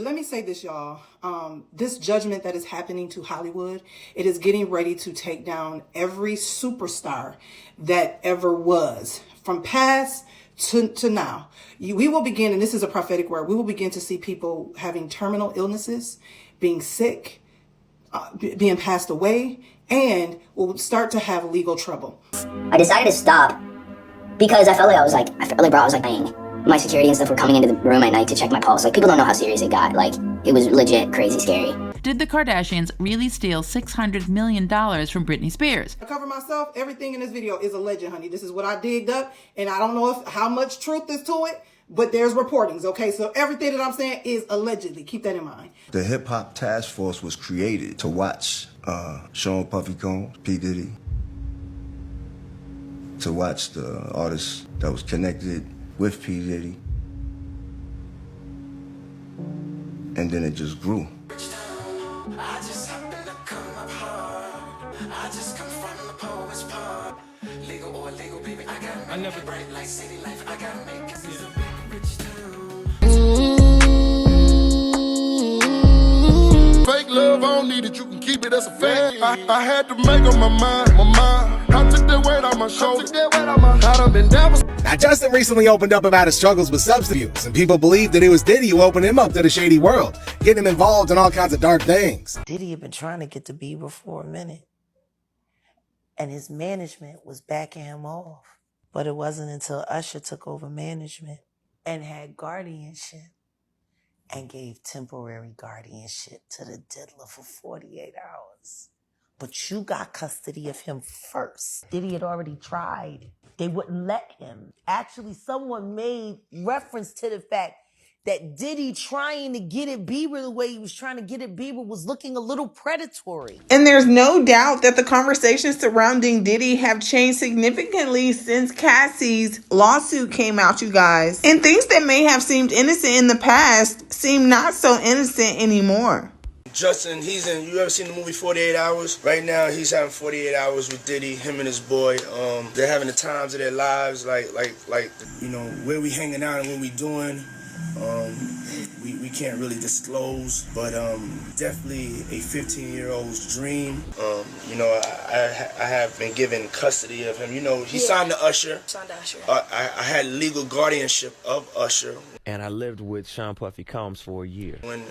Let me say this, y'all. This judgment that is happening to Hollywood, it is getting ready to take down every superstar that ever was, from past to now. We will begin, and this is a prophetic word, we will begin to see people having terminal illnesses, being sick, being passed away, and we'll start to have legal trouble. I decided to stop because I felt like I was like dying. My security and stuff were coming into the room at night to check my pulse. Like, people don't know how serious it got. Like, it was legit crazy scary. Did the Kardashians really steal $600 million from Britney Spears? I cover myself. Everything in this video is alleged, honey. This is what I digged up, and I don't know how much truth is to it, but there's reportings, okay? So everything that I'm saying is allegedly. Keep that in mind. The Hip Hop Task Force was created to watch Sean Puffy Combs, P. Diddy, to watch the artists that was connected with P. Diddy, and then it just grew. Fake love, I don't need it, you can keep it as a fact. I had to make up my mind. I took that weight on my shoulder. I done been down for... Now, Justin recently opened up about his struggles with substance abuse, and people believe that it was Diddy who opened him up to the shady world, getting him involved in all kinds of dark things. Diddy had been trying to get to Bieber for a minute, and his management was backing him off. But it wasn't until Usher took over management and had guardianship and gave temporary guardianship to the diddler for 48 hours. But you got custody of him first. Diddy had already tried. They wouldn't let him. Actually, someone made reference to the fact that Diddy trying to get at Bieber the way he was trying to get at Bieber was looking a little predatory. And there's no doubt that the conversations surrounding Diddy have changed significantly since Cassie's lawsuit came out, you guys. And things that may have seemed innocent in the past seem not so innocent anymore. Justin, you ever seen the movie 48 Hours? Right now, he's having 48 hours with Diddy, him and his boy. They're having the times of their lives, like, you know, where we hanging out and what we doing. We can't really disclose, but definitely a 15-year-old's dream. You know, I have been given custody of him. You know, he signed to Usher. I had legal guardianship of Usher. And I lived with Sean Puffy Combs for a year. When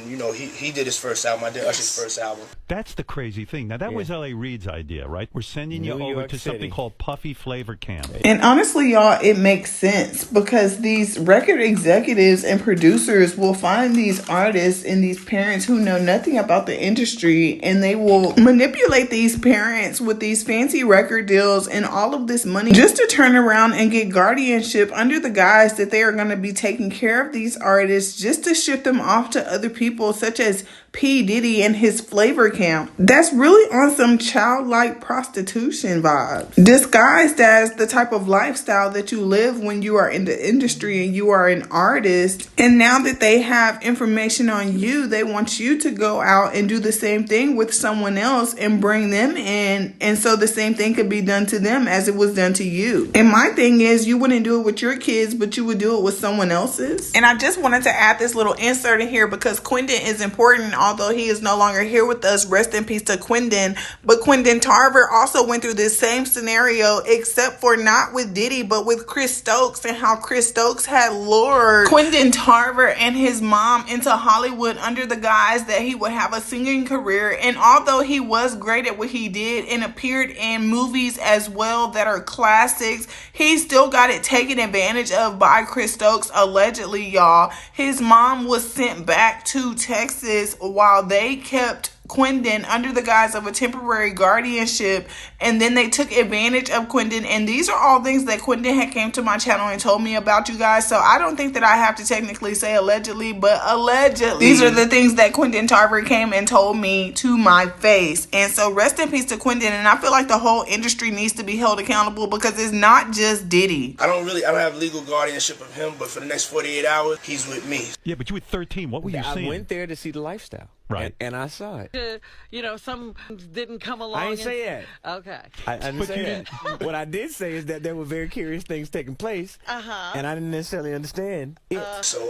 you know, he did his first album, I did Usher's first album. That's the crazy thing. Now, that was L.A. Reid's idea, right? We're sending you over to something called Puffy Flavor Camp. And honestly, y'all, it makes sense because these record executives and producers will find these artists and these parents who know nothing about the industry, and they will manipulate these parents with these fancy record deals and all of this money just to turn around and get guardianship under the guise that they are going to be taking care of these artists just to ship them off to other people such as P. Diddy and his flavor camp. That's really on some childlike prostitution vibes, disguised as the type of lifestyle that you live when you are in the industry and you are an artist. And now that they have information on you, they want you to go out and do the same thing with someone else and bring them in. And so the same thing could be done to them as it was done to you. And my thing is, you wouldn't do it with your kids, but you would do it with someone else's. And I just wanted to add this little insert in here because Quindon is important. Although he is no longer here with us, rest in peace to Quindon. But Quindon Tarver also went through this same scenario, except for not with Diddy, but with Chris Stokes, and how Chris Stokes had lured Quindon Tarver and his mom into Hollywood under the guise that he would have a singing career. And although he was great at what he did and appeared in movies as well that are classics, he still got it taken advantage of by Chris Stokes, allegedly, y'all. His mom was sent back to Texas while they kept Quindon under the guise of a temporary guardianship, and then they took advantage of Quindon. And these are all things that Quindon had came to my channel and told me about, you guys. So I don't think that I have to technically say allegedly, but allegedly these are the things that Quindon Tarver came and told me to my face. And so rest in peace to Quindon. And I feel like the whole industry needs to be held accountable because it's not just Diddy. I don't have legal guardianship of him, but for the next 48 hours, he's with me. Yeah, but you were 13. What were you seeing? I went there to see the lifestyle. Right. And I saw it. You know, some didn't come along. I didn't say that. Okay. I didn't say that. What I did say is that there were very curious things taking place, and I didn't necessarily understand it. So,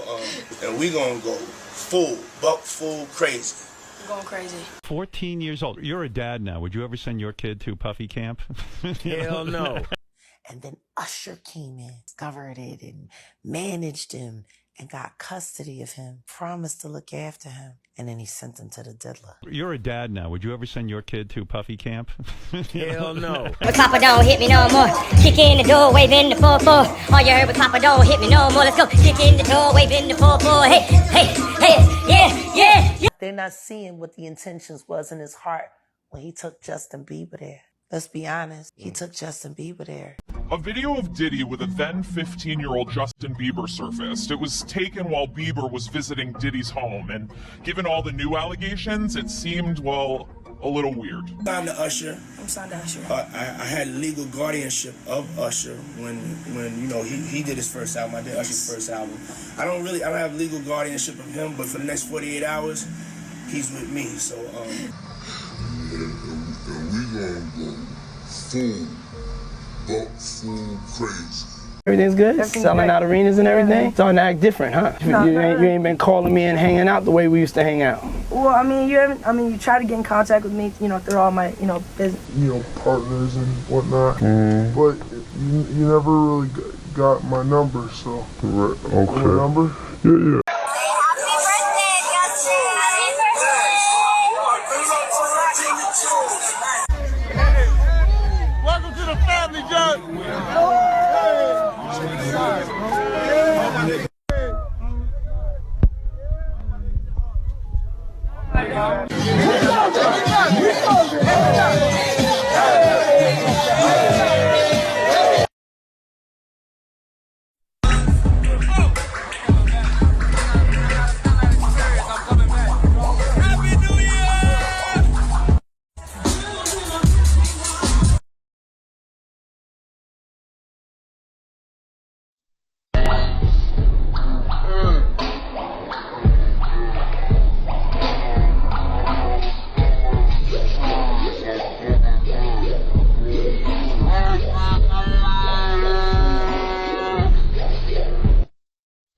and we gonna go full crazy. Going crazy. 14 years old. You're a dad now. Would you ever send your kid to Puffy camp? Hell no. And then Usher came in, discovered it, and managed him, and got custody of him, promised to look after him, and then he sent him to the diddler. You're a dad now. Would you ever send your kid to Puffy camp? Hell no. But Papa don't hit me no more. Kick in the door, waving the 4-4. All you heard was Papa don't hit me no more. Let's go. Kick in the door, waving the 4-4. Hey, yeah. They're not seeing what the intentions was in his heart when he took Justin Bieber there. Let's be honest, he took Justin Bieber there. A video of Diddy with a then 15-year-old Justin Bieber surfaced. It was taken while Bieber was visiting Diddy's home, and given all the new allegations, it seemed, well, a little weird. Signed to Usher. I'm signed to Usher. I had legal guardianship of Usher when you know he did his first album. I did Usher's first album. I don't have legal guardianship of him, but for the next 48 hours, he's with me. So and we gonna go full crazy. Everything's good? Selling out arenas and everything? It's starting to act different, huh? You ain't been calling me and hanging out the way we used to hang out. Well, I mean, you try to get in contact with me, you know, through all my, you know, business. You know, partners and whatnot. But you never really got my number, so. Right, okay. My number? Yeah. Welcome to the family, John.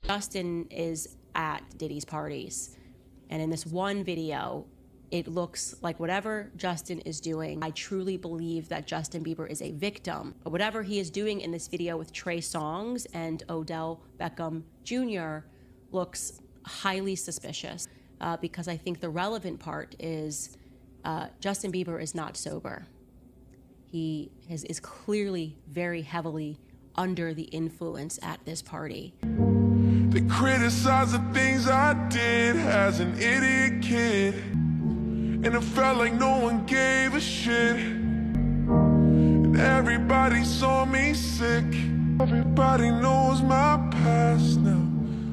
Justin is at Diddy's parties, and in this one video, it looks like whatever Justin is doing, I truly believe that Justin Bieber is a victim. But whatever he is doing in this video with Trey Songz and Odell Beckham Jr. looks highly suspicious because I think the relevant part is Justin Bieber is not sober. He is clearly very heavily under the influence at this party. They criticize the things I did as an idiot kid, and it felt like no one gave a shit, and everybody saw me sick. Everybody knows my past now,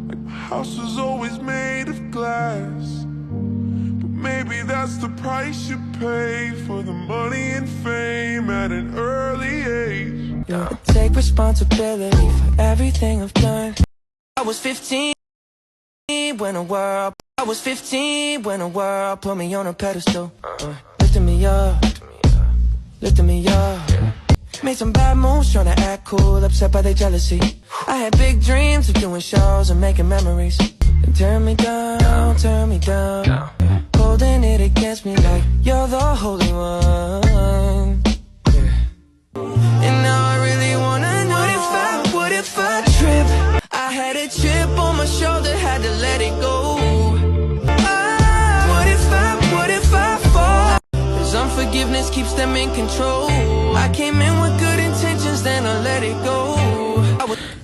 like my house was always made of glass. But maybe that's the price you pay for the money and fame at an early age. I take responsibility for everything I've done. I was 15 when the world put me on a pedestal, lifting me up. Made some bad moves trying to act cool, upset by their jealousy. I had big dreams of doing shows and making memories. And turn me down, holding it against me like you're the holy one. And now I really wanna know what if I trip? I had a chip on my shoulder, had to let it go. What if I fall? 'Cause unforgiveness keeps them in control. I came in with good intentions, then I let it go.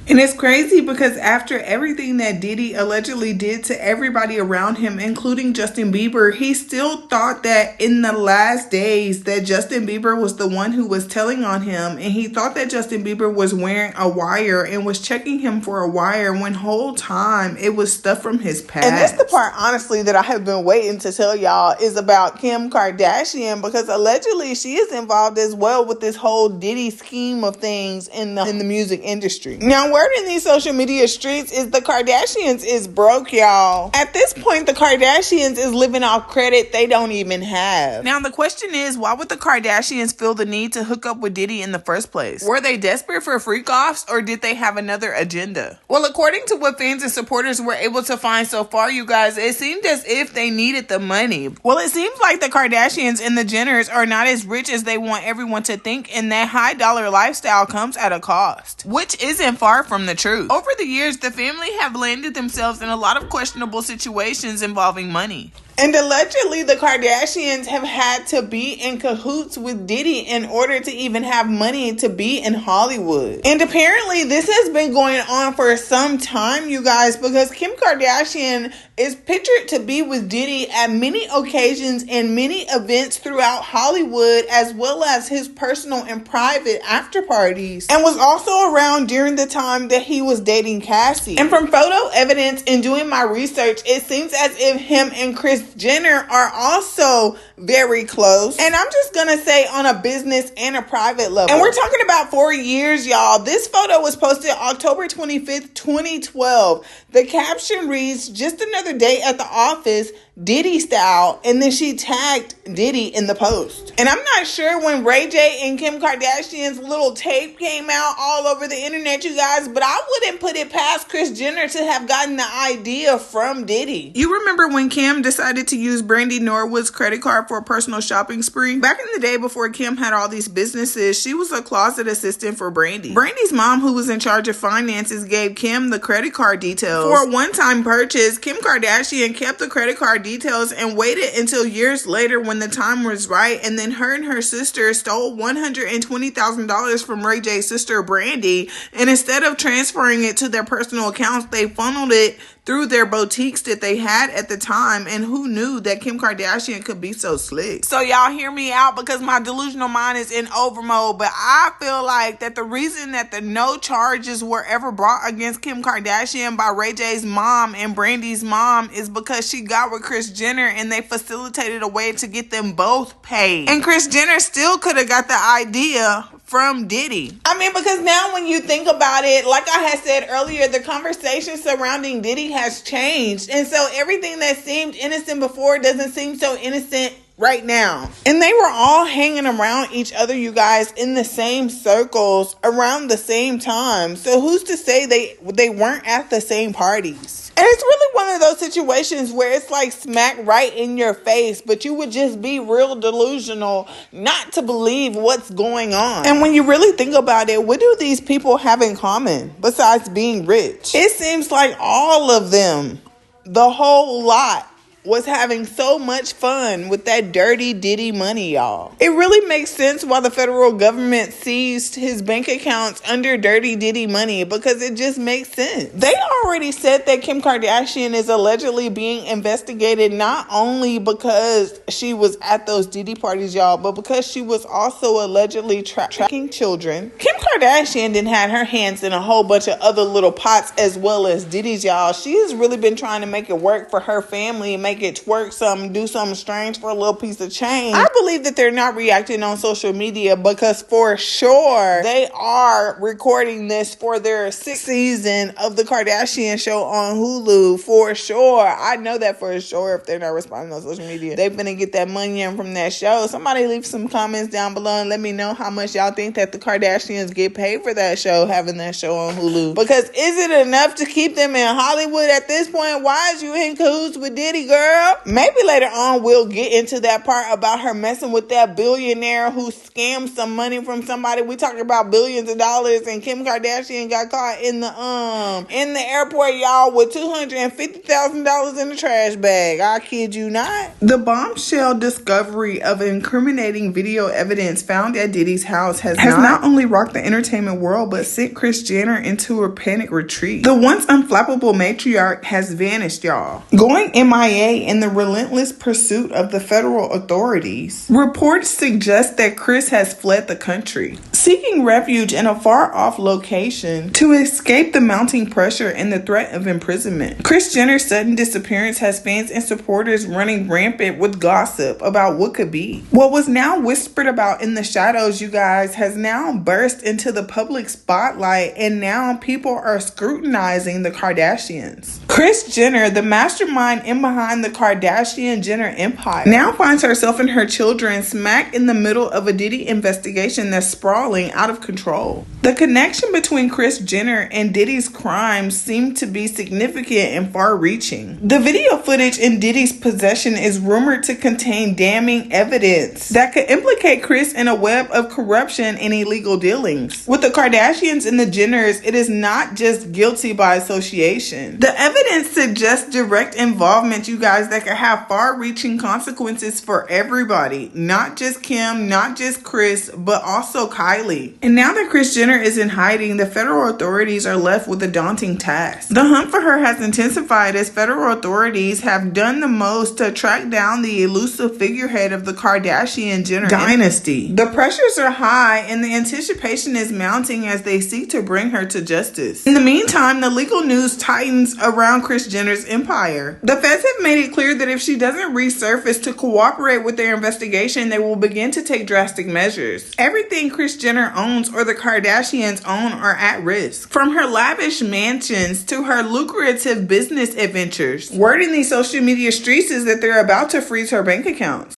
And it's crazy because after everything that Diddy allegedly did to everybody around him, including Justin Bieber, he still thought that in the last days that Justin Bieber was the one who was telling on him. And he thought that Justin Bieber was wearing a wire and was checking him for a wire when whole time it was stuff from his past. And that's the part, honestly, that I have been waiting to tell y'all is about Kim Kardashian, because allegedly she is involved as well with this whole Diddy scheme of things in the music industry. Now, word in these social media streets is the Kardashians is broke, y'all. At this point, the Kardashians is living off credit they don't even have. Now, the question is, why would the Kardashians feel the need to hook up with Diddy in the first place? Were they desperate for freak-offs, or did they have another agenda? Well, according to what fans and supporters were able to find so far, you guys, it seemed as if they needed the money. Well, it seems like the Kardashians and the Jenners are not as rich as they want everyone to think, and that high-dollar lifestyle comes at a cost, which isn't far from the truth. Over the years, the family have landed themselves in a lot of questionable situations involving money. And allegedly, the Kardashians have had to be in cahoots with Diddy in order to even have money to be in Hollywood. And apparently, this has been going on for some time, you guys, because Kim Kardashian is pictured to be with Diddy at many occasions and many events throughout Hollywood, as well as his personal and private after parties, and was also around during the time that he was dating Cassie. And from photo evidence and doing my research, it seems as if him and Kris Jenner are also very close. And I'm just gonna say on a business and a private level. And we're talking about 4 years, y'all. This photo was posted October 25th, 2012. The caption reads, "Just another day at the office, Diddy style," and then she tagged Diddy in the post. And I'm not sure when Ray J and Kim Kardashian's little tape came out all over the internet, you guys, but I wouldn't put it past Kris Jenner to have gotten the idea from Diddy. You remember when Kim decided to use Brandy Norwood's credit card for a personal shopping spree? Back in the day before Kim had all these businesses, she was a closet assistant for Brandy. Brandy's mom, who was in charge of finances, gave Kim the credit card details. For a one-time purchase, Kim Kardashian kept the credit card details and waited until years later when the time was right, and then her and her sister stole $120,000 from Ray J's sister Brandy, and instead of transferring it to their personal accounts, they funneled it through their boutiques that they had at the time. And who knew that Kim Kardashian could be so slick? So y'all hear me out, because my delusional mind is in overmode, but I feel like that the reason that the no charges were ever brought against Kim Kardashian by Ray J's mom and Brandy's mom is because she got with Kris Jenner and they facilitated a way to get them both paid. And Kris Jenner still could have got the idea from Diddy. I mean, because now when you think about it, like I had said earlier, the conversation surrounding Diddy has changed. And so everything that seemed innocent before doesn't seem so innocent right now. And they were all hanging around each other, you guys, in the same circles around the same time. So who's to say they weren't at the same parties? And it's really one of those situations where it's like smack right in your face, but you would just be real delusional not to believe what's going on. And when you really think about it, what do these people have in common besides being rich? It seems like all of them, the whole lot, was having so much fun with that dirty Diddy money, y'all. It really makes sense why the federal government seized his bank accounts under dirty Diddy money, because it just makes sense. They already said that Kim Kardashian is allegedly being investigated not only because she was at those Diddy parties, y'all, but because she was also allegedly tracking children. Kim Kardashian done had her hands in a whole bunch of other little pots as well as Diddy's, y'all. She has really been trying to make it work for her family and make it twerk something, do something strange for a little piece of change. I believe that they're not reacting on social media because for sure they are recording this for their 6th season of the Kardashian show on Hulu. For sure. I know that for sure. If they're not responding on social media, they're gonna get that money in from that show. Somebody leave some comments down below and let me know how much y'all think that the Kardashians get paid for that show, having that show on Hulu. Because is it enough to keep them in Hollywood at this point? Why is you in cahoots with Diddy, girl? Maybe later on we'll get into that part about her messing with that billionaire who scammed some money from somebody. We talking about billions of dollars, and Kim Kardashian got caught in the airport, y'all, with $250,000 in the trash bag. I kid you not. The bombshell discovery of incriminating video evidence found at Diddy's house has not only rocked the entertainment world, but sent Kris Jenner into a panic retreat. The once unflappable matriarch has vanished, y'all. Going MIA day in the relentless pursuit of the federal authorities. Reports suggest that Kris has fled the country, seeking refuge in a far-off location to escape the mounting pressure and the threat of imprisonment. Kris Jenner's sudden disappearance has fans and supporters running rampant with gossip about what could be. What was now whispered about in the shadows, you guys, has now burst into the public spotlight, and now people are scrutinizing the Kardashians. Kris Jenner, the mastermind in behind the Kardashian-Jenner empire, now finds herself and her children smack in the middle of a Diddy investigation that's sprawling out of control. The connection between Kris Jenner and Diddy's crimes seem to be significant and far-reaching. The video footage in Diddy's possession is rumored to contain damning evidence that could implicate Kris in a web of corruption and illegal dealings. With the Kardashians and the Jenners, it is not just guilty by association. The evidence suggests direct involvement, you guys, that could have far-reaching consequences for everybody. Not just Kim, not just Kris, but also Kylie. And now that Kris Jenner is in hiding, the federal authorities are left with a daunting task. The hunt for her has intensified as federal authorities have done the most to track down the elusive figurehead of the Kardashian-Jenner dynasty. The pressures are high and the anticipation is mounting as they seek to bring her to justice. In the meantime, the legal news tightens around Kris Jenner's empire. The feds have made it clear that if she doesn't resurface to cooperate with their investigation, they will begin to take drastic measures. Everything Kris Jenner owns or the Kardashians own are at risk. From her lavish mansions to her lucrative business adventures. Word in these social media streets is that they're about to freeze her bank accounts.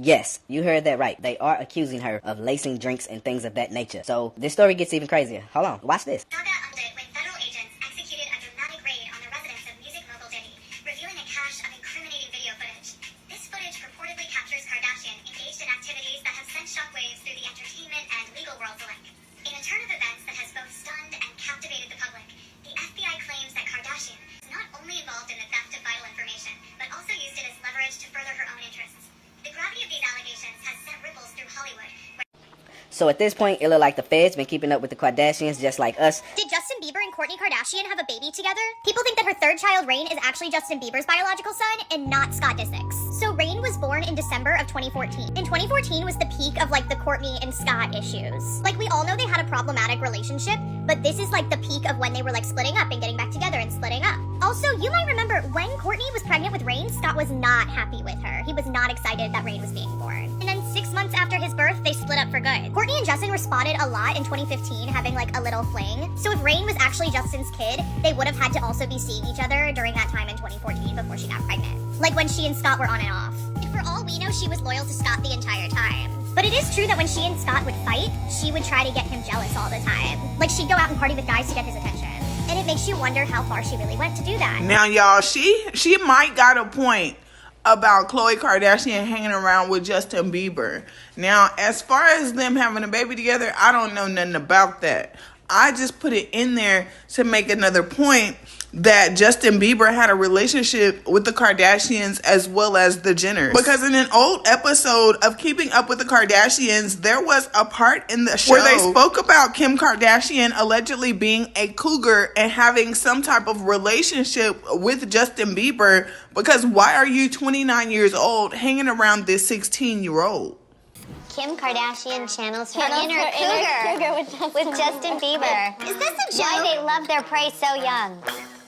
Yes, you heard that right. They are accusing her of lacing drinks and things of that nature. So this story gets even crazier. Hold on, watch this. Federal agents executed a dramatic raid on the residence of music mogul Diddy, revealing a cache of incriminating video footage. This footage reportedly captures Kardashian engaged in activities that have sent shockwaves through the entertainment and legal worlds alike. In a turn of events that has both stunned and captivated the public, the FBI claims that Kardashian was not only involved in the theft of vital information, but also used it as leverage to further her own interests. The gravity of these allegations has sent ripples through Hollywood. So at this point, it looked like the feds been keeping up with the Kardashians just like us. Did Justin Bieber and Kourtney Kardashian have a baby together? People think that her third child, Reign, is actually Justin Bieber's biological son and not Scott Disick's. So Reign was born in December of 2014. And 2014 was the peak of like the Kourtney and Scott issues. Like we all know they had a problematic relationship, but this is like the peak of when they were like splitting up and getting back together and splitting up. Also, you might remember when Kourtney was pregnant with Reign, Scott was not happy with her. He was not excited that Reign was being born. And then 6 months after his birth, they split up for good. Kourtney and Justin were spotted a lot in 2015 having like a little fling. So if Reign was actually Justin's kid, they would have had to also be seeing each other during that time in 2014 before she got pregnant. Like when she and Scott were on and off. And for all we know, she was loyal to Scott the entire time. But it is true that when she and Scott would fight, she would try to get him jealous all the time. Like she'd go out and party with guys to get his attention. And it makes you wonder how far she really went to do that. Now, y'all, she might got a point about Khloe Kardashian hanging around with Justin Bieber. Now, as far as them having a baby together, I don't know nothing about that. I just put it in there to make another point that Justin Bieber had a relationship with the Kardashians as well as the Jenners. Because in an old episode of Keeping Up with the Kardashians, there was a part in the show where they spoke about Kim Kardashian allegedly being a cougar and having some type of relationship with Justin Bieber. Because why are you 29 years old hanging around this 16-year-old? Kim Kardashian channels her inner cougar with Justin Bieber. Is this a joke? Why they love their prey so young.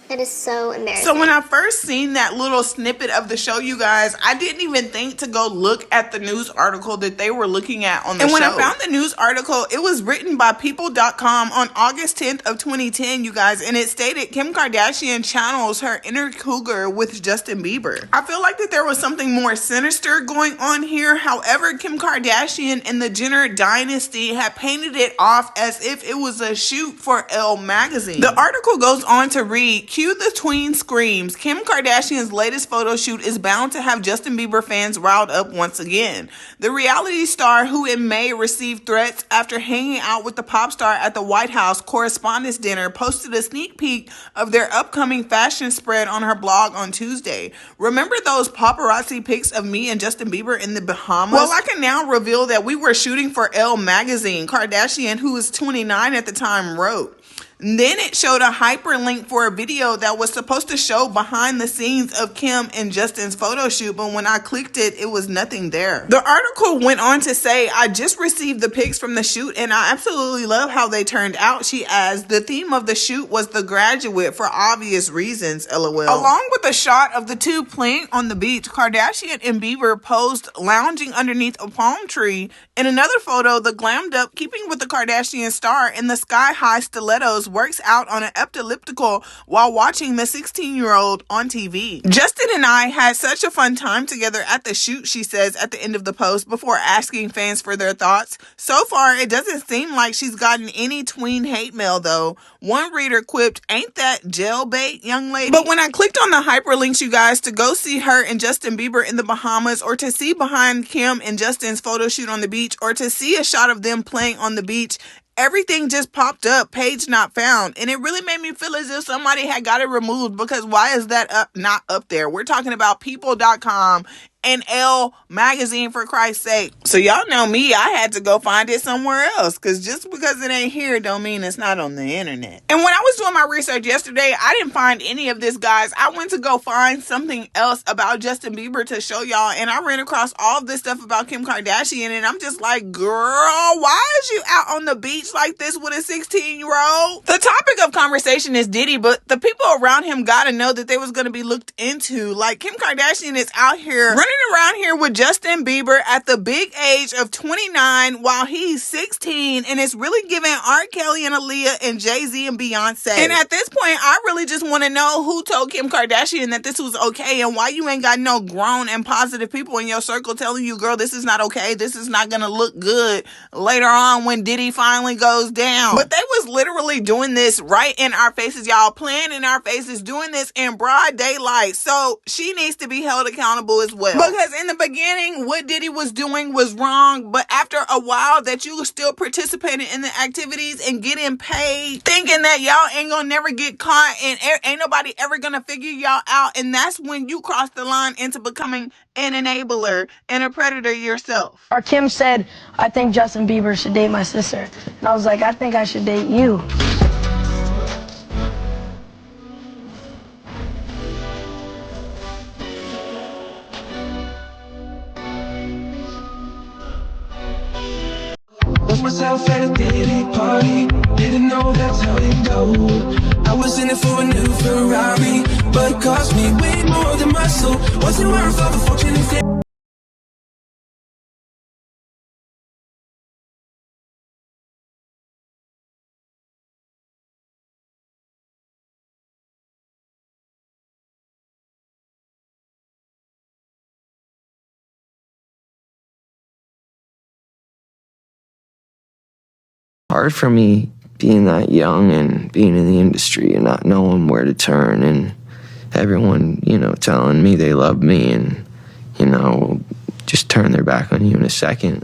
That is so embarrassing. So when I first seen that little snippet of the show, you guys, I didn't even think to go look at the news article that they were looking at on the show. And when I found the news article, it was written by People.com on August 10th of 2010, you guys. And it stated Kim Kardashian channels her inner cougar with Justin Bieber. I feel like that there was something more sinister going on here. However, Kim Kardashian and the Jenner dynasty had painted it off as if it was a shoot for Elle magazine. The article goes on to read, cue the tween screams. Kim Kardashian's latest photo shoot is bound to have Justin Bieber fans riled up once again. The reality star, who in May received threats after hanging out with the pop star at the White House Correspondents' Dinner, posted a sneak peek of their upcoming fashion spread on her blog on Tuesday. Remember those paparazzi pics of me and Justin Bieber in the Bahamas? Well, I can now reveal that we were shooting for Elle magazine. Kardashian, who was 29 at the time, wrote, Then it showed a hyperlink for a video that was supposed to show behind the scenes of Kim and Justin's photo shoot, but when I clicked it, it was nothing there. The article went on to say, I just received the pics from the shoot and I absolutely love how they turned out. She adds, the theme of the shoot was The Graduate for obvious reasons, LOL. Along with a shot of the two playing on the beach, Kardashian and Bieber posed lounging underneath a palm tree. In another photo, the glammed up, keeping with the Kardashian star in the sky-high stilettos, works out on an elliptical while watching the 16-year-old on TV. Justin and I had such a fun time together at the shoot, she says at the end of the post, before asking fans for their thoughts. So far, it doesn't seem like she's gotten any tween hate mail, though. One reader quipped, ain't that jailbait, young lady? But when I clicked on the hyperlinks, you guys, to go see her and Justin Bieber in the Bahamas, or to see behind Kim and Justin's photo shoot on the beach, or to see a shot of them playing on the beach, everything just popped up, page not found. And it really made me feel as if somebody had got it removed, because why is that not up there? We're talking about people.com and Elle magazine, for Christ's sake. So y'all know me, I had to go find it somewhere else, because just because it ain't here don't mean it's not on the internet. And when I was doing my research yesterday, I didn't find any of this, guys. I went to go find something else about Justin Bieber to show y'all, and I ran across all of this stuff about Kim Kardashian, and I'm just like, girl, why is you out on the beach like this with a 16-year-old? The topic of conversation is Diddy, but the people around him gotta know that they was gonna be looked into. Like, Kim Kardashian is out here running around here with Justin Bieber at the big age of 29 while he's 16, and it's really giving Rkelly and Aaliyah and Jay-Z and Beyonce. And at this point, I really just want to know who told Kim Kardashian that this was okay, and why you ain't got no grown and positive people in your circle telling you, girl, this is not okay, this is not gonna look good later on when Diddy finally goes down. But they was literally doing this right in our faces, y'all, playing in our faces, doing this in broad daylight. So she needs to be held accountable as well. Because in the beginning, what Diddy was doing was wrong, but after a while that you were still participating in the activities and getting paid, thinking that y'all ain't gonna never get caught and ain't nobody ever gonna figure y'all out, and that's when you cross the line into becoming an enabler and a predator yourself. Or Kim said, I think Justin Bieber should date my sister. And I was like, I think I should date you. Was myself at a Diddy party, didn't know that's how it go. I was in it for a new Ferrari, but it cost me way more than my soul. Wasn't worth all the fortune and fame. Hard for me being that young and being in the industry and not knowing where to turn, and everyone, telling me they love me and, will just turn their back on you in a second.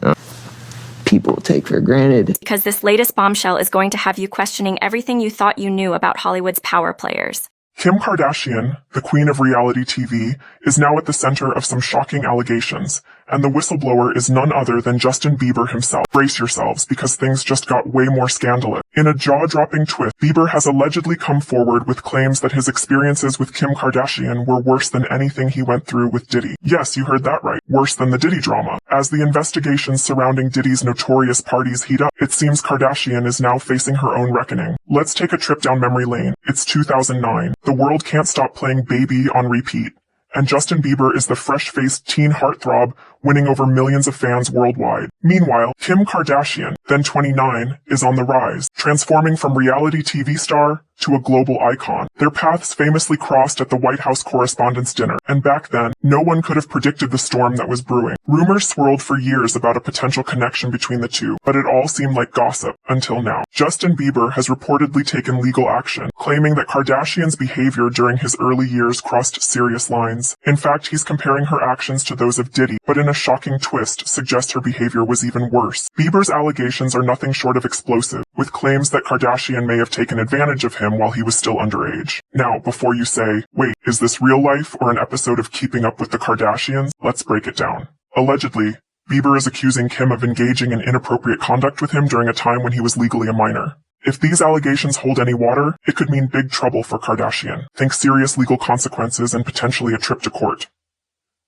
People take for granted. Because this latest bombshell is going to have you questioning everything you thought you knew about Hollywood's power players. Kim Kardashian, the queen of reality TV, is now at the center of some shocking allegations, and the whistleblower is none other than Justin Bieber himself. Brace yourselves, because things just got way more scandalous. In a jaw-dropping twist, Bieber has allegedly come forward with claims that his experiences with Kim Kardashian were worse than anything he went through with Diddy. Yes, you heard that right. Worse than the Diddy drama. As the investigations surrounding Diddy's notorious parties heat up, it seems Kardashian is now facing her own reckoning. Let's take a trip down memory lane. It's 2009. The world can't stop playing Baby on repeat. And Justin Bieber is the fresh-faced teen heartthrob winning over millions of fans worldwide. Meanwhile, Kim Kardashian, then 29, is on the rise, transforming from reality TV star to a global icon. Their paths famously crossed at the White House Correspondents' Dinner, and back then, no one could have predicted the storm that was brewing. Rumors swirled for years about a potential connection between the two, but it all seemed like gossip until now. Justin Bieber has reportedly taken legal action, claiming that Kardashian's behavior during his early years crossed serious lines. In fact, he's comparing her actions to those of Diddy, but in a shocking twist, suggests her behavior was even worse. Bieber's allegations are nothing short of explosive, with claims that Kardashian may have taken advantage of him while he was still underage. Now, before you say, wait, is this real life or an episode of Keeping Up with the Kardashians? Let's break it down. Allegedly, Bieber is accusing Kim of engaging in inappropriate conduct with him during a time when he was legally a minor. If these allegations hold any water, it could mean big trouble for Kardashian. Think serious legal consequences and potentially a trip to court.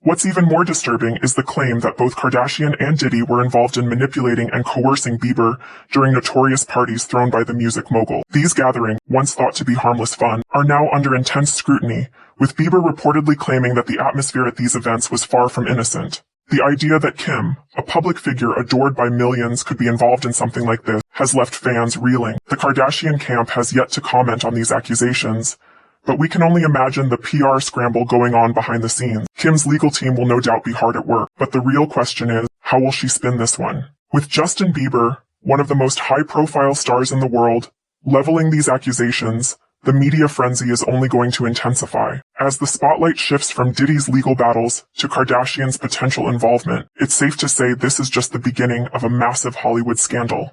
What's even more disturbing is the claim that both Kardashian and Diddy were involved in manipulating and coercing Bieber during notorious parties thrown by the music mogul. These gatherings, once thought to be harmless fun, are now under intense scrutiny, with Bieber reportedly claiming that the atmosphere at these events was far from innocent. The idea that Kim, a public figure adored by millions, could be involved in something like this has left fans reeling. The Kardashian camp has yet to comment on these accusations, but we can only imagine the PR scramble going on behind the scenes. Kim's legal team will no doubt be hard at work, but the real question is, how will she spin this one? With Justin Bieber, one of the most high-profile stars in the world, leveling these accusations, the media frenzy is only going to intensify. As the spotlight shifts from Diddy's legal battles to Kardashian's potential involvement, it's safe to say this is just the beginning of a massive Hollywood scandal.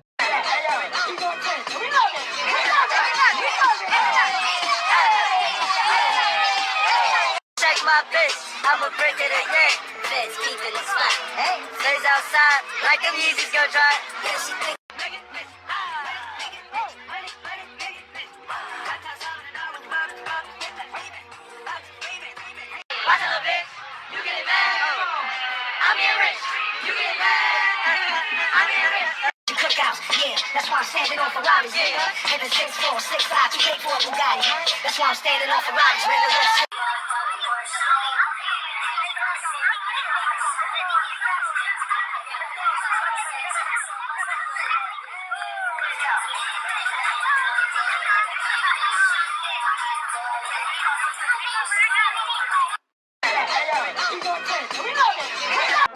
I'ma break it again. Feds keeping it spot. Hey, stays outside like the music's gonna drop. Yeah, she think. Watch a little bit. You get it mad. I'm getting rich. You get it mad. I'm getting rich. You cook out, yeah. That's why I'm standing on Ferraris, yeah. And the 6'4", 6'5", 2K4 Bugatti. That's why I'm standing on Ferraris, man.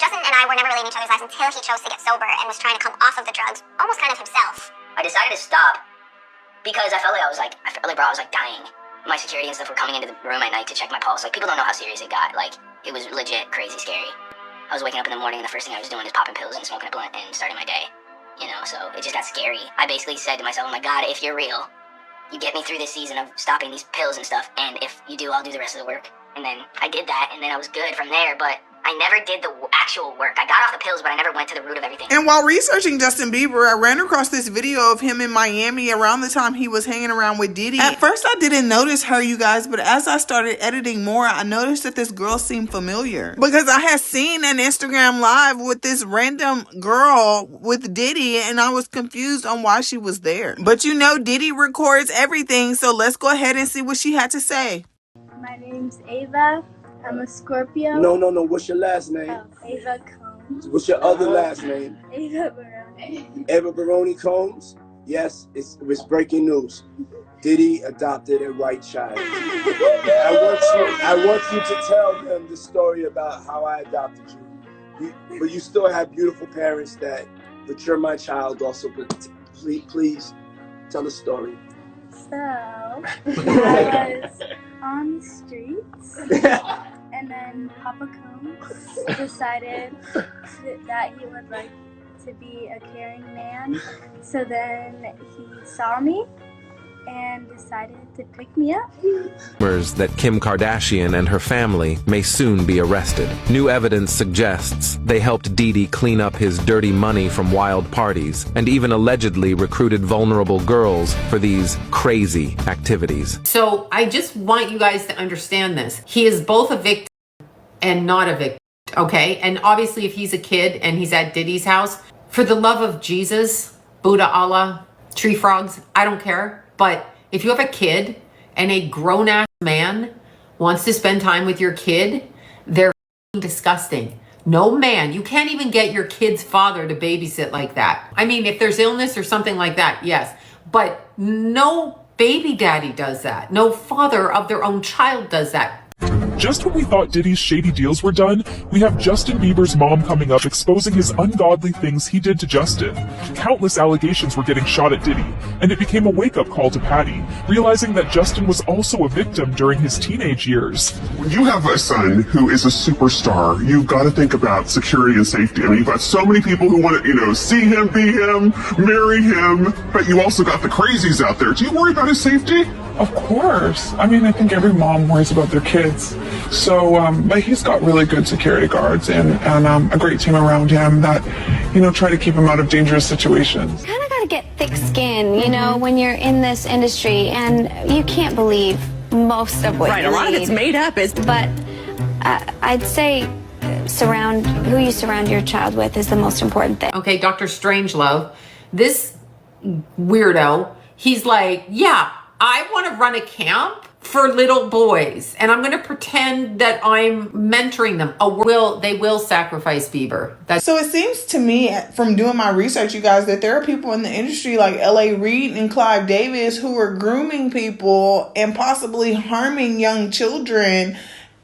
Justin and I were never really in each other's lives until he chose to get sober and was trying to come off of the drugs, almost kind of himself. I decided to stop because I felt like I was dying. My security and stuff were coming into the room at night to check my pulse. Like, people don't know how serious it got. Like, it was legit crazy scary. I was waking up in the morning and the first thing I was doing is popping pills and smoking a blunt and starting my day. You know, so it just got scary. I basically said to myself, oh my God, if you're real, you get me through this season of stopping these pills and stuff, and if you do, I'll do the rest of the work. And then I did that, and then I was good from there, but I never did the actual work. I got off the pills, but I never went to the root of everything. And while researching Justin Bieber, I ran across this video of him in Miami around the time he was hanging around with Diddy. At first, I didn't notice her, you guys, but as I started editing more, I noticed that this girl seemed familiar. Because I had seen an Instagram live with this random girl with Diddy, and I was confused on why she was there. But you know, Diddy records everything, so let's go ahead and see what she had to say. My name's Ava. I'm a Scorpio. No. What's your last name? Oh, Ava Combs. What's your other last name? Ava Baroni. Eva Baroni Combs? Yes, it's breaking news. Diddy adopted a white child. I want you to tell them the story about how I adopted you. But you still have beautiful parents but you're my child also. But please tell the story. So, I was on the streets, and then Papa Combs decided that he would like to be a caring man. So then he saw me and decided to pick me up. Rumors that Kim Kardashian and her family may soon be arrested. New evidence suggests they helped Diddy clean up his dirty money from wild parties and even allegedly recruited vulnerable girls for these crazy activities. So I just want you guys to understand this. He is both a victim and not a victim, okay? And obviously if he's a kid and he's at Diddy's house, for the love of Jesus, Buddha, Allah, tree frogs, I don't care. But if you have a kid and a grown-ass man wants to spend time with your kid, they're disgusting. No man, you can't even get your kid's father to babysit like that. I mean, if there's illness or something like that, yes. But no baby daddy does that. No father of their own child does that. Just when we thought Diddy's shady deals were done, we have Justin Bieber's mom coming up exposing his ungodly things he did to Justin. Countless allegations were getting shot at Diddy, and it became a wake-up call to Patty, realizing that Justin was also a victim during his teenage years. When you have a son who is a superstar, you've got to think about security and safety. I mean, you've got so many people who want to, see him, be him, marry him, but you also got the crazies out there. Do you worry about his safety? Of course. I mean, I think every mom worries about their kids. So, but he's got really good security guards and a great team around him that, try to keep him out of dangerous situations. Kind of got to get thick skin, you know, when you're in this industry, and you can't believe most of what you read. A lot of it's made up. But I'd say who you surround your child with is the most important thing. Okay, Dr. Strangelove, this weirdo, he's like, yeah, I want to run a camp for little boys, and I'm going to pretend that I'm mentoring them. They will sacrifice Bieber. So it seems to me from doing my research, you guys, that there are people in the industry like L.A. Reid and Clive Davis who are grooming people and possibly harming young children.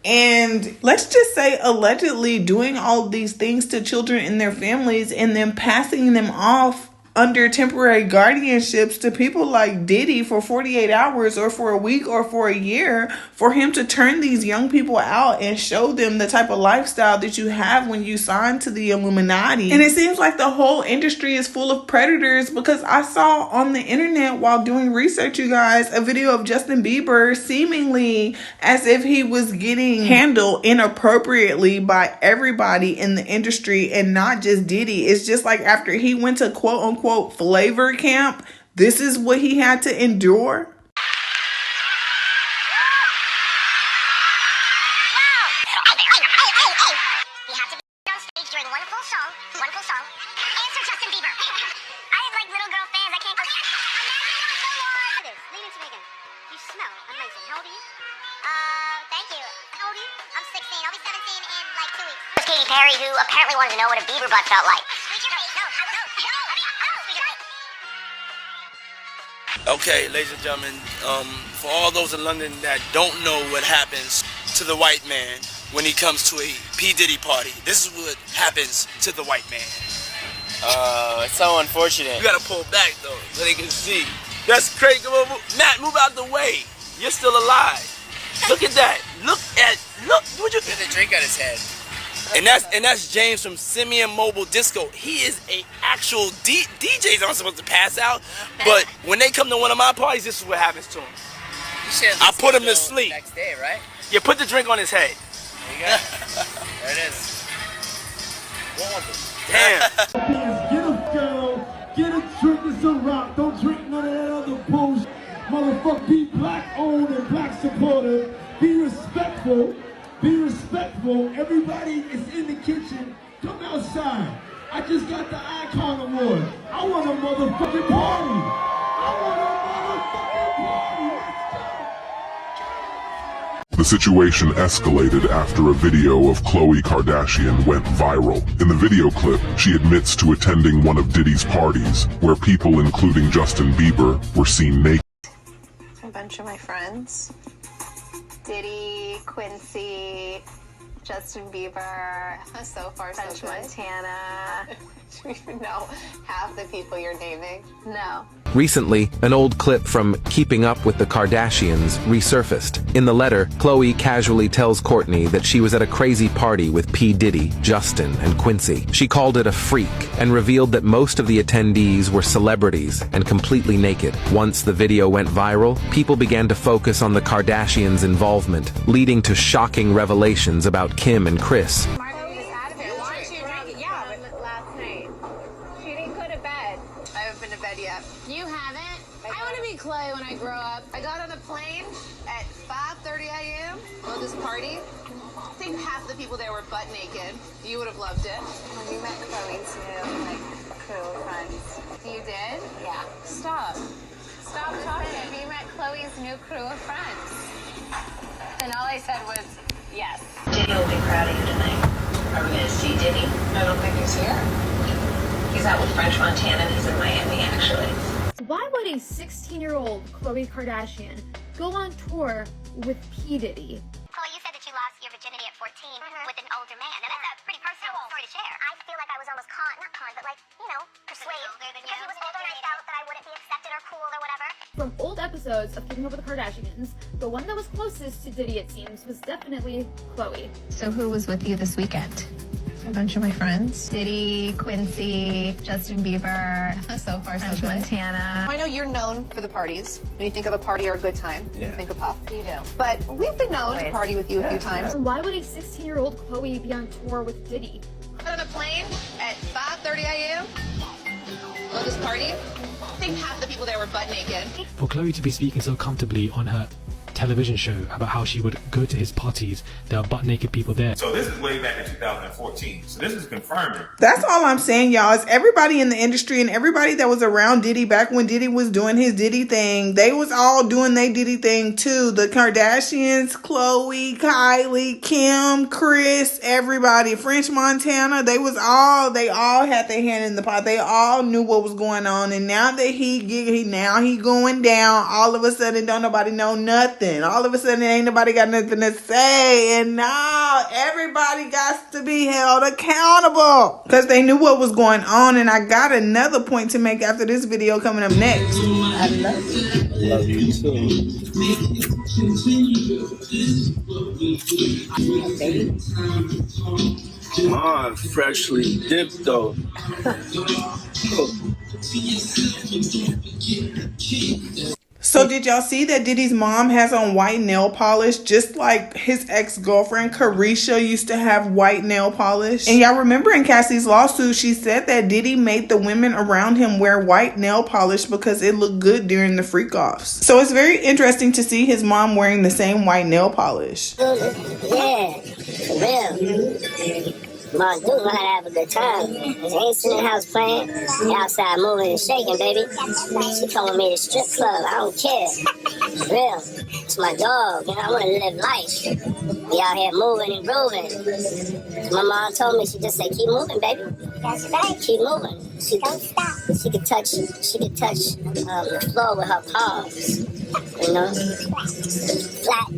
And let's just say allegedly doing all of these things to children and their families and then passing them off under temporary guardianships to people like Diddy for 48 hours or for a week or for a year, for him to turn these young people out and show them the type of lifestyle that you have when you sign to the Illuminati. And it seems like the whole industry is full of predators, because I saw on the internet while doing research, you guys, a video of Justin Bieber seemingly as if he was getting handled inappropriately by everybody in the industry and not just Diddy. It's just like after he went to quote unquote flavor camp, this is what he had to endure. Who apparently wanted to know what a Bieber butt felt like. Okay, ladies and gentlemen, for all those in London that don't know what happens to the white man when he comes to a P. Diddy party, this is what happens to the white man. It's so unfortunate. You gotta pull back though, so they can see. That's crazy. Matt, move out the way. You're still alive. Look at that. Look, would you get the drink on his head? And that's James from Simeon Mobile Disco. He is a actual DJs aren't supposed to pass out, but when they come to one of my parties, this is what happens to him. I put him to sleep. Next day, right? You put the drink on his head. There you go. There it is. Damn. Get a girl, get a drink and some rock. Don't drink none of that other bullshit. Motherfucker, be black owned and black supported. Be respectful. Be respectful. Everybody is in the kitchen. Come outside. I just got the Icon Award. I want a motherfucking party. I want a motherfucking party. Let's go. The situation escalated after a video of Khloe Kardashian went viral. In the video clip, she admits to attending one of Diddy's parties, where people including Justin Bieber were seen naked. A bunch of my friends. Diddy, Quincy, Justin Bieber, so far so good. Montana. Do you even know half the people you're naming? No. Recently, an old clip from Keeping Up with the Kardashians resurfaced. In the letter, Khloe casually tells Kourtney that she was at a crazy party with P. Diddy, Justin, and Quincy. She called it a freak and revealed that most of the attendees were celebrities and completely naked. Once the video went viral, people began to focus on the Kardashians' involvement, leading to shocking revelations about Kim and Kris. Clay when I grow up. I got on a plane at 5:30 a.m. on this party. I think half the people there were butt naked. You would have loved it. When you met Chloe's new crew of friends. You did? Yeah. Stop talking. You met Chloe's new crew of friends. And all I said was yes. Diddy will be proud of you tonight. Are we gonna see Diddy? I don't think he's here. He's out with French Montana and he's in Miami actually. Why would a 16-year-old Khloe Kardashian go on tour with P. Diddy? Chloe, you said that you lost your virginity at 14 with an older man. Now, that's a pretty personal story to share. I feel like I was almost persuaded. Because he was older and I felt that I wouldn't be accepted or cool or whatever. From old episodes of Keeping Up with the Kardashians, the one that was closest to Diddy, it seems, was definitely Khloe. So who was with you this weekend? A bunch of my friends. Diddy, Quincy, Justin Bieber, so far so good. Montana. I know you're known for the parties. When you think of a party or a good time, you think of Puff. You do. But we've been known to party with you a few times. Why would a 16-year-old Khloe be on tour with Diddy? On a plane at 5:30 a.m. on this party. think half the people there were butt naked. For Khloe to be speaking so comfortably on her television show about how she would go to his parties, there are butt naked people there. So this is way back in 2014. So this is confirming. That's all I'm saying, y'all. It's everybody in the industry and everybody that was around Diddy back when Diddy was doing his Diddy thing. They was all doing their Diddy thing too. The Kardashians, Khloe, Kylie, Kim, Kris, everybody, French Montana, they all had their hand in the pot. They all knew what was going on. And now that he going down, all of a sudden don't nobody know nothing. All of a sudden ain't nobody got nothing to say. And now everybody got to be held accountable because they knew what was going on. And I got another point to make after this video coming up next. I love you. I love you too. Mom, freshly dipped though. So did y'all see that Diddy's mom has on white nail polish just like his ex-girlfriend Carisha used to have white nail polish? And y'all remember in Cassie's lawsuit, she said that Diddy made the women around him wear white nail polish because it looked good during the freak-offs. So it's very interesting to see his mom wearing the same white nail polish. Yeah, for real. Mom, dude, know how to have a good time. Cause I ain't sitting in the house playing. They outside moving and shaking, baby. She come with me to strip club. I don't care. For real. It's my dog. You know, I want to live life. Be out here moving and grooving. My mom told me, she just said, keep moving, baby. That's right. Keep moving. Don't stop. She could touch the floor with her palms. You know? Flat.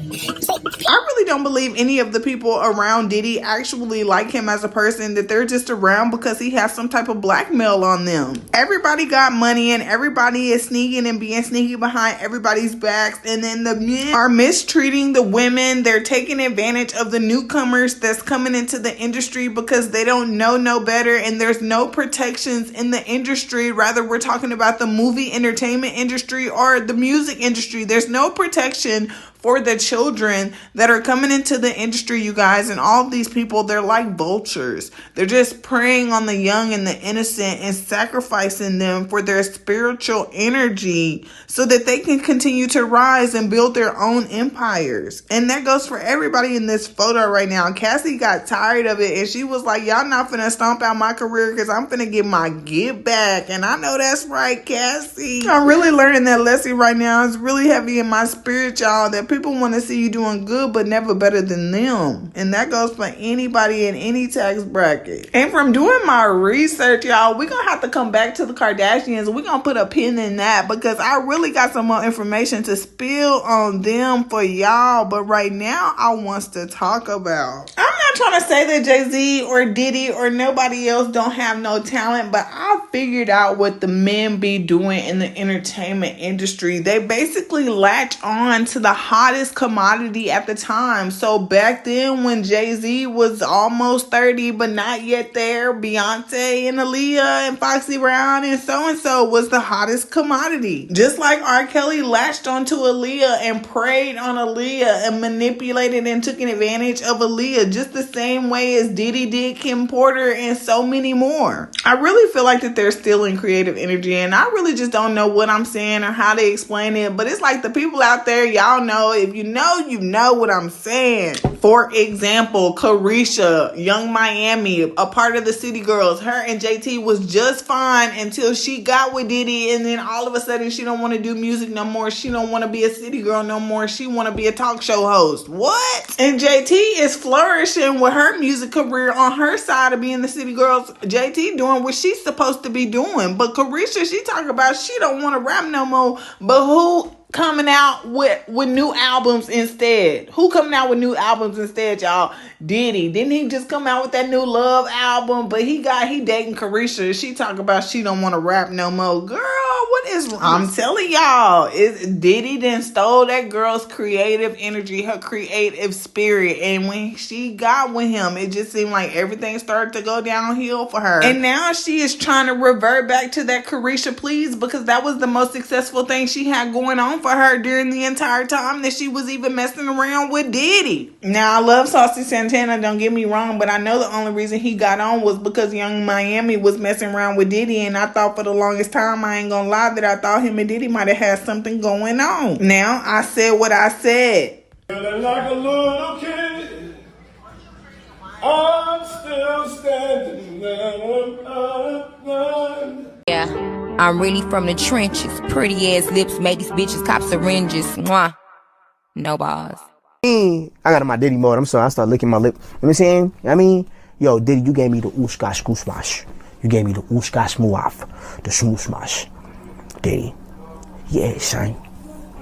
I really don't believe any of the people around Diddy actually like him as a person, that they're just around because he has some type of blackmail on them. Everybody got money and everybody is sneaking and being sneaky behind everybody's backs, and then the men are mistreating the women. They're taking advantage of the newcomers that's coming into the industry because they don't know no better, and there's no protections in the industry. Rather, we're talking about the movie entertainment industry or the music industry. There's no protection for the children that are coming into the industry, you guys. And all of these people, they're like vultures. They're just preying on the young and the innocent and sacrificing them for their spiritual energy so that they can continue to rise and build their own empires. And that goes for everybody in this photo right now. Cassie got tired of it and she was like, y'all not finna stomp out my career because I'm finna get my get back. And I know that's right, Cassie. I'm really learning that lesson right now. It's really heavy in my spirit, y'all, that people want to see you doing good but never better than them. And that goes for anybody in any tax bracket. And from doing my research, y'all, we're gonna have to come back to the Kardashians. We're gonna put a pin in that because I really got some more information to spill on them for y'all. But right now I wants to talk about, I'm not trying to say that Jay-Z or Diddy or nobody else don't have no talent, but I figured out what the men be doing in the entertainment industry. They basically latch on to the hottest commodity at the time. So back then when Jay-Z was almost 30 but not yet there, Beyonce and Aaliyah and Foxy Brown and so was the hottest commodity. Just like Rkelly latched onto Aaliyah and preyed on Aaliyah and manipulated and took advantage of Aaliyah, just the same way as Diddy did Kim Porter and so many more. I really feel like that they're still in creative energy, and I really just don't know what I'm saying or how to explain it, but it's like the people out there, y'all know, if you know what I'm saying. For example, Carisha, Young Miami, a part of the City Girls, her and JT was just fine until she got with Diddy, and then all of a sudden she don't want to do music no more. She don't want to be a city girl no more. She want to be a talk show host. What? And JT is flourishing with her music career on her side of being the City Girls. JT doing what she's supposed to be doing. But Carisha, she talk about she don't want to rap no more. But who coming out with new albums instead? Who coming out with new albums instead, y'all? Diddy. Didn't he just come out with that new Love album? But he dating Carisha. She talk about she don't want to rap no more. Girl, what is wrong? I'm telling y'all, Diddy done stole that girl's creative energy, her creative spirit. And when she got with him, it just seemed like everything started to go downhill for her. And now she is trying to revert back to that Carisha Please because that was the most successful thing she had going on for her during the entire time that she was even messing around with Diddy. Now, I love Saucy Santana, don't get me wrong, but I know the only reason he got on was because Young Miami was messing around with Diddy, and I thought for the longest time, I ain't gonna lie, that I thought him and Diddy might have had something going on. Now, I said what I said. Like a little kid, I'm still standing there. Yeah, I'm really from the trenches. Pretty ass lips make these bitches cop syringes. Mwah. No balls. I got in my Diddy mode. I'm sorry, I started licking my lip. You know what I'm saying? I mean, yo, Diddy, you gave me the ooshkash goosemash. You gave me the ooshkash muaf. The shmoosmash. Diddy. Yeah, son. You know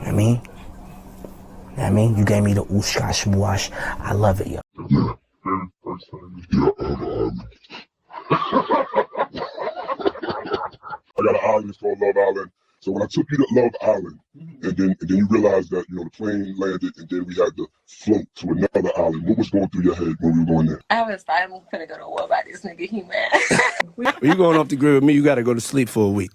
what I mean? You gave me the ooshkash muash. I love it, yo. Yeah, very first time. I got an island, it's called Love Island. So when I took you to Love Island, and then you realized that, you know, the plane landed and then we had to float to another island, what was going through your head when we were going there? I was like, I'm gonna go to war by this nigga, he mad. When you going off the grid with me, you gotta go to sleep for a week.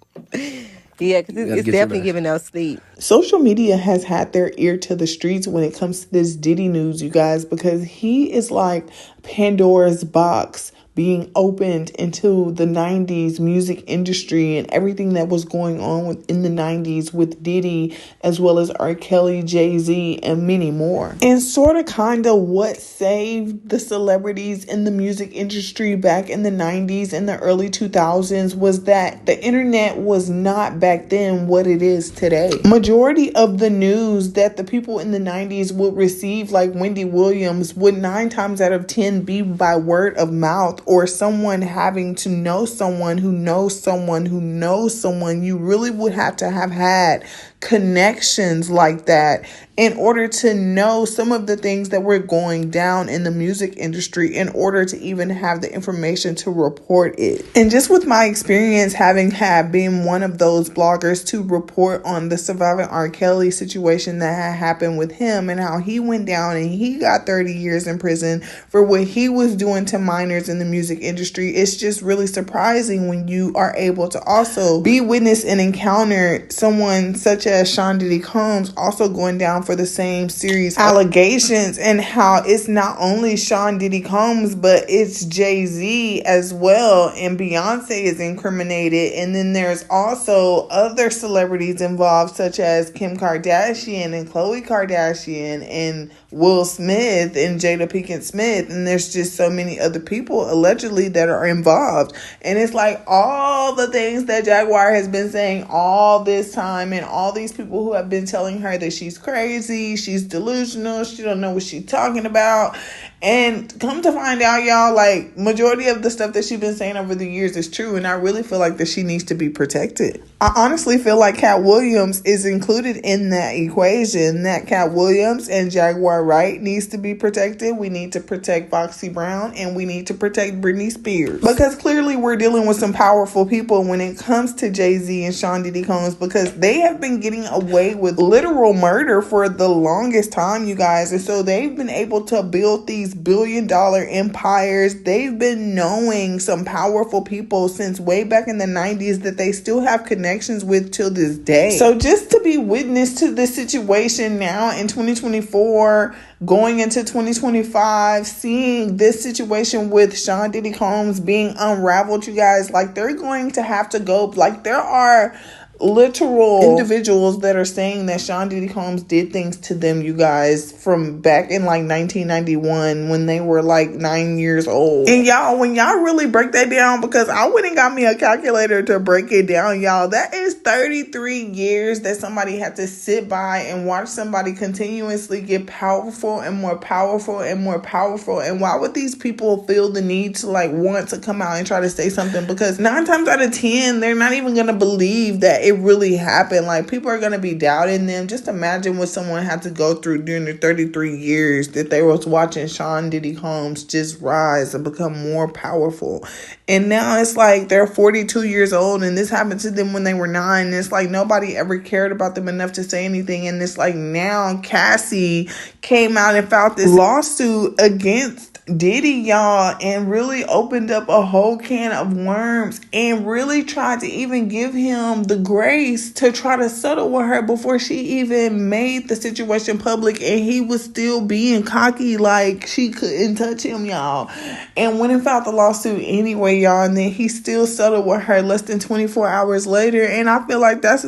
Yeah, because it's definitely giving no sleep. Social media has had their ear to the streets when it comes to this Diddy news, you guys, because he is like Pandora's box being opened into the 90s music industry and everything that was going on in the 90s with Diddy, as well as Rkelly, Jay-Z, and many more. And sort of kind of what saved the celebrities in the music industry back in the 90s and the early 2000s was that the internet was not back then what it is today. Majority of the news that the people in the 90s would receive, like Wendy Williams, would 9 times out of 10 be by word of mouth, or someone having to know someone who knows someone who knows someone. You really would have to have had connections like that in order to know some of the things that were going down in the music industry, in order to even have the information to report it. And just with my experience having been one of those bloggers to report on the surviving R. Kelly situation that had happened with him and how he went down and he got 30 years in prison for what he was doing to minors in the music industry, it's just really surprising when you are able to also be witness and encounter someone such as Sean Diddy Combs also going down for the same serious allegations, and how it's not only Sean Diddy Combs, but it's Jay-Z as well, and Beyonce is incriminated, and then there's also other celebrities involved such as Kim Kardashian and Khloe Kardashian and Will Smith and Jada Pinkett Smith, and there's just so many other people allegedly that are involved. And it's like all the things that Jaguar has been saying all this time, and all these people who have been telling her that she's crazy, she's delusional, she don't know what she's talking about. And come to find out, y'all, like, majority of the stuff that she's been saying over the years is true, and I really feel like that she needs to be protected. I honestly feel like Cat Williams is included in that equation, that Cat Williams and Jaguar Wright needs to be protected. We need to protect Foxy Brown, and we need to protect Britney Spears, because clearly we're dealing with some powerful people when it comes to Jay-Z and Sean Diddy Combs, because they have been getting away with literal murder for the longest time, you guys. And so they've been able to build these billion-dollar empires. They've been knowing some powerful people since way back in the 90s that they still have connections with till this day. So just to be witness to this situation now in 2024, going into 2025, seeing this situation with Sean Diddy Combs being unraveled, you guys, like, they're going to have to go, like, there are literal individuals that are saying that Sean Diddy Combs did things to them, you guys, from back in like 1991 when they were like 9 years old. And y'all, when y'all really break that down, because I went and got me a calculator to break it down, y'all, that is 33 years that somebody had to sit by and watch somebody continuously get powerful and more powerful and more powerful. And why would these people feel the need to like want to come out and try to say something? Because 9 times out of 10, they're not even going to believe that it really happened. Like, people are going to be doubting them. Just imagine what someone had to go through during the 33 years that they was watching Sean Diddy Combs just rise and become more powerful. And now it's like they're 42 years old and this happened to them when they were 9. And it's like nobody ever cared about them enough to say anything. And it's like now Cassie came out and filed this lawsuit against Diddy, y'all, and really opened up a whole can of worms and really tried to even give him the grace to try to settle with her before she even made the situation public, and he was still being cocky like she couldn't touch him, y'all, and went and filed the lawsuit anyway, y'all, and then he still settled with her less than 24 hours later. And I feel like that's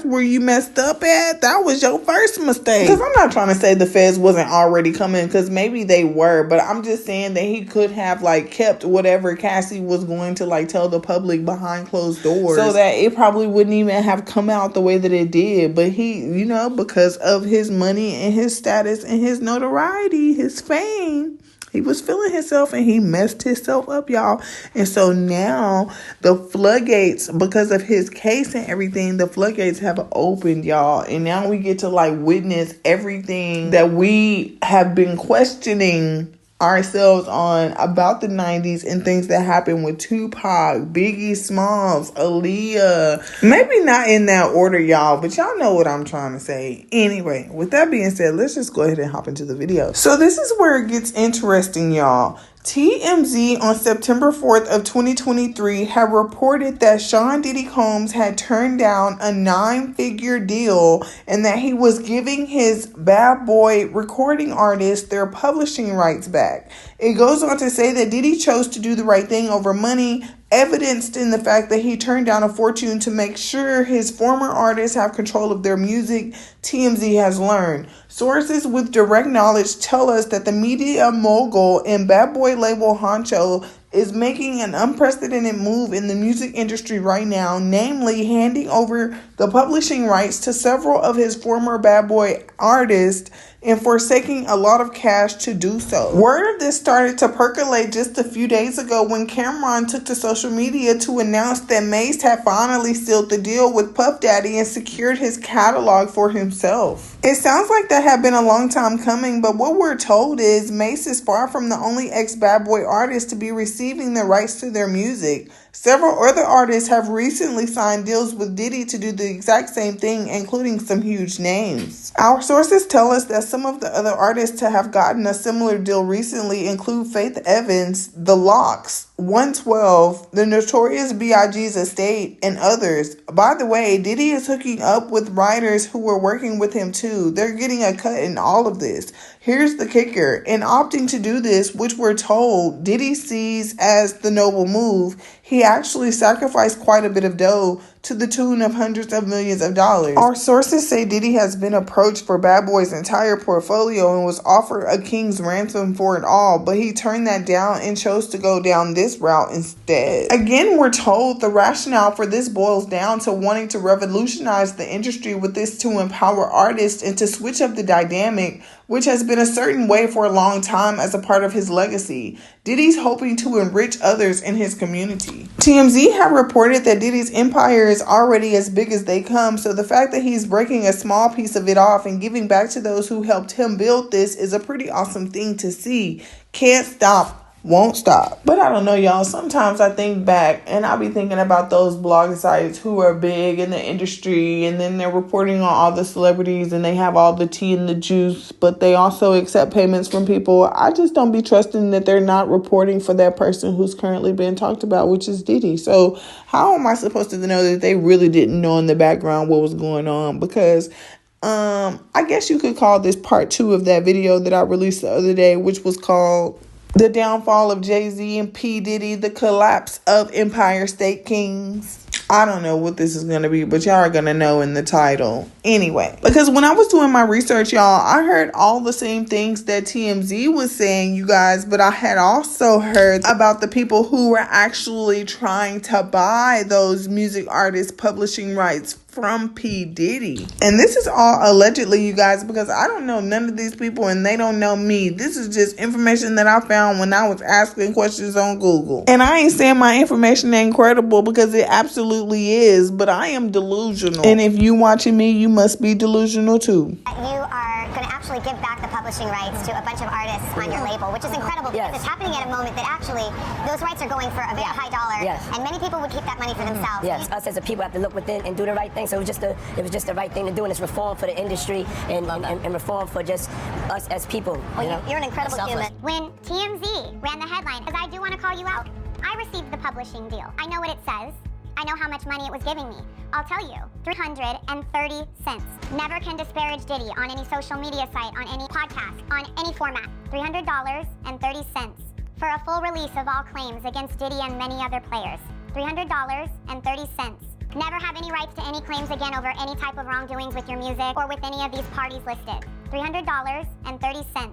where you messed up at. That was your first mistake. Because I'm not trying to say the feds wasn't already coming, because maybe they were, but I'm just saying that he could have like kept whatever Cassie was going to like tell the public behind closed doors, so that it probably wouldn't even have come out the way that it did. But he, you know, because of his money and his status and his notoriety, his fame, he was feeling himself and he messed himself up, y'all. And so now the floodgates, because of his case and everything, the floodgates have opened, y'all. And now we get to like witness everything that we have been questioning ourselves on about the 90s and things that happened with Tupac, Biggie Smalls, Aaliyah. Maybe not in that order, y'all, but y'all know what I'm trying to say. Anyway, with that being said, let's just go ahead and hop into the video. So this is where it gets interesting, y'all. TMZ on September 4th of 2023 had reported that Sean Diddy Combs had turned down a 9-figure deal and that he was giving his bad boy recording artists their publishing rights back. It goes on to say that Diddy chose to do the right thing over money, evidenced in the fact that he turned down a fortune to make sure his former artists have control of their music, TMZ has learned. Sources with direct knowledge tell us that the media mogul and bad boy label honcho is making an unprecedented move in the music industry right now, namely handing over the publishing rights to several of his former bad boy artists and forsaking a lot of cash to do so. Word of this started to percolate just a few days ago when Cameron took to social media to announce that Mase had finally sealed the deal with Puff Daddy and secured his catalog for himself. It sounds like that had been a long time coming, but what we're told is Mase is far from the only ex-bad boy artist to be receiving the rights to their music. Several other artists have recently signed deals with Diddy to do the exact same thing, including some huge names. Our sources tell us that some of the other artists to have gotten a similar deal recently include Faith Evans, The Lox, 112, the Notorious B.I.G.'s estate, and others. By the way, Diddy is hooking up with writers who were working with him too. They're getting a cut in all of this. Here's the kicker. In opting to do this, which we're told Diddy sees as the noble move, he actually sacrificed quite a bit of dough to the tune of hundreds of millions of dollars. Our sources say Diddy has been approached for Bad Boy's entire portfolio and was offered a king's ransom for it all, but he turned that down and chose to go down this route instead. Again, we're told the rationale for this boils down to wanting to revolutionize the industry with this to empower artists and to switch up the dynamic, which has been a certain way for a long time as a part of his legacy. Diddy's hoping to enrich others in his community. TMZ have reported that Diddy's empire is already as big as they come, so the fact that he's breaking a small piece of it off and giving back to those who helped him build this is a pretty awesome thing to see. Can't stop. Won't stop. But I don't know, y'all. Sometimes I think back and I'll be thinking about those blog sites who are big in the industry and then they're reporting on all the celebrities and they have all the tea and the juice, but they also accept payments from people. I just don't be trusting that they're not reporting for that person who's currently being talked about, which is Diddy. So how am I supposed to know that they really didn't know in the background what was going on? Because I guess you could call this part 2 of that video that I released the other day, which was called The Downfall of Jay-Z and P. Diddy, the Collapse of Empire State Kings. I don't know what this is going to be, but y'all are going to know in the title. Anyway, because when I was doing my research, y'all, I heard all the same things that TMZ was saying, you guys, but I had also heard about the people who were actually trying to buy those music artists' publishing rights from P. Diddy. And this is all allegedly, you guys, because I don't know none of these people and they don't know me. This is just information that I found when I was asking questions on Google. And I ain't saying my information ain't credible because it absolutely is, but I am delusional. And if you watching me, you must be delusional too. You are going to actually give back the publishing rights to a bunch of artists on your label, which is incredible because it's happening at a moment that actually those rights are going for a very high dollar, and many people would keep that money for themselves. Yes, us as a people have to look within and do the right thing. So it was just the right thing to do, and it's reform for the industry and reform for just us as people. Well, you're an incredible human. When TMZ ran the headline, because I do want to call you out, I received the publishing deal. I know what it says. I know how much money it was giving me. I'll tell you, 330 cents. Never can disparage Diddy on any social media site, on any podcast, on any format. $300.30 for a full release of all claims against Diddy and many other players. $300.30. Never have any rights to any claims again over any type of wrongdoings with your music or with any of these parties listed. $300.30.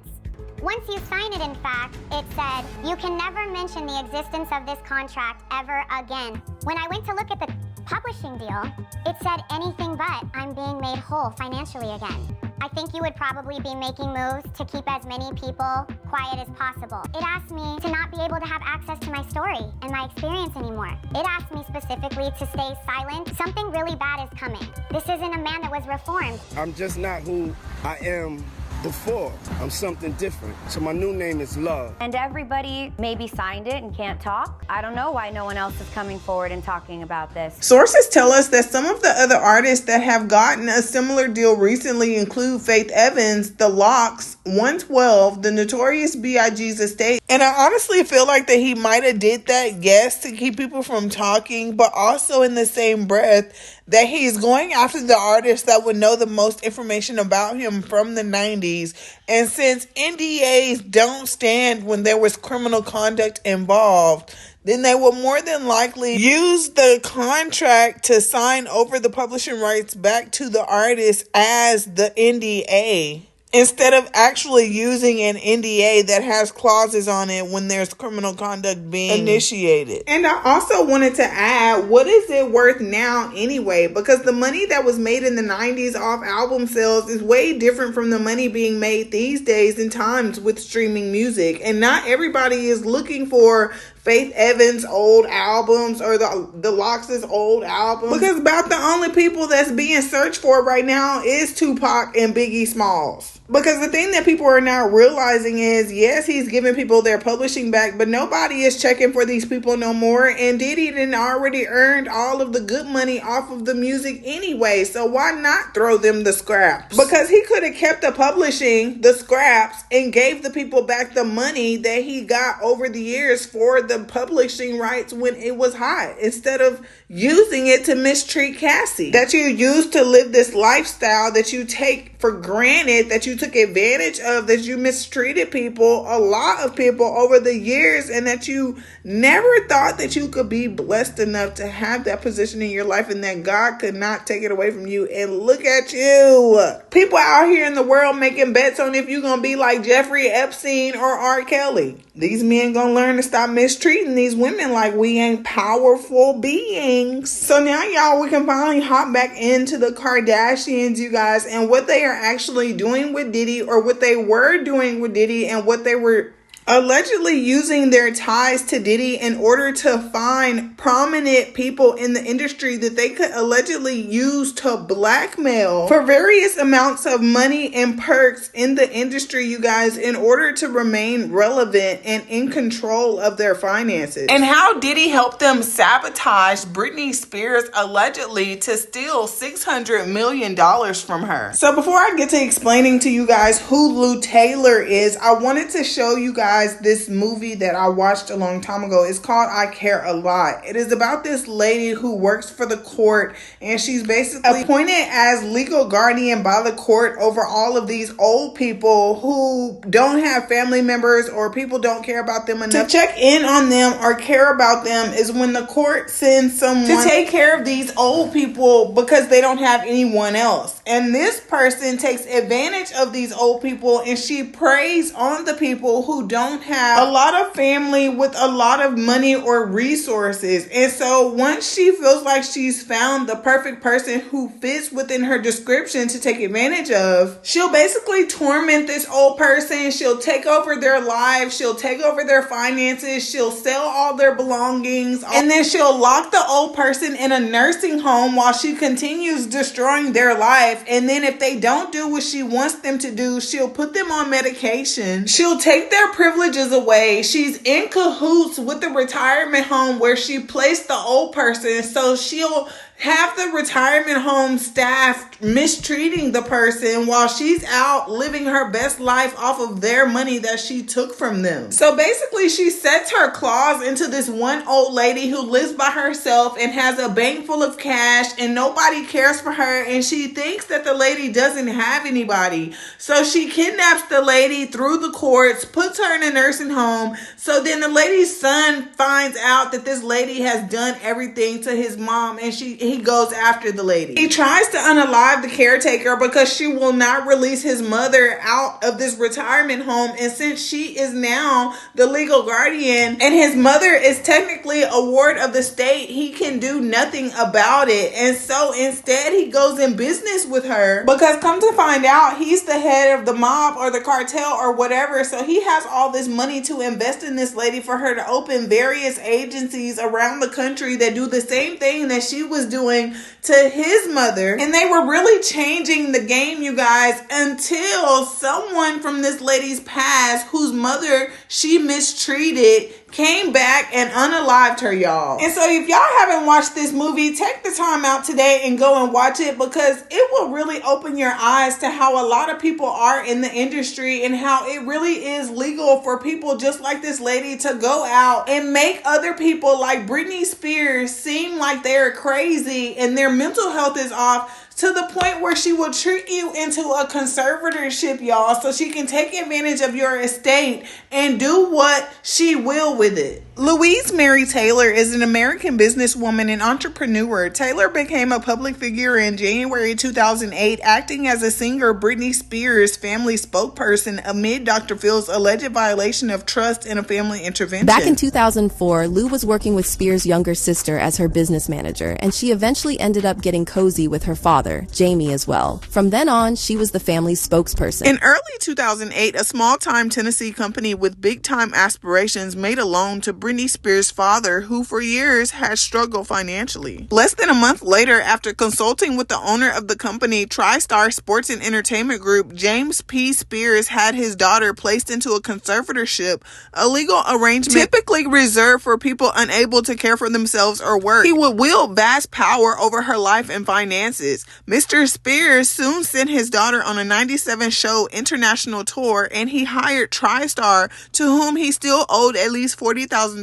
Once you sign it, in fact, it said, you can never mention the existence of this contract ever again. When I went to look at the publishing deal, it said anything but I'm being made whole financially again. I think you would probably be making moves to keep as many people quiet as possible. It asked me to not be able to have access to my story and my experience anymore. It asked me specifically to stay silent. Something really bad is coming. This isn't a man that was reformed. I'm just not who I am before. I'm something different. So my new name is Love. And everybody maybe signed it and can't talk. I don't know why no one else is coming forward and talking about this. Sources tell us that some of the other artists that have gotten a similar deal recently include Faith Evans, The Lox, 112, the Notorious B.I.G.'s estate. And I honestly feel like that he might have did that, yes, to keep people from talking, but also in the same breath that he's going after the artists that would know the most information about him from the 90s. And since NDAs don't stand when there was criminal conduct involved, then they will more than likely use the contract to sign over the publishing rights back to the artist as the NDA, instead of actually using an NDA that has clauses on it when there's criminal conduct being initiated. And I also wanted to add, what is it worth now anyway? Because the money that was made in the 90s off album sales is way different from the money being made these days and times with streaming music. And not everybody is looking for Faith Evans' old albums or the Lox's old albums, because about the only people that's being searched for right now is Tupac and Biggie Smalls. Because the thing that people are now realizing is, yes, he's giving people their publishing back, but nobody is checking for these people no more. And Diddy didn't already earned all of the good money off of the music anyway, so why not throw them the scraps? Because he could have kept the publishing, the scraps, and gave the people back the money that he got over the years for the publishing rights when it was hot, instead of using it to mistreat Cassie, that you used to live this lifestyle that you take for granted, that you took advantage of, that you mistreated people, a lot of people over the years, and that you never thought that you could be blessed enough to have that position in your life and that God could not take it away from you. And look at you. People out here in the world making bets on if you're going to be like Jeffrey Epstein or R. Kelly. These men going to learn to stop mistreating these women like we ain't powerful beings. So now, y'all, we can finally hop back into the Kardashians, you guys, and what they are actually doing with Diddy, or what they were doing with Diddy, and what they were allegedly using their ties to Diddy in order to find prominent people in the industry that they could allegedly use to blackmail for various amounts of money and perks in the industry, you guys, in order to remain relevant and in control of their finances. And how Diddy helped them sabotage Britney Spears allegedly to steal $600 million from her. So before I get to explaining to you guys who Lou Taylor is, I wanted to show you guys this movie that I watched a long time ago. It's called I Care a Lot. It is about this lady who works for the court, and she's basically appointed as legal guardian by the court over all of these old people who don't have family members, or people don't care about them enough to check in on them or care about them. Is when the court sends someone to take care of these old people because they don't have anyone else. And this person takes advantage of these old people, and she preys on the people who don't don't have a lot of family with a lot of money or resources. And so once she feels like she's found the perfect person who fits within her description to take advantage of, she'll basically torment this old person. She'll take over their lives. She'll take over their finances. She'll sell all their belongings. And then she'll lock the old person in a nursing home while she continues destroying their life. And then if they don't do what she wants them to do, she'll put them on medication. She'll take their privileges away. She's in cahoots with the retirement home where she placed the old person. So she'll have the retirement home staff mistreating the person while she's out living her best life off of their money that she took from them. So basically, she sets her claws into this one old lady who lives by herself and has a bank full of cash, and nobody cares for her, and she thinks that the lady doesn't have anybody. So she kidnaps the lady through the courts, puts her in a nursing home. So then the lady's son finds out that this lady has done everything to his mom, and he goes after the lady. He tries to unalive the caretaker because she will not release his mother out of this retirement home. And since she is now the legal guardian and his mother is technically a ward of the state, he can do nothing about it. And so instead he goes in business with her, because come to find out, he's the head of the mob or the cartel or whatever. So he has all this money to invest in this lady for her to open various agencies around the country that do the same thing that she was doing to his mother. And they were really changing the game, you guys, until someone from this lady's past, whose mother she mistreated, came back and unalived her, y'all. And so if y'all haven't watched this movie, take the time out today and go and watch it, because it will really open your eyes to how a lot of people are in the industry and how it really is legal for people just like this lady to go out and make other people like Britney Spears seem like they're crazy and their mental health is off, to the point where she will trick you into a conservatorship, y'all, so she can take advantage of your estate and do what she will with it. Louise Mary Taylor is an American businesswoman and entrepreneur. Taylor became a public figure in January 2008, acting as a singer Britney Spears' family spokesperson amid Dr. Phil's alleged violation of trust in a family intervention. Back in 2004, Lou was working with Spears' younger sister as her business manager, and she eventually ended up getting cozy with her father, Jamie, as well. From then on, she was the family's spokesperson. In early 2008, a small-time Tennessee company with big-time aspirations made a loan to Britney Spears' father, who for years had struggled financially. Less than a month later, after consulting with the owner of the company, TriStar Sports and Entertainment Group, James P. Spears had his daughter placed into a conservatorship, a legal arrangement typically reserved for people unable to care for themselves or work. He would wield vast power over her life and finances. Mr. Spears soon sent his daughter on a 97-show international tour, and he hired TriStar, to whom he still owed at least $40,000,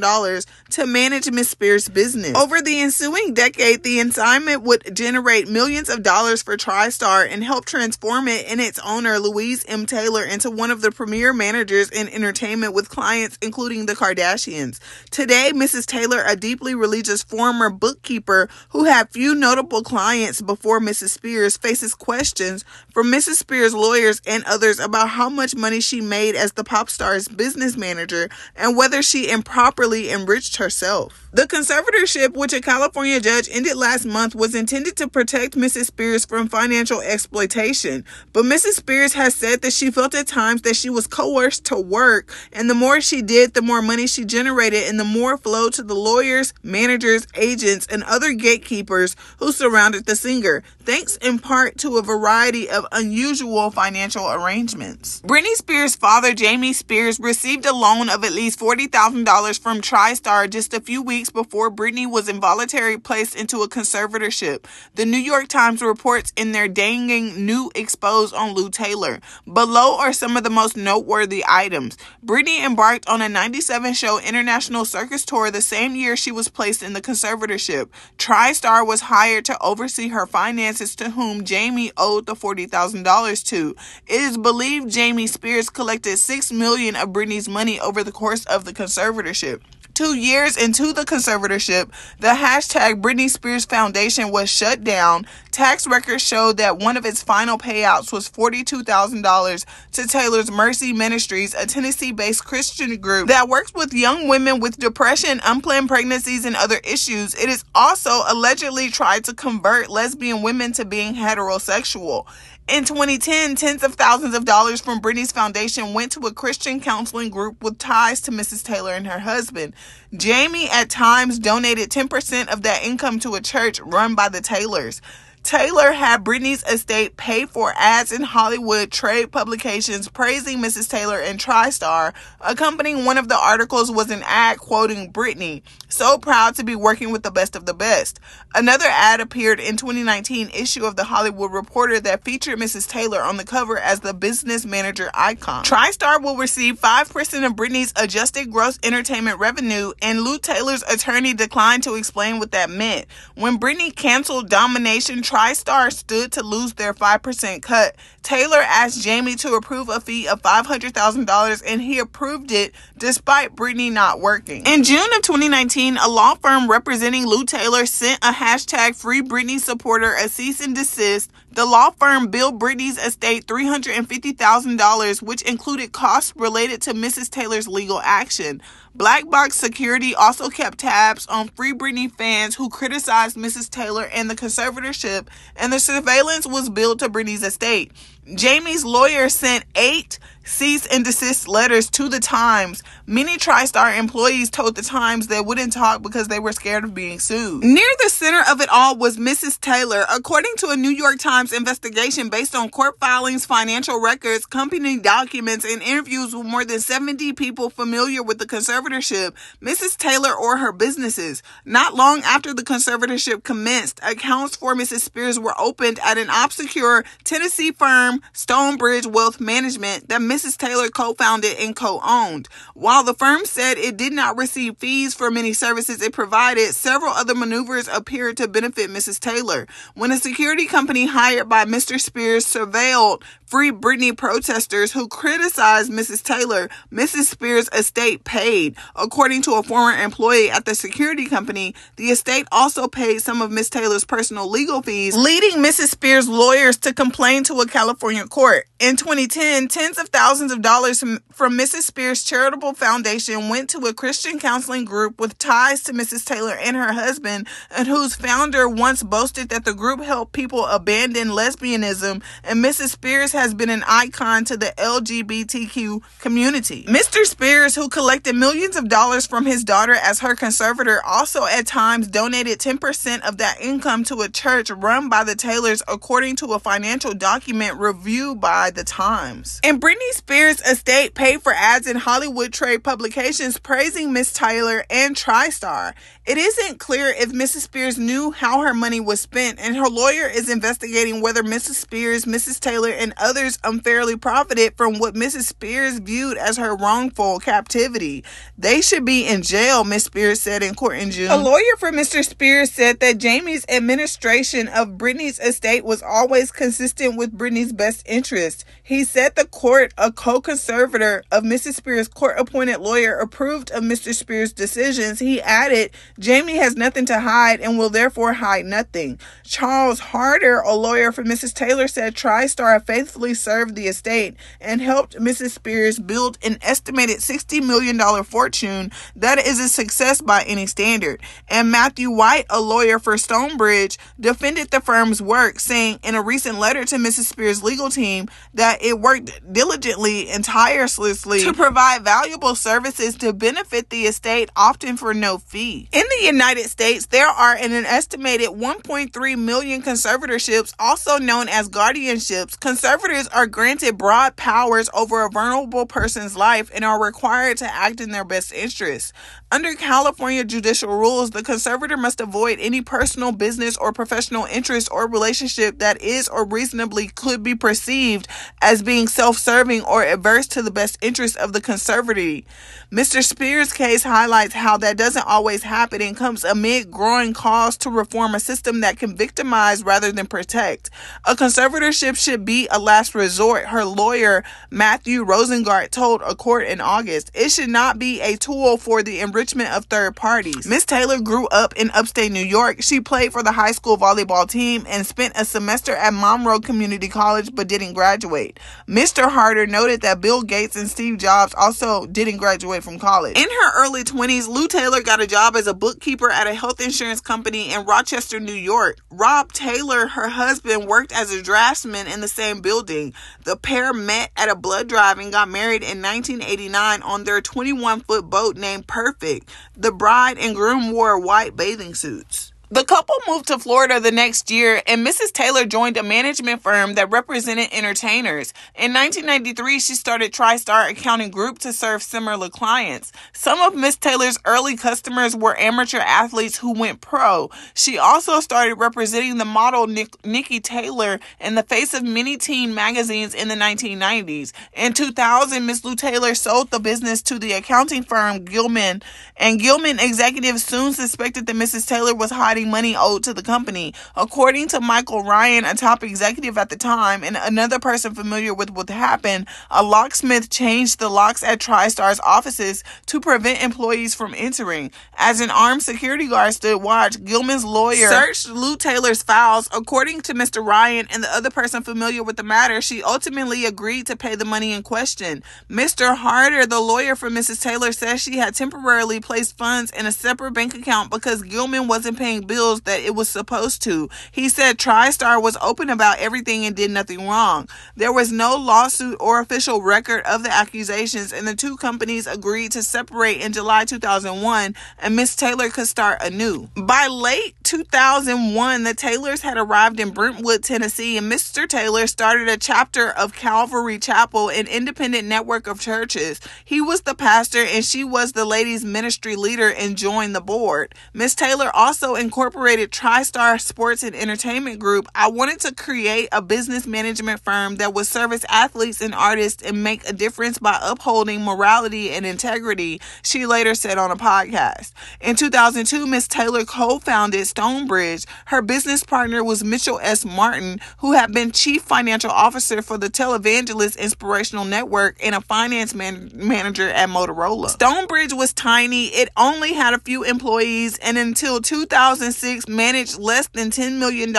to manage Miss Spears' business. Over the ensuing decade, the assignment would generate millions of dollars for TriStar and help transform it and its owner, Louise M. Taylor, into one of the premier managers in entertainment with clients including the Kardashians. Today, Mrs. Taylor, a deeply religious former bookkeeper who had few notable clients before Mrs. Spears, faces questions from Mrs. Spears' lawyers and others about how much money she made as the pop star's business manager and whether she improperly enriched herself. The conservatorship, which a California judge ended last month, was intended to protect Mrs. Spears from financial exploitation. But Mrs. Spears has said that she felt at times that she was coerced to work, and the more she did, the more money she generated, and the more flowed to the lawyers, managers, agents, and other gatekeepers who surrounded the singer, thanks in part to a variety of unusual financial arrangements. Britney Spears' father, Jamie Spears, received a loan of at least $40,000 from TriStar just a few weeks before Britney was involuntarily placed into a conservatorship. The New York Times reports in their dangling new expose on Lou Taylor. Below are some of the most noteworthy items. Britney embarked on a 97-show international circus tour the same year she was placed in the conservatorship. TriStar was hired to oversee her finances, to whom Jamie owed the $40,000 to. It is believed Jamie Spears collected $6 million of Britney's money over the course of the conservatorship. 2 years into the conservatorship, the hashtag Britney Spears Foundation was shut down. Tax records showed that one of its final payouts was $42,000 to Taylor's Mercy Ministries, a Tennessee-based Christian group that works with young women with depression, unplanned pregnancies, and other issues. It is also allegedly tried to convert lesbian women to being heterosexual. In 2010, tens of thousands of dollars from Britney's foundation went to a Christian counseling group with ties to Mrs. Taylor and her husband. Jamie at times donated 10% of that income to a church run by the Taylors. Taylor had Britney's estate pay for ads in Hollywood trade publications praising Mrs. Taylor and TriStar. Accompanying one of the articles was an ad quoting Britney, "So proud to be working with the best of the best." Another ad appeared in 2019 issue of The Hollywood Reporter that featured Mrs. Taylor on the cover as the business manager icon. TriStar will receive 5% of Britney's adjusted gross entertainment revenue, and Lou Taylor's attorney declined to explain what that meant. When Britney canceled Domination, TriStar stood to lose their 5% cut. Taylor asked Jamie to approve a fee of $500,000, and he approved it despite Britney not working. In June of 2019, a law firm representing Lou Taylor sent a hashtag Free Britney supporter a cease and desist. The law firm billed Britney's estate $350,000, which included costs related to Mrs. Taylor's legal action. Black Box Security also kept tabs on Free Britney fans who criticized Mrs. Taylor and the conservatorship, and the surveillance was billed to Britney's estate. Jamie's lawyer sent 8 cease and desist letters to the Times. Many TriStar employees told the Times they wouldn't talk because they were scared of being sued. Near the center of it all was Mrs. Taylor. According to a New York Times investigation based on court filings, financial records, company documents, and interviews with more than 70 people familiar with the conservatorship, Mrs. Taylor or her businesses. Not long after the conservatorship commenced, accounts for Mrs. Spears were opened at an obscure Tennessee firm, Stonebridge Wealth Management, that Mrs. Taylor co-founded and co-owned. While the firm said it did not receive fees for many services it provided, several other maneuvers appeared to benefit Mrs. Taylor. When a security company hired by Mr. Spears surveilled Free Britney protesters who criticized Mrs. Taylor, Mrs. Spears' estate paid. According to a former employee at the security company, the estate also paid some of Miss Taylor's personal legal fees, leading Mrs. Spears' lawyers to complain to a California court. In 2010, tens of thousands of dollars from Mrs. Spears' charitable foundation went to a Christian counseling group with ties to Mrs. Taylor and her husband, and whose founder once boasted that the group helped people abandon lesbianism, and Mrs. Spears has been an icon to the LGBTQ community. Mr. Spears, who collected millions of dollars from his daughter as her conservator, also at times donated 10% of that income to a church run by the Taylors, according to a financial document reviewed by the Times. And Britney Spears' estate paid for ads in Hollywood trade publications praising Miss Taylor and TriStar. It isn't clear if Mrs. Spears knew how her money was spent, and her lawyer is investigating whether Mrs. Spears, Mrs. Taylor, and others unfairly profited from what Mrs. Spears viewed as her wrongful captivity. They should be in jail, Miss Spears said in court in June. A lawyer for Mr. Spears said that Jamie's administration of Britney's estate was always consistent with Britney's best interest. He said the court, a co-conservator of Mrs. Spears' court-appointed lawyer, approved of Mr. Spears' decisions. He added, Jamie has nothing to hide and will therefore hide nothing. Charles Harder, a lawyer for Mrs. Taylor, said TriStar faithfully served the estate and helped Mrs. Spears build an estimated $60 million fortune that is a success by any standard. And Matthew White, a lawyer for Stonebridge, defended the firm's work, saying in a recent letter to Mrs. Spears' legal team that it worked diligently and tirelessly to provide valuable services to benefit the estate, often for no fee. In the United States, there are an estimated 1.3 million conservatorships, also known as guardianships. Conservators are granted broad powers over a vulnerable person's life and are required to act in their best interests. Under California judicial rules, the conservator must avoid any personal, business, or professional interest or relationship that is or reasonably could be perceived as being self-serving unwilling or adverse to the best interest of the conservatorship. Mr. Spears' case highlights how that doesn't always happen and comes amid growing calls to reform a system that can victimize rather than protect. A conservatorship should be a last resort, her lawyer Matthew Rosengart told a court in August. It should not be a tool for the enrichment of third parties. Miss Taylor grew up in upstate New York. She played for the high school volleyball team and spent a semester at Monroe Community College but didn't graduate. Mr. Harder noted that Bill Gates and Steve Jobs also didn't graduate from college. In her early 20s, Lou Taylor got a job as a bookkeeper at a health insurance company in Rochester, New York. Rob Taylor, her husband, worked as a draftsman in the same building. The pair met at a blood drive and got married in 1989 on their 21-foot boat named Perfect. The bride and groom wore white bathing suits. The couple moved to Florida the next year, and Mrs. Taylor joined a management firm that represented entertainers. In 1993, she started TriStar Accounting Group to serve similar clients. Some of Miss Taylor's early customers were amateur athletes who went pro. She also started representing the model Nikki Taylor in the face of many teen magazines in the 1990s. In 2000, Miss Lou Taylor sold the business to the accounting firm Gilman, and Gilman executives soon suspected that Mrs. Taylor was hiding money owed to the company. According to Michael Ryan, a top executive at the time, and another person familiar with what happened, a locksmith changed the locks at TriStar's offices to prevent employees from entering. As an armed security guard stood watch, Gilman's lawyer searched Lou Taylor's files. According to Mr. Ryan and the other person familiar with the matter, she ultimately agreed to pay the money in question. Mr. Harder, the lawyer for Mrs. Taylor, says she had temporarily placed funds in a separate bank account because Gilman wasn't paying bills that it was supposed to. He said TriStar was open about everything and did nothing wrong. There was no lawsuit or official record of the accusations, and the two companies agreed to separate in July 2001, and Miss Taylor could start anew. By late 2001, the Taylors had arrived in Brentwood, Tennessee, and Mr. Taylor started a chapter of Calvary Chapel, an independent network of churches. He was the pastor and she was the ladies' ministry leader and joined the board. Miss Taylor also incorporated TriStar Sports and Entertainment Group. I wanted to create a business management firm that would service athletes and artists and make a difference by upholding morality and integrity, she later said on a podcast. In 2002, Miss Taylor co-founded Stonebridge. Her business partner was Mitchell S. Martin, who had been chief financial officer for the Televangelist Inspirational Network and a finance manager at Motorola. Stonebridge was tiny. It only had a few employees, and until 2006 managed less than $10 million.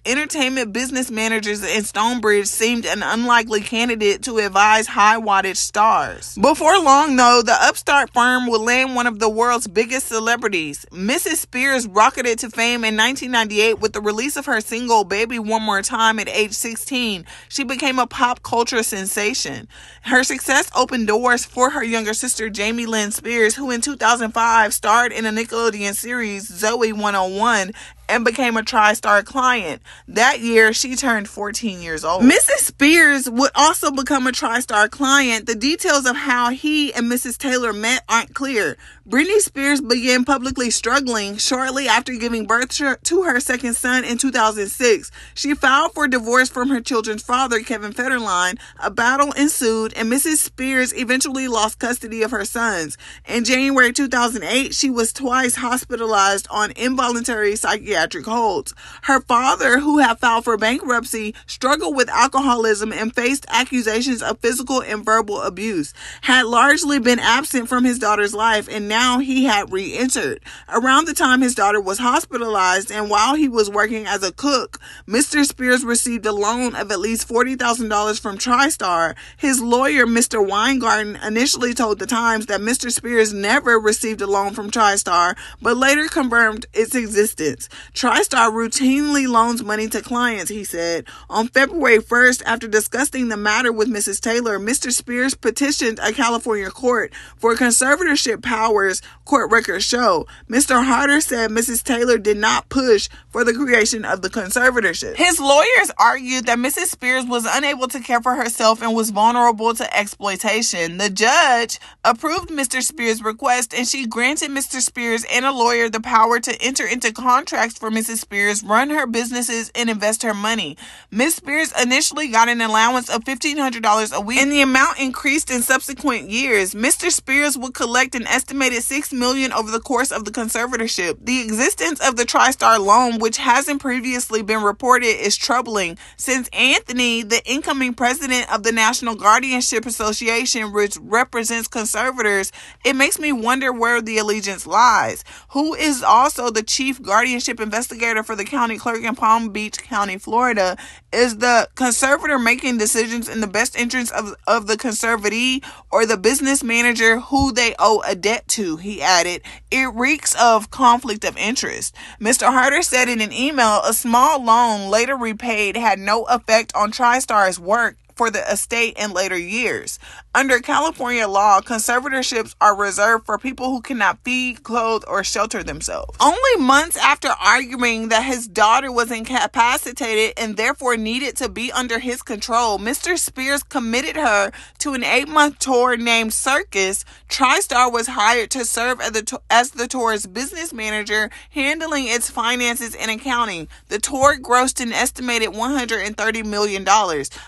Entertainment business managers in Stonebridge seemed an unlikely candidate to advise high-wattage stars. Before long, though, the upstart firm would land one of the world's biggest celebrities. Mrs. Spears rocketed to fame in 1998 with the release of her single Baby One More Time at age 16. She became a pop culture sensation. Her success opened doors for her younger sister Jamie Lynn Spears, who in 2005 starred in a Nickelodeon series, Zoe 101, and became a TriStar client. That year, she turned 14 years old. Mrs. Spears would also become a TriStar client. The details of how he and Mrs. Taylor met aren't clear. Britney Spears began publicly struggling shortly after giving birth to her second son in 2006. She filed for divorce from her children's father, Kevin Federline. A battle ensued, and Mrs. Spears eventually lost custody of her sons. In January 2008, she was twice hospitalized on involuntary psychiatric holds. Her father, who had filed for bankruptcy, struggled with alcoholism and faced accusations of physical and verbal abuse, had largely been absent from his daughter's life, and now he had re-entered. Around the time his daughter was hospitalized and while he was working as a cook, Mr. Spears received a loan of at least $40,000 from TriStar. His lawyer, Mr. Weingarten, initially told the Times that Mr. Spears never received a loan from TriStar, but later confirmed its existence. TriStar routinely loans money to clients, he said. On February 1st, after discussing the matter with Mrs. Taylor, Mr. Spears petitioned a California court for conservatorship powers, court records show. Mr. Harder said Mrs. Taylor did not push for the creation of the conservatorship. His lawyers argued that Mrs. Spears was unable to care for herself and was vulnerable to exploitation. The judge approved Mr. Spears' request, and she granted Mr. Spears and a lawyer the power to enter into contracts for Mrs. Spears, run her businesses, and invest her money. Ms. Spears initially got an allowance of $1,500 a week, and the amount increased in subsequent years. Mr. Spears would collect an estimated $6 million over the course of the conservatorship. The existence of the TriStar loan, which hasn't previously been reported, is troubling, since Anthony, the incoming president of the National Guardianship Association, which represents conservators, it makes me wonder where the allegiance lies. Who is also the chief guardianship investigator for the county clerk in Palm Beach County, Florida? Is the conservator making decisions in the best interest of the conservatee, or the business manager who they owe a debt to? He added. It reeks of conflict of interest. Mr. Harder said in an email, a small loan later repaid had no effect on TriStar's work for the estate in later years. Under California law, conservatorships are reserved for people who cannot feed, clothe, or shelter themselves. Only months after arguing that his daughter was incapacitated and therefore needed to be under his control, Mr. Spears committed her to an 8-month tour named Circus. TriStar was hired to serve as the tour's business manager, handling its finances and accounting. The tour grossed an estimated $130 million.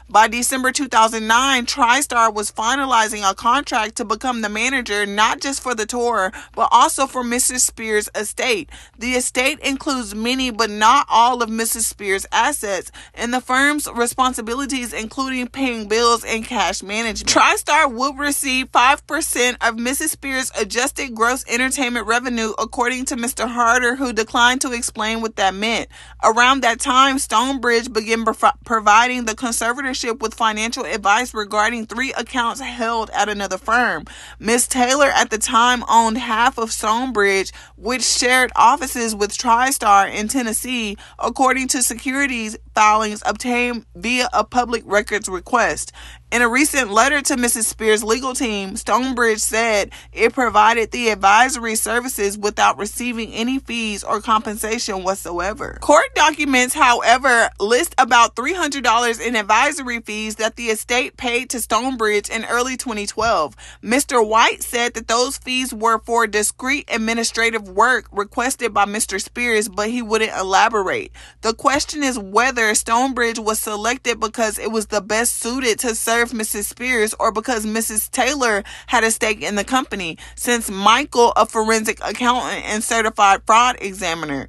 By December 2009, TriStar was finalizing a contract to become the manager not just for the tour, but also for Mrs. Spears' estate. The estate includes many but not all of Mrs. Spears' assets, and the firm's responsibilities including paying bills and cash management. TriStar would receive 5% of Mrs. Spears' adjusted gross entertainment revenue, according to Mr. Harder, who declined to explain what that meant. Around that time, Stonebridge began providing the conservatorship with financial advice regarding 3 accounts held at another firm. Ms. Taylor at the time owned half of Stonebridge, which shared offices with TriStar in Tennessee, according to securities filings obtained via a public records request. In a recent letter to Mrs. Spears' legal team, Stonebridge said it provided the advisory services without receiving any fees or compensation whatsoever. Court documents, however, list about $300 in advisory fees that the estate paid to Stonebridge in early 2012. Mr. White said that those fees were for discrete administrative work requested by Mr. Spears, but he wouldn't elaborate. The question is whether Stonebridge was selected because it was the best suited to serve Mrs. Spears, or because Mrs. Taylor had a stake in the company, since Michael, a forensic accountant and certified fraud examiner.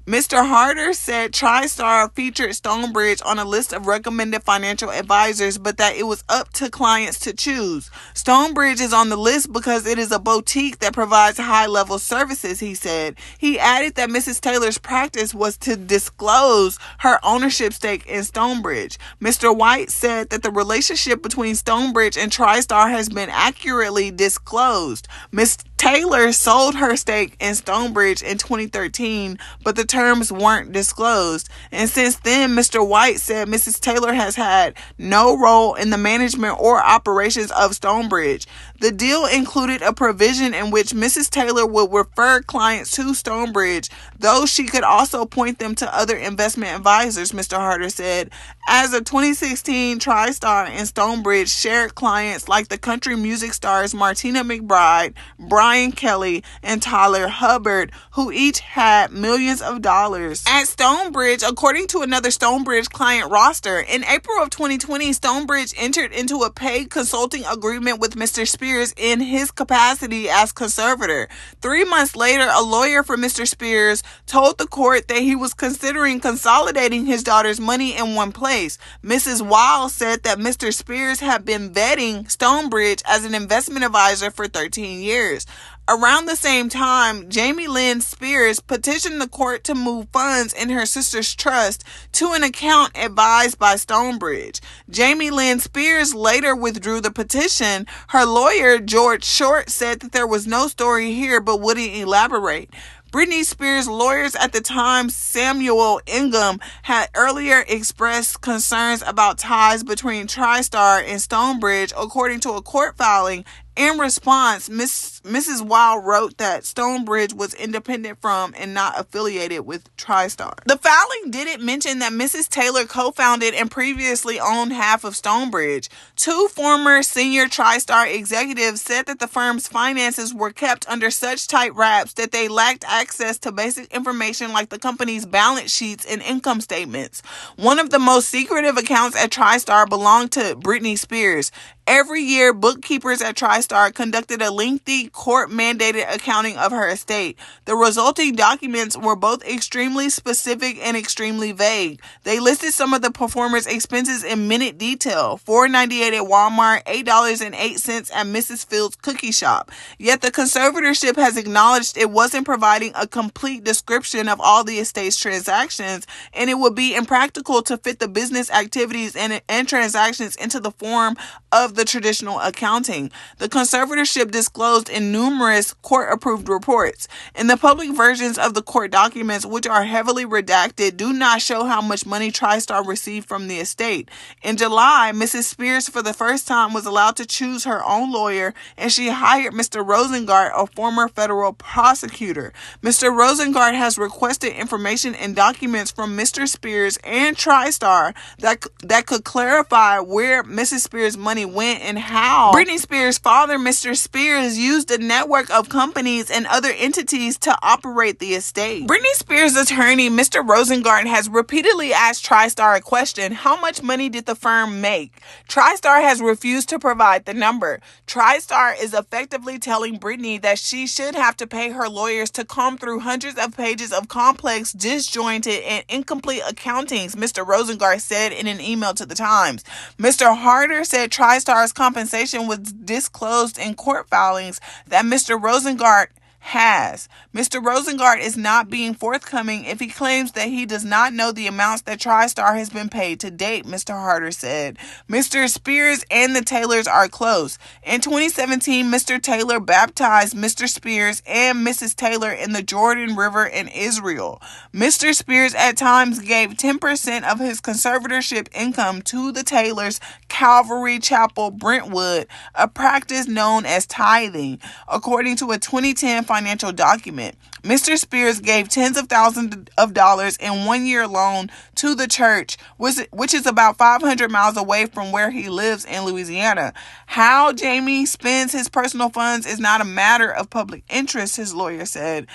Mr. Harder said TriStar featured Stonebridge on a list of recommended financial advisors, but that it was up to clients to choose. Stonebridge is on the list because it is a boutique that provides high-level services, he said. He added that Mrs. Taylor's practice was to disclose her ownership stake in Stonebridge. Mr. White said that the relationship between Stonebridge and TriStar has been accurately disclosed. Ms. Taylor sold her stake in Stonebridge in 2013, but the terms weren't disclosed. And since then, Mr. White said Mrs. Taylor has had no role in the management or operations of Stonebridge. The deal included a provision in which Mrs. Taylor would refer clients to Stonebridge, though she could also point them to other investment advisors, Mr. Harder said. As of 2016, TriStar and Stonebridge shared clients like the country music stars Martina McBride, Brian Kelly, and Tyler Hubbard, who each had millions of dollars. At Stonebridge, according to another Stonebridge client roster, in April of 2020, Stonebridge entered into a paid consulting agreement with Mr. Spears in his capacity as conservator. 3 months later, a lawyer for Mr. Spears told the court that he was considering consolidating his daughter's money in one place. Mrs. Wiles said that Mr. Spears had been vetting Stonebridge as an investment advisor for 13 years. Around the same time, Jamie Lynn Spears petitioned the court to move funds in her sister's trust to an account advised by Stonebridge. Jamie Lynn Spears later withdrew the petition. Her lawyer, George Short, said that there was no story here but wouldn't elaborate. Britney Spears' lawyers at the time, Samuel Ingham, had earlier expressed concerns about ties between TriStar and Stonebridge, according to a court filing In response, Mrs. Wild wrote that Stonebridge was independent from and not affiliated with TriStar. The filing didn't mention that Mrs. Taylor co-founded and previously owned half of Stonebridge. Two former senior TriStar executives said that the firm's finances were kept under such tight wraps that they lacked access to basic information like the company's balance sheets and income statements. One of the most secretive accounts at TriStar belonged to Britney Spears. Every year, bookkeepers at TriStar conducted a lengthy court-mandated accounting of her estate. The resulting documents were both extremely specific and extremely vague. They listed some of the performers' expenses in minute detail: $4.98 at Walmart, $8.08 at Mrs. Fields' cookie shop. Yet the conservatorship has acknowledged it wasn't providing a complete description of all the estate's transactions, and it would be impractical to fit the business activities and transactions into the form of the traditional accounting. The conservatorship disclosed in numerous court-approved reports. In the public versions of the court documents, which are heavily redacted, do not show how much money TriStar received from the estate. In July, Mrs. Spears for the first time was allowed to choose her own lawyer, and she hired Mr. Rosengart, a former federal prosecutor. Mr. Rosengart has requested information and documents from Mr. Spears and TriStar that could clarify where Mrs. Spears' money went and how Britney Spears' father, Mr. Spears, used a network of companies and other entities to operate the estate. Britney Spears' attorney, Mr. Rosengart, has repeatedly asked TriStar a question: how much money did the firm make? TriStar has refused to provide the number. TriStar is effectively telling Britney that she should have to pay her lawyers to comb through hundreds of pages of complex, disjointed, and incomplete accountings, Mr. Rosengart said in an email to the Times. Mr. Harder said TriStar's compensation was disclosed in court filings that Mr. Rosengart has. Mr. Rosengart is not being forthcoming if he claims that he does not know the amounts that TriStar has been paid to date, Mr. Harder said. Mr. Spears and the Taylors are close. In 2017, Mr. Taylor baptized Mr. Spears and Mrs. Taylor in the Jordan River in Israel. Mr. Spears at times gave 10% of his conservatorship income to the Taylors' Calvary Chapel, Brentwood, a practice known as tithing, according to a 2010 financial document. Mr. Spears gave tens of thousands of dollars in one-year loan to the church, which is about 500 miles away from where he lives in Louisiana. How Jamie spends his personal funds is not a matter of public interest, his lawyer said.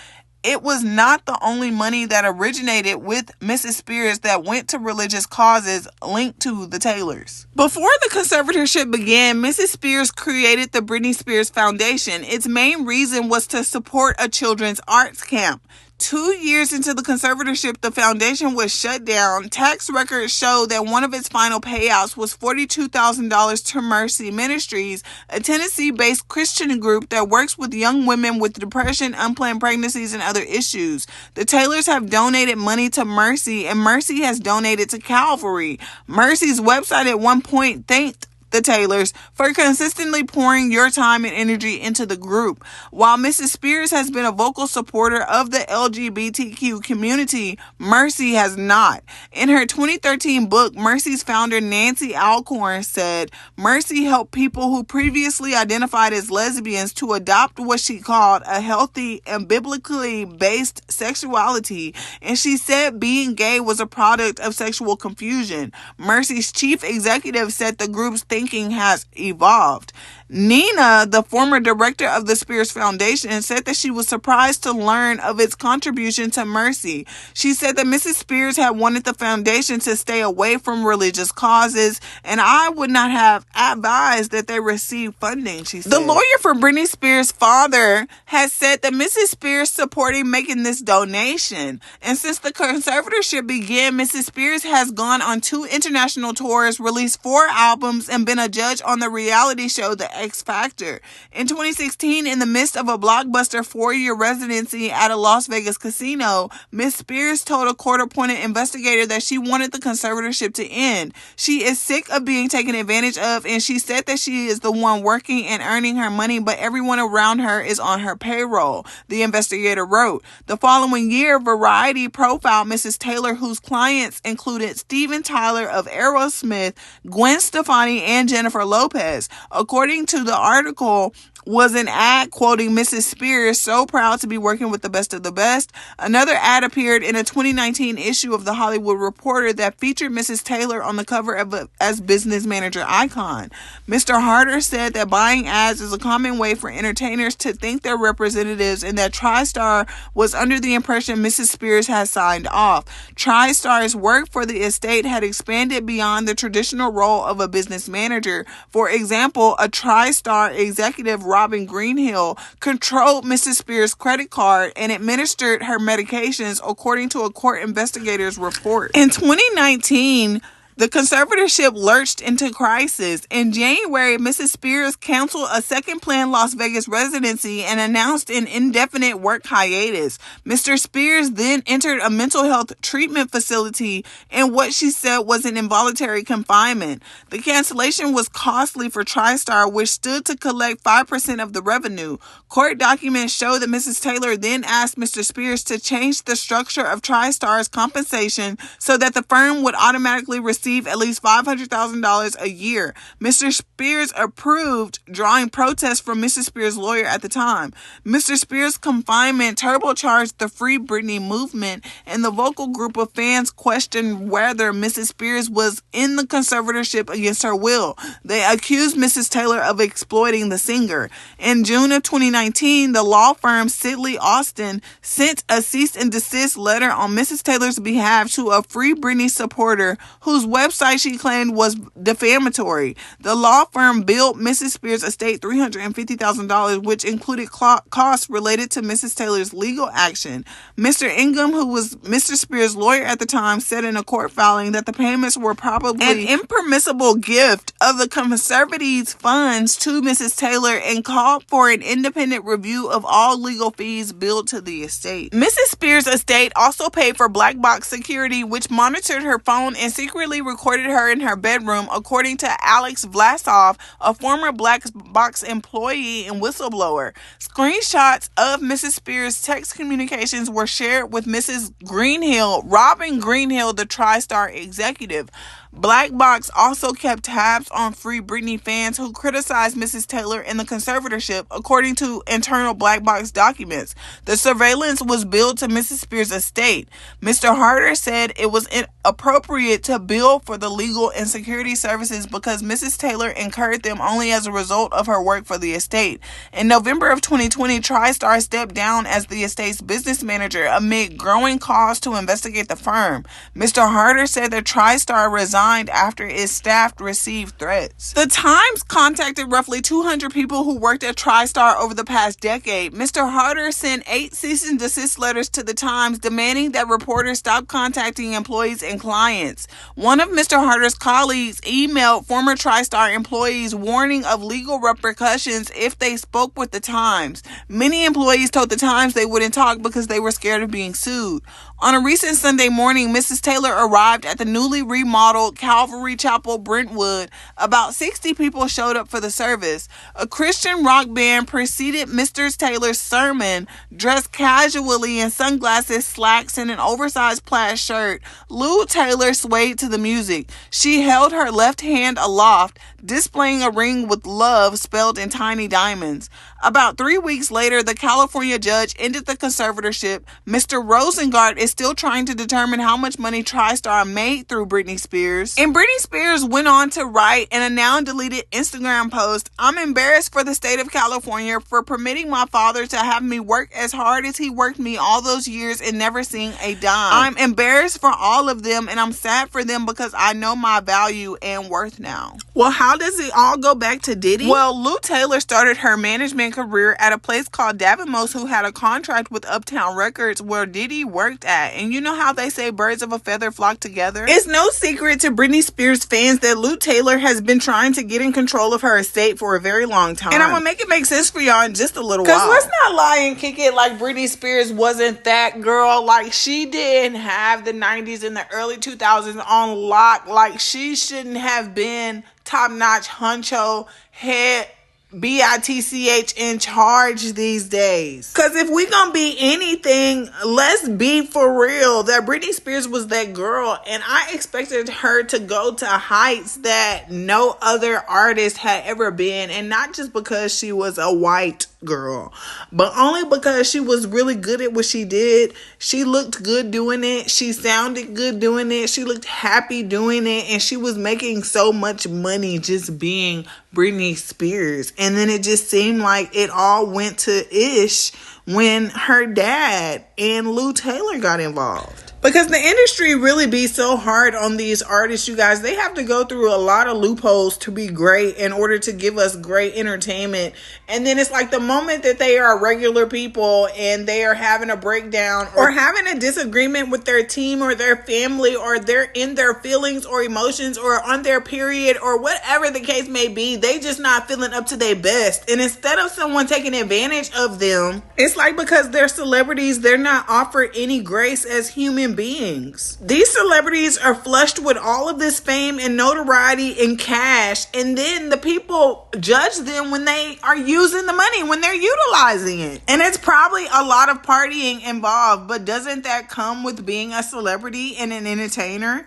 It was not the only money that originated with Mrs. Spears that went to religious causes linked to the Taylors. Before the conservatorship began, Mrs. Spears created the Britney Spears Foundation. Its main reason was to support a children's arts camp. 2 years into the conservatorship, the foundation was shut down. Tax records show that one of its final payouts was $42,000 to Mercy Ministries, a Tennessee-based Christian group that works with young women with depression, unplanned pregnancies, and other issues. The Taylors have donated money to Mercy, and Mercy has donated to Calvary. Mercy's website at one point thanked the Taylors for consistently pouring your time and energy into the group. While Mrs. Spears has been a vocal supporter of the LGBTQ community, Mercy has not. In her 2013 book, Mercy's founder Nancy Alcorn said, Mercy helped people who previously identified as lesbians to adopt what she called a healthy and biblically based sexuality, and she said being gay was a product of sexual confusion. Mercy's chief executive said the group's thinking has evolved. Nina, the former director of the Spears Foundation, said that she was surprised to learn of its contribution to Mercy. She said that Mrs. Spears had wanted the foundation to stay away from religious causes, and I would not have advised that they receive funding, she said. The lawyer for Britney Spears' father has said that Mrs. Spears supported making this donation. And since the conservatorship began, Mrs. Spears has gone on 2 international tours, released 4 albums, and been a judge on the reality show The X Factor. In 2016, in the midst of a blockbuster 4-year residency at a Las Vegas casino, Miss Spears told a court-appointed investigator that she wanted the conservatorship to end. She is sick of being taken advantage of, and she said that she is the one working and earning her money, but everyone around her is on her payroll, the investigator wrote. The following year, Variety profiled Mrs. Taylor, whose clients included Steven Tyler of Aerosmith, Gwen Stefani, and Jennifer Lopez. According to the article was an ad quoting Mrs. Spears, so proud to be working with the best of the best. Another ad appeared in a 2019 issue of The Hollywood Reporter that featured Mrs. Taylor on the cover as business manager icon. Mr. Harder said that buying ads is a common way for entertainers to thank their representatives and that TriStar was under the impression Mrs. Spears had signed off. TriStar's work for the estate had expanded beyond the traditional role of a business manager. For example, a TriStar executive, Robin Greenhill, controlled Mrs. Spears' credit card and administered her medications, according to a court investigator's report. In 2019, the conservatorship lurched into crisis. In January, Mrs. Spears canceled a second planned Las Vegas residency and announced an indefinite work hiatus. Mr. Spears then entered a mental health treatment facility in what she said was an involuntary confinement. The cancellation was costly for TriStar, which stood to collect 5% of the revenue. Court documents show that Mrs. Taylor then asked Mr. Spears to change the structure of TriStar's compensation so that the firm would automatically receive at least $500,000 a year. Mr. Spears approved, drawing protests from Mrs. Spears' lawyer at the time. Mr. Spears' confinement turbocharged the Free Britney movement, and the vocal group of fans questioned whether Mrs. Spears was in the conservatorship against her will. They accused Mrs. Taylor of exploiting the singer. In June of 2019, the law firm Sidley Austin sent a cease and desist letter on Mrs. Taylor's behalf to a Free Britney supporter whose website she claimed was defamatory. The law firm billed Mrs. Spears' estate $350,000, which included costs related to Mrs. Taylor's legal action. Mr. Ingham, who was Mr. Spears' lawyer at the time, said in a court filing that the payments were probably an impermissible gift of the conservatives' funds to Mrs. Taylor and called for an independent review of all legal fees billed to the estate. Mrs. Spears' estate also paid for black box security, which monitored her phone and secretly recorded her in her bedroom, according to Alex Vlasov, a former Black Box employee and whistleblower. Screenshots of Mrs. Spears' text communications were shared with Mrs. Greenhill, Robin Greenhill, the TriStar executive. Black Box also kept tabs on Free Britney fans who criticized Mrs. Taylor in the conservatorship, according to internal Black Box documents. The surveillance was billed to Mrs. Spears' estate. Mr. Harder said it was inappropriate to bill for the legal and security services because Mrs. Taylor incurred them only as a result of her work for the estate. In November of 2020, TriStar stepped down as the estate's business manager amid growing calls to investigate the firm. Mr. Harder said that TriStar resigned after its staff received threats. The Times contacted roughly 200 people who worked at TriStar over the past decade. Mr. Harder sent 8 cease and desist letters to the Times demanding that reporters stop contacting employees and clients. One of Mr. Harder's colleagues emailed former TriStar employees warning of legal repercussions if they spoke with the Times. Many employees told the Times they wouldn't talk because they were scared of being sued. On a recent Sunday morning, Mrs. Taylor arrived at the newly remodeled Calvary Chapel, Brentwood. About 60 people showed up for the service. A Christian rock band preceded Mr. Taylor's sermon. Dressed casually in sunglasses, slacks, and an oversized plaid shirt, Lou Taylor swayed to the music. She held her left hand aloft, displaying a ring with love spelled in tiny diamonds. About 3 weeks later, the California judge ended the conservatorship. Mr. Rosengart is still trying to determine how much money TriStar made through Britney Spears. And Britney Spears went on to write in a now deleted Instagram post, "I'm embarrassed for the state of California for permitting my father to have me work as hard as he worked me all those years and never seeing a dime. I'm embarrassed for all of them and I'm sad for them because I know my value and worth now." Well, how does it all go back to Diddy? Well, Lou Taylor started her management career at a place called Davamos, who had a contract with Uptown Records where Diddy worked at. And you know how they say birds of a feather flock together? It's no secret to Britney Spears fans that Lou Taylor has been trying to get in control of her estate for a very long time. And I'm gonna make it make sense for y'all in just a little while. Because let's not lie and kick it like Britney Spears wasn't that girl. Like, she didn't have the 90s and the early 2000s on lock. Like, she shouldn't have been top-notch, huncho, head BITCH in charge these days. Because if we gonna be anything, let's be for real that Britney Spears was that girl, and I expected her to go to heights that no other artist had ever been, and not just because she was a white girl, but only because she was really good at what she did. She looked good doing it, she sounded good doing it, she looked happy doing it, and she was making so much money just being Britney Spears. And then it just seemed like it all went to ish when her dad and Lou Taylor got involved. Because the industry really be so hard on these artists, you guys. They have to go through a lot of loopholes to be great in order to give us great entertainment. And then it's like the moment that they are regular people and they are having a breakdown or having a disagreement with their team or their family, or they're in their feelings or emotions or on their period or whatever the case may be, they just not feeling up to their best. And instead of someone taking advantage of them, it's like because they're celebrities, they're not offered any grace as human beings. These celebrities are flushed with all of this fame and notoriety and cash, and then the people judge them when they are using the money, when they're utilizing it. And it's probably a lot of partying involved, but doesn't that come with being a celebrity and an entertainer?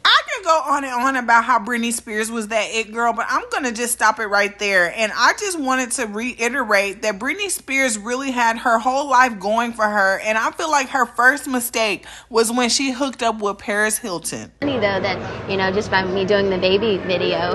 I can go on and on about how Britney Spears was that it girl, but I'm going to just stop it right there. And I just wanted to reiterate that Britney Spears really had her whole life going for her. And I feel like her first mistake was when she hooked up with Paris Hilton. Funny though that, you know, just by me doing the baby video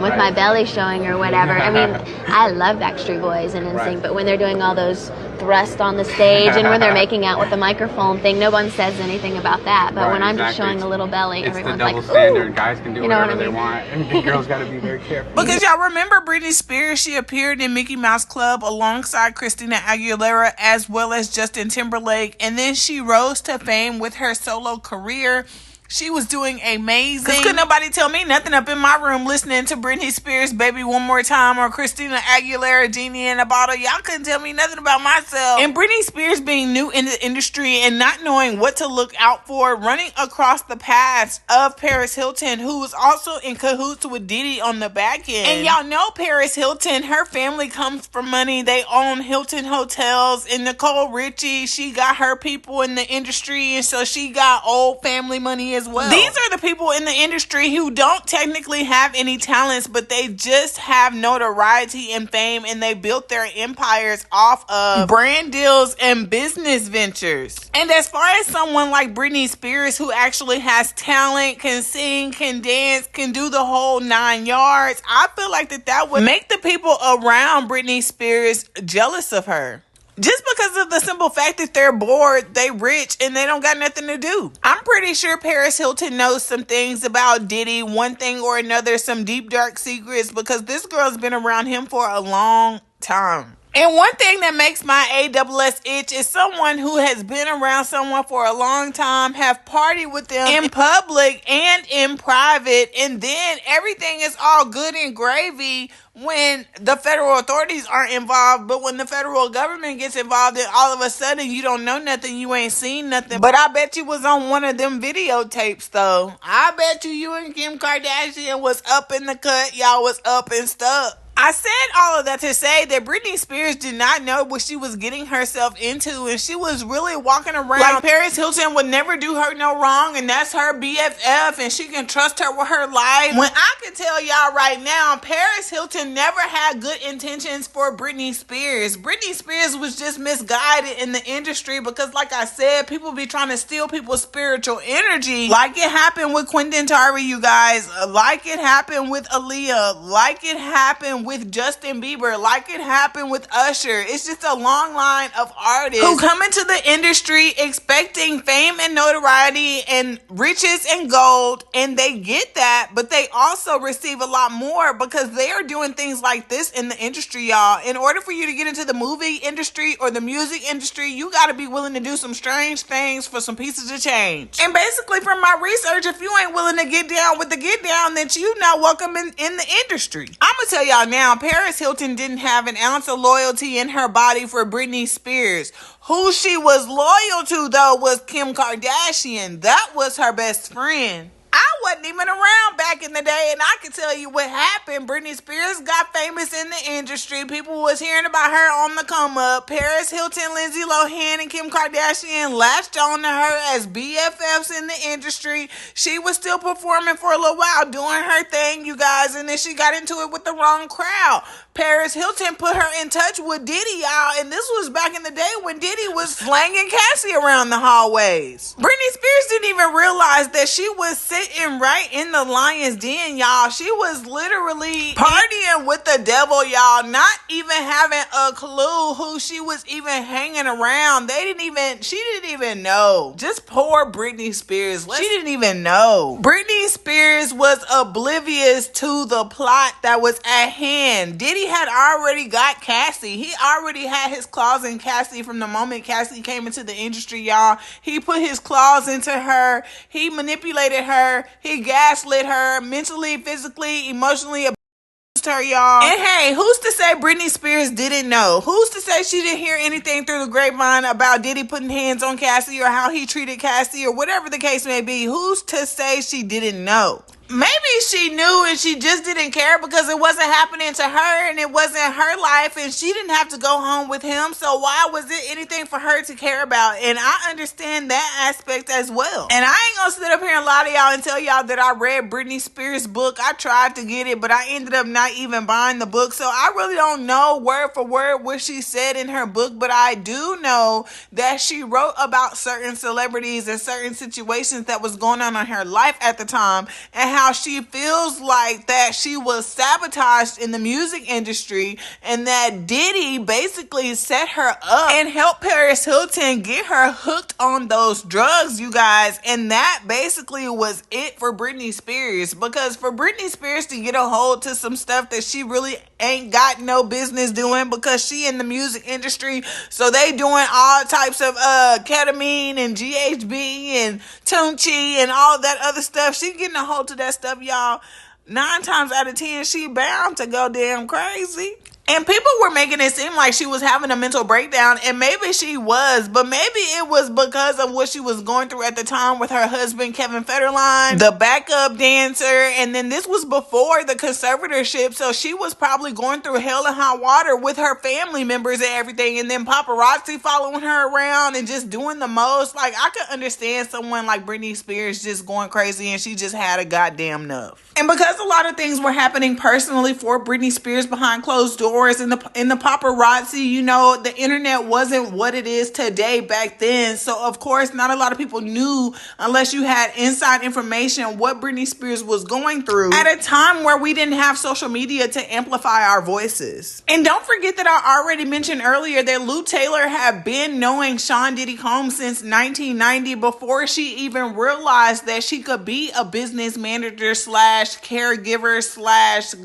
with my belly showing or whatever. I mean, I love Backstreet Boys and NSYNC, but when they're doing all those thrusts on the stage and when they're making out with the microphone thing, no one says anything about that. But when I'm just showing a little belly, everyone's like, standard. Guys can do you know whatever what I mean? they want, and the girls got to be very careful. Because y'all remember Britney Spears, she appeared in Mickey Mouse Club alongside Christina Aguilera as well as Justin Timberlake, and then she rose to fame with her solo career. She was doing amazing. Because couldn't nobody tell me nothing up in my room listening to Britney Spears, Baby One More Time, or Christina Aguilera, Genie in a Bottle. Y'all couldn't tell me nothing about myself. And Britney Spears being new in the industry and not knowing what to look out for, running across the paths of Paris Hilton, who was also in cahoots with Diddy on the back end. And y'all know Paris Hilton, her family comes from money. They own Hilton Hotels. And Nicole Richie, she got her people in the industry, and so she got old family money as well. These are the people in the industry who don't technically have any talents, but they just have notoriety and fame, and they built their empires off of brand deals and business ventures. And as far as someone like Britney Spears, who actually has talent, can sing, can dance, can do the whole 9 yards, I feel like that would make the people around Britney Spears jealous of her. Just because of the simple fact that they're bored, they rich, and they don't got nothing to do. I'm pretty sure Paris Hilton knows some things about Diddy, one thing or another, some deep dark secrets, because this girl's been around him for a long time. And one thing that makes my ASS itch is someone who has been around someone for a long time, have partied with them in public and in private, and then everything is all good and gravy when the federal authorities aren't involved. But when the federal government gets involved, then all of a sudden you don't know nothing, you ain't seen nothing. But I bet you was on one of them videotapes though. I bet you and Kim Kardashian was up in the cut, y'all was up and stuck. I said all of that to say that Britney Spears did not know what she was getting herself into, and she was really walking around like Paris Hilton would never do her no wrong, and that's her BFF, and she can trust her with her life. When I can tell y'all right now, Paris Hilton never had good intentions for Britney Spears. Britney Spears was just misguided in the industry because, like I said, people be trying to steal people's spiritual energy, like it happened with Quentin Tarver, you guys, like it happened with Aaliyah, like it happened with Justin Bieber, like it happened with Usher. It's just a long line of artists who come into the industry expecting fame and notoriety and riches and gold, and they get that, but they also receive a lot more because they are doing things like this in the industry, y'all. In order for you to get into the movie industry or the music industry, you got to be willing to do some strange things for some pieces of change. And basically, from my research, if you ain't willing to get down with the get down, then you not welcome in the industry. I'm gonna tell y'all now, Paris Hilton didn't have an ounce of loyalty in her body for Britney Spears. Who she was loyal to, though, was Kim Kardashian. That was her best friend. I wasn't even around back in the day, and I can tell you what happened. Britney Spears got famous in the industry. People was hearing about her on the come up. Paris Hilton, Lindsay Lohan, and Kim Kardashian latched on to her as BFFs in the industry. She was still performing for a little while, doing her thing, you guys, and then she got into it with the wrong crowd. Paris Hilton put her in touch with Diddy, y'all, and this was back in the day when Diddy was slanging Cassie around the hallways. Britney Spears didn't even realize that she was sitting right in the lion's den, y'all. She was literally partying with the devil, y'all, not even having a clue who she was even hanging around. She didn't even know. Just poor Britney Spears. She didn't even know. Britney Spears was oblivious to the plot that was at hand. Diddy had already got Cassie. He already had his claws in Cassie from the moment Cassie came into the industry, y'all. He put his claws into her. He manipulated her. He gaslit her mentally, physically, emotionally, abused her, y'all. And hey, who's to say Britney Spears didn't know? Who's to say she didn't hear anything through the grapevine about Diddy putting hands on Cassie or how he treated Cassie or whatever the case may be? Who's to say she didn't know? Maybe she knew and she just didn't care because it wasn't happening to her and it wasn't her life and she didn't have to go home with him. So why was it anything for her to care about? And I understand that aspect as well. And I ain't gonna sit up here and lie to y'all and tell y'all that I read Britney Spears' book. I tried to get it, but I ended up not even buying the book. So I really don't know word for word what she said in her book, but I do know that she wrote about certain celebrities and certain situations that was going on in her life at the time and how she feels like that she was sabotaged in the music industry and that Diddy basically set her up and helped Paris Hilton get her hooked on those drugs, you guys. And that basically was it for Britney Spears, because for Britney Spears to get a hold to some stuff that she really ain't got no business doing because she in the music industry, so they doing all types of ketamine and GHB and Tunchi and all that other stuff. She getting a hold to that stuff, y'all. 9 times out of 10 she bound to go damn crazy. And people were making it seem like she was having a mental breakdown, and maybe she was, but maybe it was because of what she was going through at the time with her husband, Kevin Federline, the backup dancer, and then this was before the conservatorship, so she was probably going through hell and high water with her family members and everything, and then paparazzi following her around and just doing the most. Like, I could understand someone like Britney Spears just going crazy, and she just had a goddamn enough. And because a lot of things were happening personally for Britney Spears behind closed doors, in the paparazzi, you know, the internet wasn't what it is today back then. So of course, not a lot of people knew, unless you had inside information, what Britney Spears was going through at a time where we didn't have social media to amplify our voices. And don't forget that I already mentioned earlier that Lou Taylor had been knowing Sean Diddy Combs since 1990, before she even realized that she could be a business manager / caregiver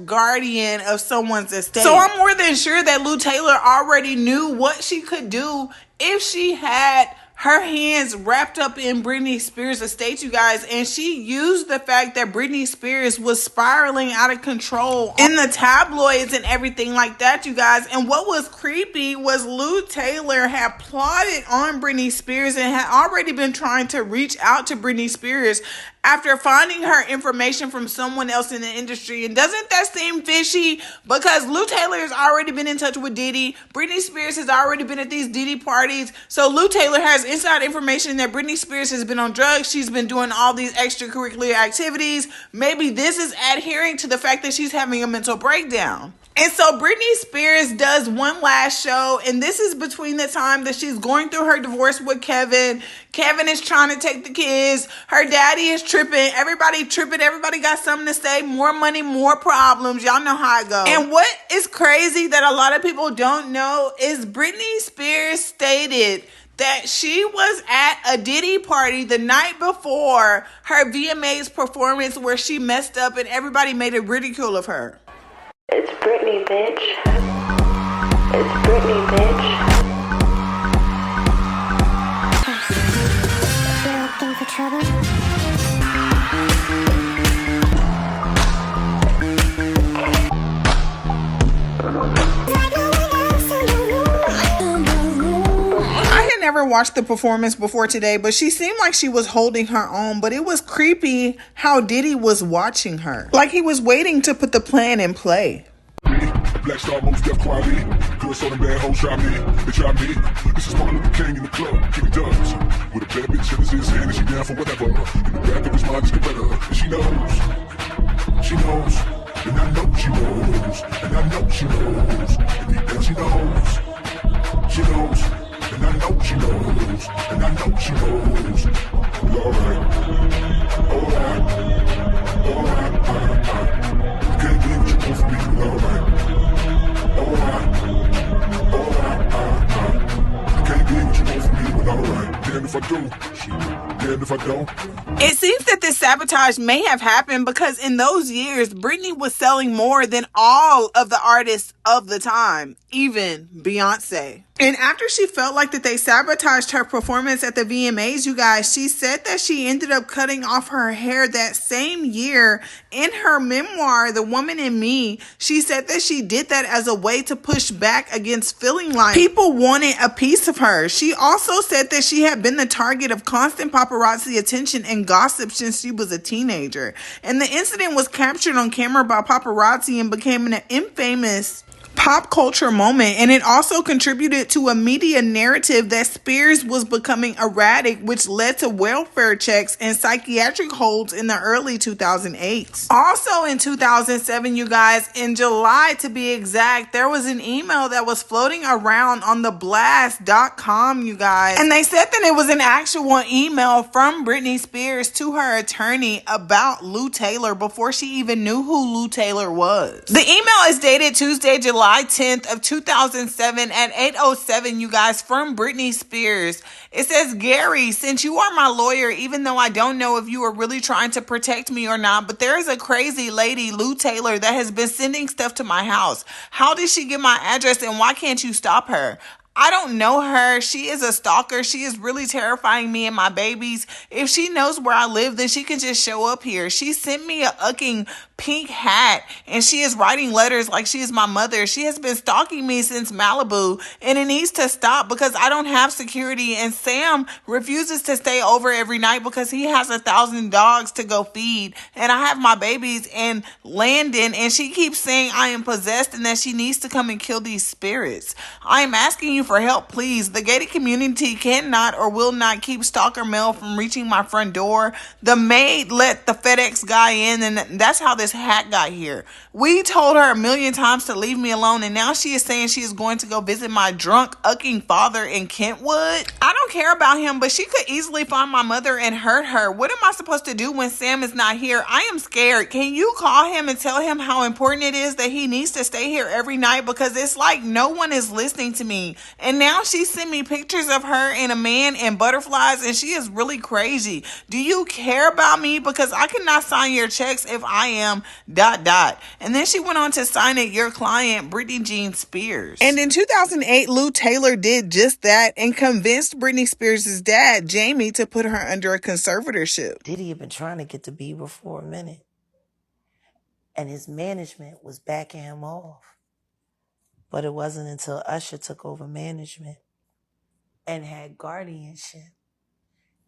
/ guardian of someone's estate. So I'm more than sure that Lou Taylor already knew what she could do if she had her hands wrapped up in Britney Spears' estate, you guys. And she used the fact that Britney Spears was spiraling out of control in the tabloids and everything like that, you guys. And what was creepy was Lou Taylor had plotted on Britney Spears and had already been trying to reach out to Britney Spears after finding her information from someone else in the industry. And doesn't that seem fishy? Because Lou Taylor has already been in touch with Diddy. Britney Spears has already been at these Diddy parties. So Lou Taylor has inside information that Britney Spears has been on drugs. She's been doing all these extracurricular activities. Maybe this is adhering to the fact that she's having a mental breakdown. And so Britney Spears does one last show, and this is between the time that she's going through her divorce with Kevin. Kevin is trying to take the kids. Her daddy is tripping. Everybody tripping. Everybody got something to say. More money, more problems. Y'all know how it goes. And what is crazy that a lot of people don't know is Britney Spears stated that she was at a Diddy party the night before her VMAs performance where she messed up and everybody made a ridicule of her. It's Britney, bitch. It's Britney, bitch. You're looking for trouble? I never watched the performance before today, but she seemed like she was holding her own, but it was creepy how Diddy was watching her. Like he was waiting to put the plan in play. Black Star, most deaf quality. Girls so them bad hoes try me. They try me. This is Martin Luther King in the club. King Does. With a bad bitch in his hand and she down for whatever. In the back of his mind is better. And she knows. She knows. And I know she knows. And I know she knows. And deep down she knows. She knows. And I know she knows. And I know she knows. Alright. Alright. Alright. Can't believe what you do for me. Alright. Alright. Can't believe what you do for me. But alright. Damn if I do. Damn if I don't. It seems that this sabotage may have happened because in those years, Britney was selling more than all of the artists of the time, even Beyonce. And after she felt like that they sabotaged her performance at the VMAs, you guys, she said that she ended up cutting off her hair that same year. In her memoir, The Woman in Me, she said that she did that as a way to push back against feeling like people wanted a piece of her. She also said that she had been the target of constant paparazzi attention and gossip since she was a teenager. And the incident was captured on camera by paparazzi and became an infamous pop culture moment, and it also contributed to a media narrative that Spears was becoming erratic, which led to welfare checks and psychiatric holds in the early 2008s. Also in 2007, you guys, in July to be exact, there was an email that was floating around on the blast.com, you guys, and they said that it was an actual email from Britney Spears to her attorney about Lou Taylor before she even knew who Lou Taylor was. The email is dated Tuesday, July 10th of 2007 at 8:07, you guys, from Britney Spears. It says, Gary, since you are my lawyer, even though I don't know if you are really trying to protect me or not, but there is a crazy lady, Lou Taylor, that has been sending stuff to my house. How did she get my address and why can't you stop her? I don't know her. She is a stalker. She is really terrifying me and my babies. If she knows where I live, then she can just show up here. She sent me a fucking pink hat and she is writing letters like she is my mother. She has been stalking me since Malibu and it needs to stop because I don't have security and Sam refuses to stay over every night because he has 1,000 dogs to go feed and I have my babies and Landon and she keeps saying I am possessed and that she needs to come and kill these spirits. I am asking you for help, please. The gated community cannot or will not keep stalker mail from reaching my front door. The maid let the FedEx guy in and that's how this hat got here. We told her 1,000,000 times to leave me alone and now she is saying she is going to go visit my drunk ucking father in Kentwood. I don't care about him, but she could easily find my mother and hurt her. What am I supposed to do when Sam is not here? I am scared. Can you call him and tell him how important it is that he needs to stay here every night because it's like no one is listening to me. And now she sent me pictures of her and a man and butterflies and she is really crazy. Do you care about me? Because I cannot sign your checks if I am ... And then she went on to sign it, your client, Britney Jean Spears. And in 2008, Lou Taylor did just that and convinced Britney Spears' dad, Jamie, to put her under a conservatorship. Diddy had been trying to get to Bieber for a minute. And his management was backing him off. But it wasn't until Usher took over management and had guardianship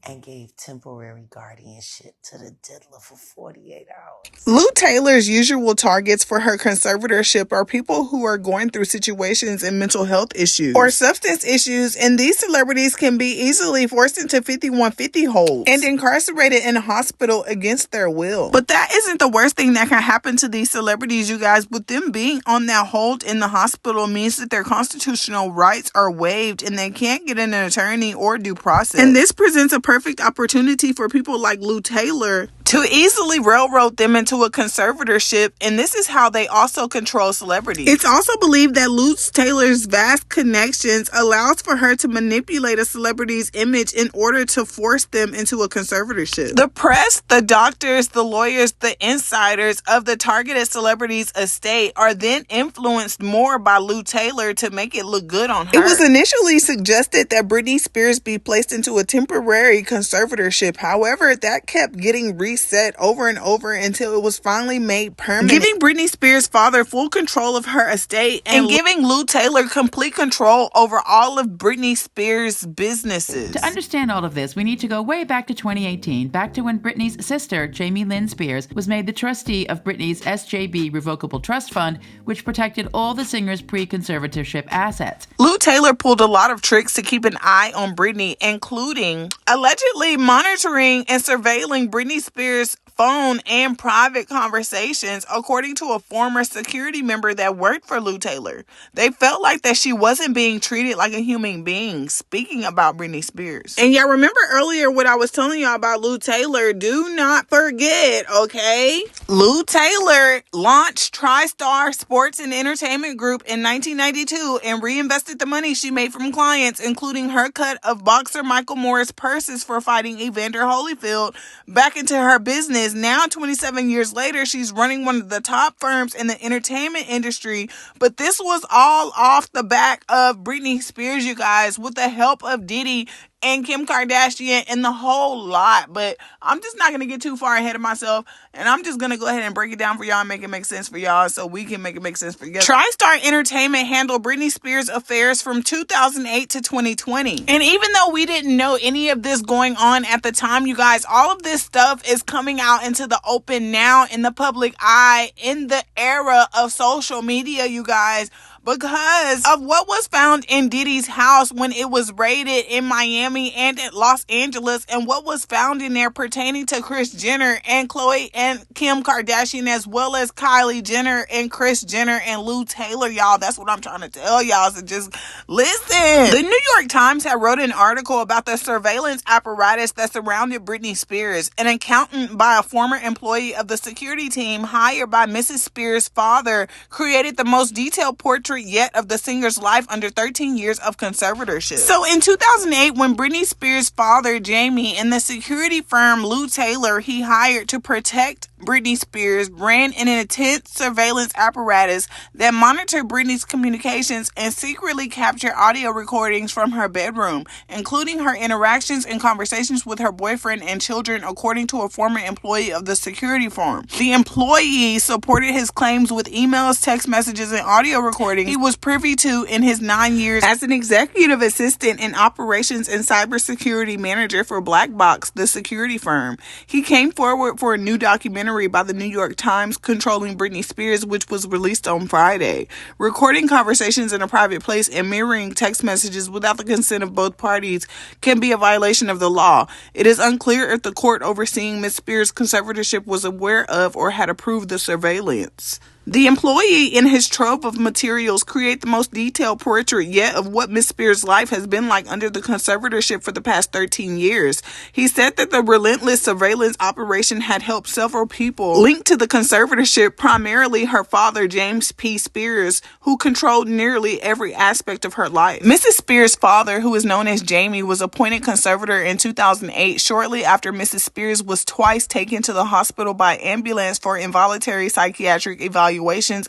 and gave temporary guardianship to the diddler for 48 hours. Lou Taylor's usual targets for her conservatorship are people who are going through situations and mental health issues or substance issues, and these celebrities can be easily forced into 5150 holds and incarcerated in a hospital against their will. But that isn't the worst thing that can happen to these celebrities, you guys. With them being on that hold in the hospital means that their constitutional rights are waived and they can't get an attorney or due process. And this presents a perfect opportunity for people like Lou Taylor to easily railroad them into a conservatorship, and this is how they also control celebrities. It's also believed that Lou Taylor's vast connections allows for her to manipulate a celebrity's image in order to force them into a conservatorship. The press, the doctors, the lawyers, the insiders of the targeted celebrity's estate are then influenced more by Lou Taylor to make it look good on her. It was initially suggested that Britney Spears be placed into a temporary conservatorship. However, that kept getting reset over and over until it was finally made permanent, giving Britney Spears' father full control of her estate and giving Lou Taylor complete control over all of Britney Spears' businesses. To understand all of this, we need to go way back to 2018, back to when Britney's sister, Jamie Lynn Spears, was made the trustee of Britney's SJB Revocable Trust Fund, which protected all the singer's pre-conservatorship assets. Lou Taylor pulled a lot of tricks to keep an eye on Britney, including allegedly monitoring and surveilling Britney Spears' phone and private conversations, according to a former security member that worked for Lou Taylor. They felt like that she wasn't being treated like a human being, speaking about Britney Spears. And y'all remember earlier what I was telling y'all about Lou Taylor? Do not forget, okay? Lou Taylor launched TriStar Sports and Entertainment Group in 1992 and reinvested the money she made from clients, including her cut of boxer Michael Moore's purses for fighting Evander Holyfield, back into her business. Now, 27 years later, she's running one of the top firms in the entertainment industry. But this was all off the back of Britney Spears, you guys, with the help of Diddy and Kim Kardashian and the whole lot. But I'm just not going to get too far ahead of myself, and I'm just going to go ahead and break it down for y'all and make it make sense for y'all so we can make it make sense for you. TriStar Entertainment handled Britney Spears' affairs from 2008 to 2020. And even though we didn't know any of this going on at the time, you guys, all of this stuff is coming out into the open now in the public eye in the era of social media, you guys, because of what was found in Diddy's house when it was raided in Miami and in Los Angeles, and what was found in there pertaining to Kris Jenner and Khloe and Kim Kardashian, as well as Kylie Jenner and Kris Jenner and Lou Taylor, y'all. That's what I'm trying to tell y'all, so just listen. The New York Times had wrote an article about the surveillance apparatus that surrounded Britney Spears. An accountant by a former employee of the security team hired by Mrs. Spears' father created the most detailed portrait yet of the singer's life under 13 years of conservatorship. So in 2008, when Britney Spears' father, Jamie, and the security firm Lou Taylor he hired to protect Britney Spears ran an intense surveillance apparatus that monitored Britney's communications and secretly captured audio recordings from her bedroom, including her interactions and conversations with her boyfriend and children, according to a former employee of the security firm. The employee supported his claims with emails, text messages, and audio recordings he was privy to in his 9 years as an executive assistant in operations and cybersecurity manager for Black Box, the security firm. He came forward for a new documentary by the New York Times controlling Britney Spears, which was released on Friday. Recording conversations in a private place and mirroring text messages without the consent of both parties can be a violation of the law. It is unclear if the court overseeing Ms. Spears' conservatorship was aware of or had approved the surveillance. The employee in his trove of materials create the most detailed portrait yet of what Miss Spears' life has been like under the conservatorship for the past 13 years. He said that the relentless surveillance operation had helped several people linked to the conservatorship, primarily her father, James P. Spears, who controlled nearly every aspect of her life. Mrs. Spears' father, who is known as Jamie, was appointed conservator in 2008, shortly after Mrs. Spears was twice taken to the hospital by ambulance for involuntary psychiatric evaluations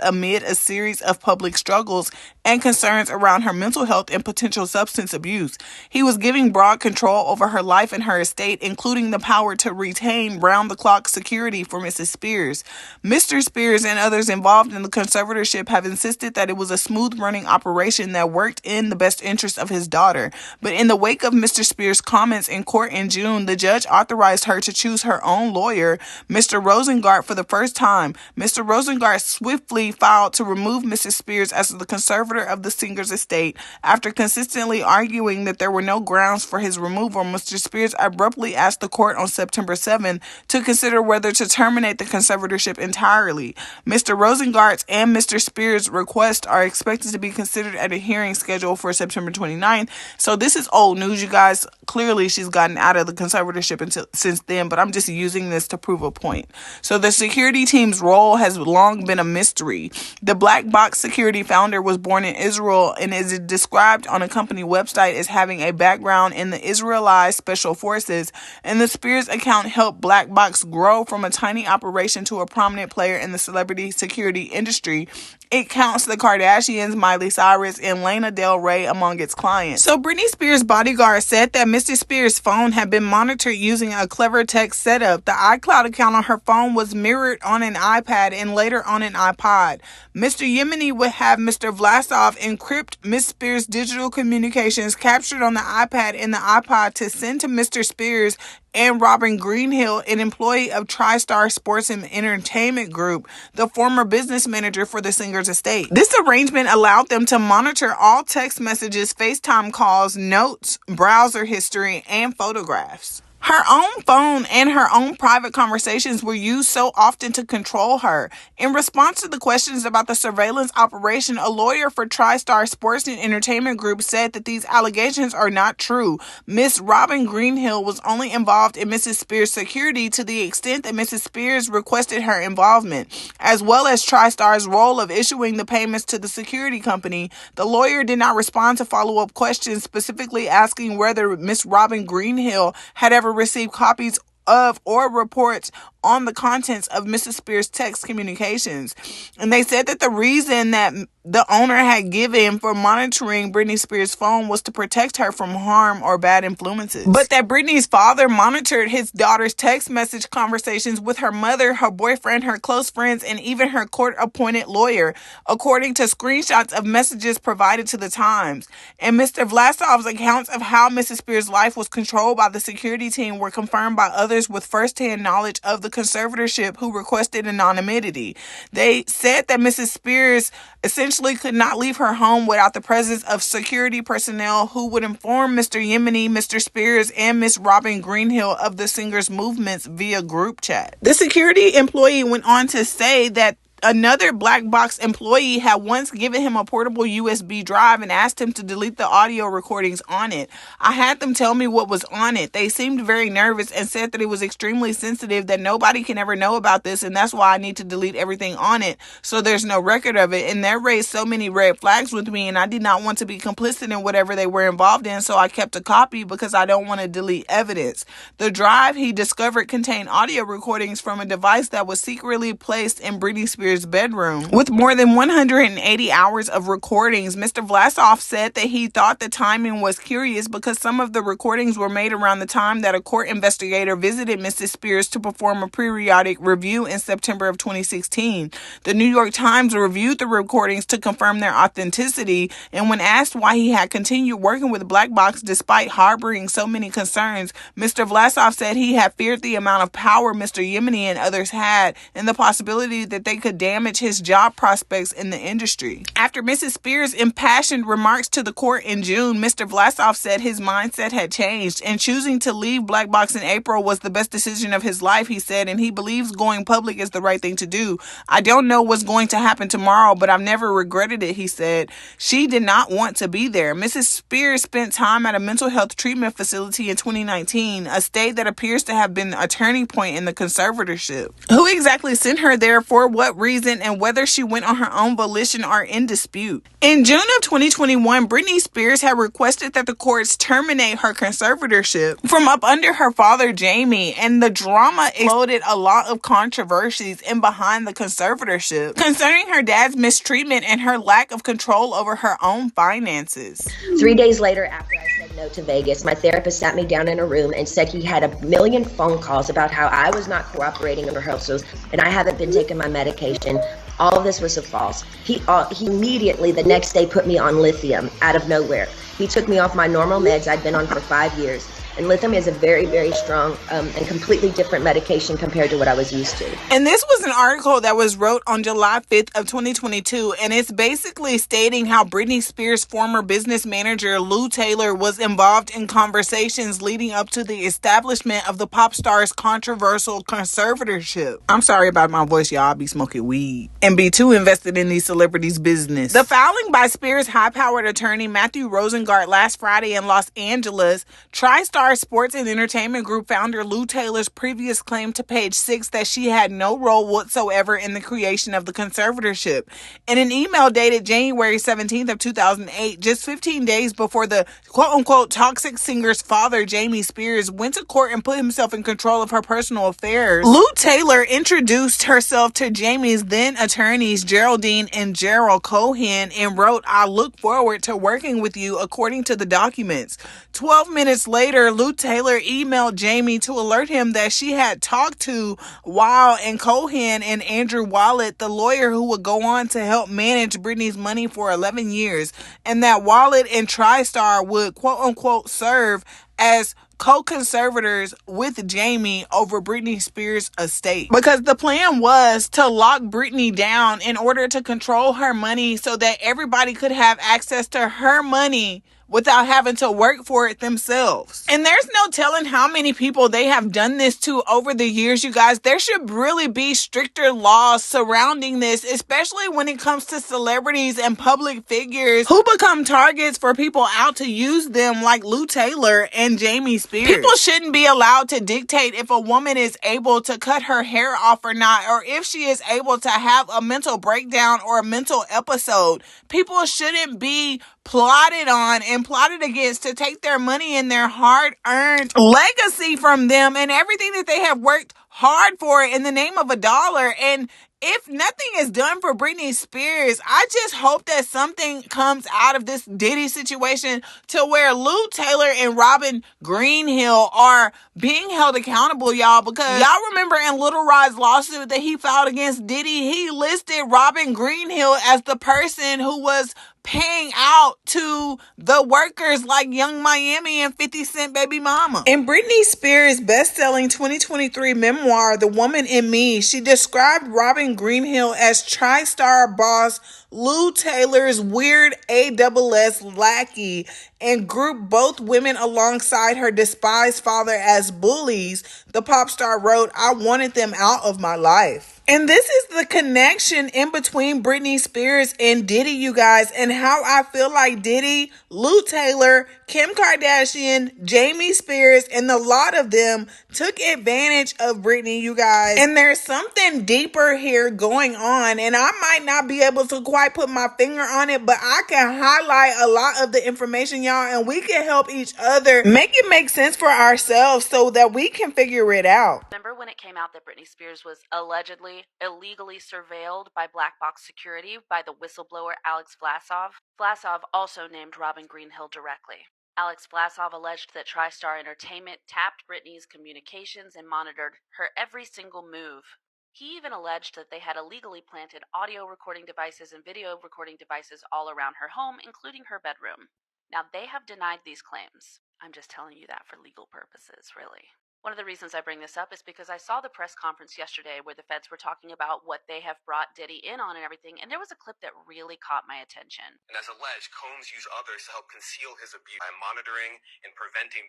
amid a series of public struggles and concerns around her mental health and potential substance abuse. He was giving broad control over her life and her estate, including the power to retain round-the-clock security for Mrs. Spears. Mr. Spears and others involved in the conservatorship have insisted that it was a smooth-running operation that worked in the best interest of his daughter. But in the wake of Mr. Spears' comments in court in June, the judge authorized her to choose her own lawyer, Mr. Rosengart, for the first time. Mr. Rosengart swiftly filed to remove Mrs. Spears as the conservator of the singer's estate. After consistently arguing that there were no grounds for his removal, Mr. Spears abruptly asked the court on September 7 to consider whether to terminate the conservatorship entirely. Mr. Rosengart's and Mr. Spears' requests are expected to be considered at a hearing scheduled for September 29th. So this is old news, you guys. Clearly, she's gotten out of the conservatorship since then, but I'm just using this to prove a point. So the security team's role has long been a mystery. The black box security founder was born in Israel and is described on a company website as having a background in the Israelite Special Forces, and the Spears account helped Black Box grow from a tiny operation to a prominent player in the celebrity security industry. It counts the Kardashians, Miley Cyrus, and Lana Del Rey among its clients. So Britney Spears' bodyguard said that Mr. Spears' phone had been monitored using a clever tech setup. The iCloud account on her phone was mirrored on an iPad and later on an iPod. Mr. Yemeni would have Mr. Vlasov encrypt Miss Spears' digital communications captured on the iPad and the iPod to send to Mr. Spears and Robin Greenhill, an employee of TriStar Sports and Entertainment Group, the former business manager for the singer's estate. This arrangement allowed them to monitor all text messages, FaceTime calls, notes, browser history, and photographs. Her own phone and her own private conversations were used so often to control her. In response to the questions about the surveillance operation, a lawyer for TriStar Sports and Entertainment Group said that these allegations are not true. Miss Robin Greenhill was only involved in Mrs. Spears' security to the extent that Mrs. Spears requested her involvement, as well as TriStar's role of issuing the payments to the security company. The lawyer did not respond to follow-up questions, specifically asking whether Miss Robin Greenhill had ever received copies of or reports on the contents of Mrs. Spears' text communications. And they said that the reason that the owner had given for monitoring Britney Spears' phone was to protect her from harm or bad influences. But that Britney's father monitored his daughter's text message conversations with her mother, her boyfriend, her close friends, and even her court-appointed lawyer, according to screenshots of messages provided to the Times. And Mr. Vlasov's accounts of how Mrs. Spears' life was controlled by the security team were confirmed by others with first-hand knowledge of the conservatorship who requested anonymity. They said that Mrs. Spears essentially could not leave her home without the presence of security personnel who would inform Mr. Yemeni, Mr. Spears, and Miss Robin Greenhill of the singer's movements via group chat. The security employee went on to say that another black box employee had once given him a portable USB drive and asked him to delete the audio recordings on it. I had them tell me what was on it. They seemed very nervous and said that it was extremely sensitive, that nobody can ever know about this, and that's why I need to delete everything on it so there's no record of it. And that raised so many red flags with me, and I did not want to be complicit in whatever they were involved in, so I kept a copy because I don't want to delete evidence. The drive he discovered contained audio recordings from a device that was secretly placed in Britney Spears' bedroom. With more than 180 hours of recordings, Mr. Vlasov said that he thought the timing was curious because some of the recordings were made around the time that a court investigator visited Mrs. Spears to perform a periodic review in September of 2016. The New York Times reviewed the recordings to confirm their authenticity, and when asked why he had continued working with Black Box despite harboring so many concerns, Mr. Vlasov said he had feared the amount of power Mr. Yemeni and others had and the possibility that they could damage his job prospects in the industry. After Mrs. Spears' impassioned remarks to the court in June, Mr. Vlasov said his mindset had changed, and choosing to leave Black Box in April was the best decision of his life, he said, and he believes going public is the right thing to do. I don't know what's going to happen tomorrow, but I've never regretted it, he said. She did not want to be there. Mrs. Spears spent time at a mental health treatment facility in 2019, a state that appears to have been a turning point in the conservatorship. Who exactly sent her there, for what reason, and whether she went on her own volition are in dispute. In June of 2021, Britney Spears had requested that the courts terminate her conservatorship from up under her father, Jamie, and the drama exploded a lot of controversies in behind the conservatorship concerning her dad's mistreatment and her lack of control over her own finances. 3 days later, after I said no to Vegas, my therapist sat me down in a room and said he had a million phone calls about how I was not cooperating in rehearsals and I haven't been taking my medication. All of this was false. He immediately the next day put me on lithium out of nowhere. He took me off my normal meds I'd been on for 5 years. And lithium is a very, very strong and completely different medication compared to what I was used to. And this was an article that was wrote on July 5th of 2022. And it's basically stating how Britney Spears' former business manager, Lou Taylor, was involved in conversations leading up to the establishment of the pop star's controversial conservatorship. I'm sorry about my voice, y'all. I be smoking weed and be too invested in these celebrities' business. The filing by Spears' high-powered attorney, Matthew Rosengart, last Friday in Los Angeles, TriStar TriStar Sports and Entertainment Group founder Lou Taylor's previous claim to Page Six that she had no role whatsoever in the creation of the conservatorship. In an email dated January 17th of 2008, just 15 days before the quote-unquote toxic singer's father, Jamie Spears, went to court and put himself in control of her personal affairs, Lou Taylor introduced herself to Jamie's then attorneys, Geraldine and Gerald Cohen, and wrote, "I look forward to working with you," according to the documents. 12 minutes later, Lou Taylor emailed Jamie to alert him that she had talked to Weil and Cohen and Andrew Wallet, the lawyer who would go on to help manage Britney's money for 11 years, and that Wallet and TriStar would quote-unquote serve as co-conservators with Jamie over Britney Spears' estate. Because the plan was to lock Britney down in order to control her money so that everybody could have access to her money without having to work for it themselves. And there's no telling how many people they have done this to over the years, you guys. There should really be stricter laws surrounding this, especially when it comes to celebrities and public figures who become targets for people out to use them, like Lou Taylor and Jamie Spears. People shouldn't be allowed to dictate if a woman is able to cut her hair off or not, or if she is able to have a mental breakdown or a mental episode. People shouldn't be plotted on and plotted against to take their money and their hard-earned legacy from them and everything that they have worked hard for in the name of $1. And if nothing is done for Britney Spears, I just hope that something comes out of this Diddy situation to where Lou Taylor and Robin Greenhill are being held accountable, y'all. Because y'all remember in Little Rod's lawsuit that he filed against Diddy, he listed Robin Greenhill as the person who was paying out to the workers like Young Miami and 50 Cent Baby Mama. In Britney Spears' best-selling 2023 memoir, The Woman in Me, she described Robin Greenhill as TriStar boss Lou Taylor's weird ASS lackey and grouped both women alongside her despised father as bullies. The pop star wrote, "I wanted them out of my life." And this is the connection in between Britney Spears and Diddy, you guys, and how I feel like Diddy, Lou Taylor, Kim Kardashian, Jamie Spears, and a lot of them took advantage of Britney, you guys. And there's something deeper here going on, and I might not be able to quite put my finger on it, but I can highlight a lot of the information, y'all, and we can help each other make it make sense for ourselves so that we can figure it out. Remember when it came out that Britney Spears was allegedly illegally surveilled by black box security by the whistleblower Alex Vlasov? Vlasov also named Robin Greenhill directly. Alex Vlasov alleged that TriStar Entertainment tapped Britney's communications and monitored her every single move. He even alleged that they had illegally planted audio recording devices and video recording devices all around her home, including her bedroom. Now, they have denied these claims. I'm just telling you that for legal purposes, really. One of the reasons I bring this up is because I saw the press conference yesterday where the feds were talking about what they have brought Diddy in on and everything, and there was a clip that really caught my attention. And as alleged, Combs used others to help conceal his abuse by monitoring and preventing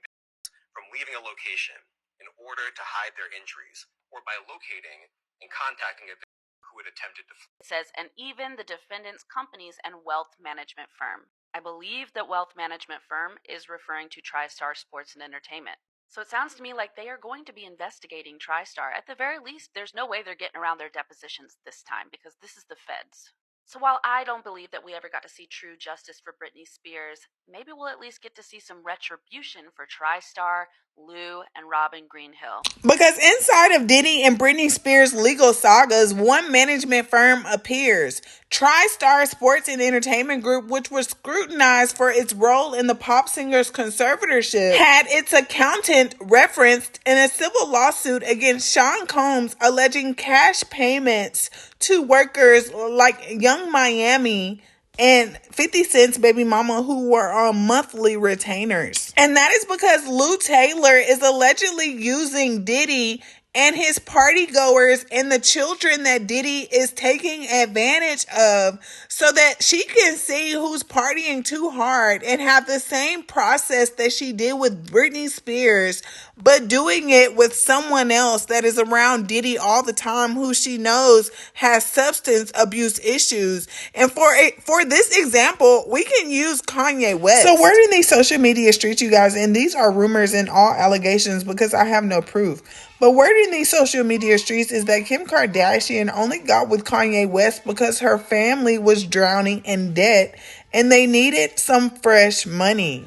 from leaving a location in order to hide their injuries, or by locating and contacting a victim who had attempted to flee. It says, and even the defendant's companies and wealth management firm. I believe that wealth management firm is referring to TriStar Sports and Entertainment. So it sounds to me like they are going to be investigating TriStar. At the very least, there's no way they're getting around their depositions this time, because this is the feds. So while I don't believe that we ever got to see true justice for Britney Spears, maybe we'll at least get to see some retribution for TriStar, Lou, and Robin Greenhill. Because inside of Diddy and Britney Spears' legal sagas, one management firm appears. TriStar Sports and Entertainment Group, which was scrutinized for its role in the pop singer's conservatorship, had its accountant referenced in a civil lawsuit against Sean Combs alleging cash payments to workers like Young Miami and 50 Cent's Baby Mama, who were on monthly retainers. And that is because Lou Taylor is allegedly using Diddy and his party goers and the children that Diddy is taking advantage of so that she can see who's partying too hard and have the same process that she did with Britney Spears, but doing it with someone else that is around Diddy all the time who she knows has substance abuse issues. And for this example, we can use Kanye West. So word in these social media streets, you guys, and these are rumors and all allegations because I have no proof. But word in these social media streets is that Kim Kardashian only got with Kanye West because her family was drowning in debt and they needed some fresh money.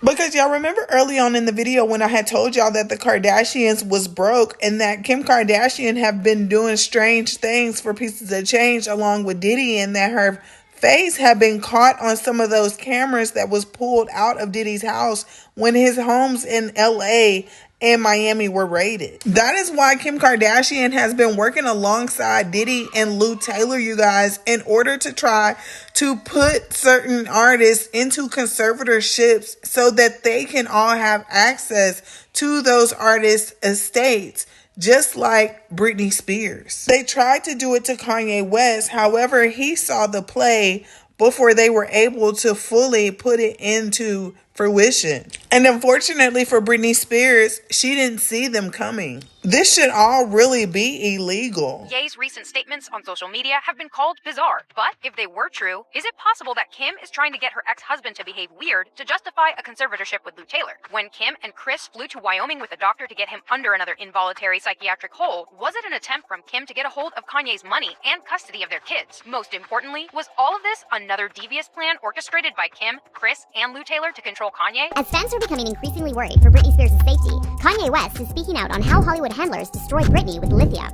Because y'all remember early on in the video when I had told y'all that the Kardashians was broke and that Kim Kardashian have been doing strange things for pieces of change along with Diddy, and that her face had been caught on some of those cameras that was pulled out of Diddy's house when his homes in LA and Miami were raided. That is why Kim Kardashian has been working alongside Diddy and Lou Taylor, you guys, in order to try to put certain artists into conservatorships so that they can all have access to those artists' estates, just like Britney Spears. They tried to do it to Kanye West. However, he saw the play before they were able to fully put it into fruition. And unfortunately for Britney Spears, she didn't see them coming. This should all really be illegal. Ye's recent statements on social media have been called bizarre, but if they were true, is it possible that Kim is trying to get her ex-husband to behave weird to justify a conservatorship with Lou Taylor? When Kim and Chris flew to Wyoming with a doctor to get him under another involuntary psychiatric hold, was it an attempt from Kim to get a hold of Kanye's money and custody of their kids? Most importantly, was all of this another devious plan orchestrated by Kim, Chris, and Lou Taylor to control Kanye? As fans are becoming increasingly worried for Britney Spears' safety, Kanye West is speaking out on how Hollywood handlers destroyed Britney with lithium.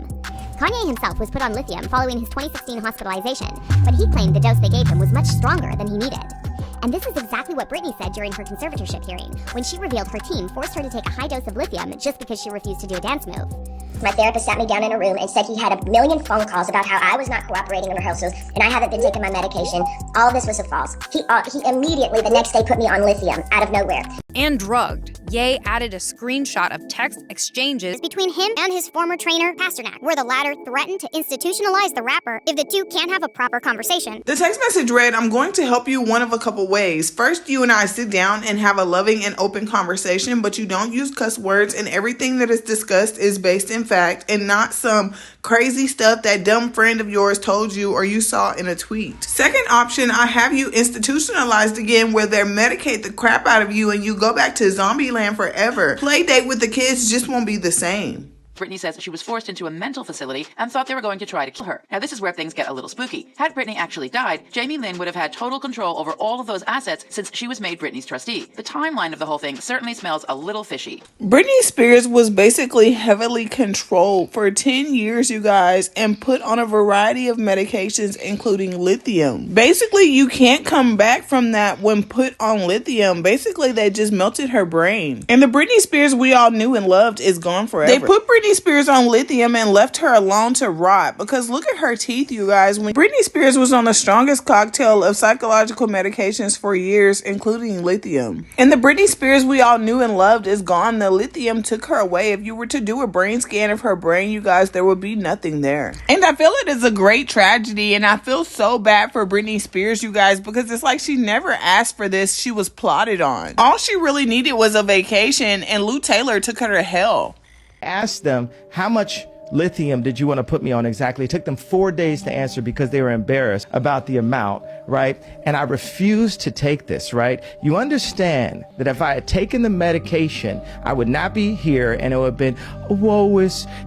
Kanye himself was put on lithium following his 2016 hospitalization, but he claimed the dose they gave him was much stronger than he needed. And this is exactly what Britney said during her conservatorship hearing, when she revealed her team forced her to take a high dose of lithium just because she refused to do a dance move. My therapist sat me down in a room and said he had 1 million phone calls about how I was not cooperating in rehearsals and I haven't been taking my medication. All of this was false. He immediately the next day put me on lithium out of nowhere. And drugged. Ye added a screenshot of text exchanges between him and his former trainer, Pasternak, where the latter threatened to institutionalize the rapper if the two can't have a proper conversation. The text message read, "I'm going to help you one of a couple ways. First, you and I sit down and have a loving and open conversation, but you don't use cuss words and everything that is discussed is based in fact and not some crazy stuff that dumb friend of yours told you or you saw in a tweet. Second option, I have you institutionalized again where they medicate the crap out of you and you go back to zombie land forever. Play date with the kids just won't be the same." Britney says she was forced into a mental facility and thought they were going to try to kill her. Now this is where things get a little spooky. Had Britney actually died, Jamie Lynn would have had total control over all of those assets since she was made Britney's trustee. The timeline of the whole thing certainly smells a little fishy. Britney Spears was basically heavily controlled for 10 years, you guys, and put on a variety of medications, including lithium. Basically, you can't come back from that when put on lithium. Basically, they just melted her brain. And the Britney Spears we all knew and loved is gone forever. They put Britney Spears on lithium and left her alone to rot because look at her teeth, you guys. When Britney Spears was on the strongest cocktail of psychological medications for years, including lithium. And the Britney Spears we all knew and loved is gone. The lithium took her away. If you were to do a brain scan of her brain, you guys, there would be nothing there. And I feel it is a great tragedy, and I feel so bad for Britney Spears, you guys, because it's like she never asked for this. She was plotted on. All she really needed was a vacation, and Lou Taylor took her to hell. Asked them, how much lithium did you want to put me on exactly? It took them 4 days to answer because they were embarrassed about the amount, right? And I refused to take this, right? You understand that if I had taken the medication, I would not be here and it would have been,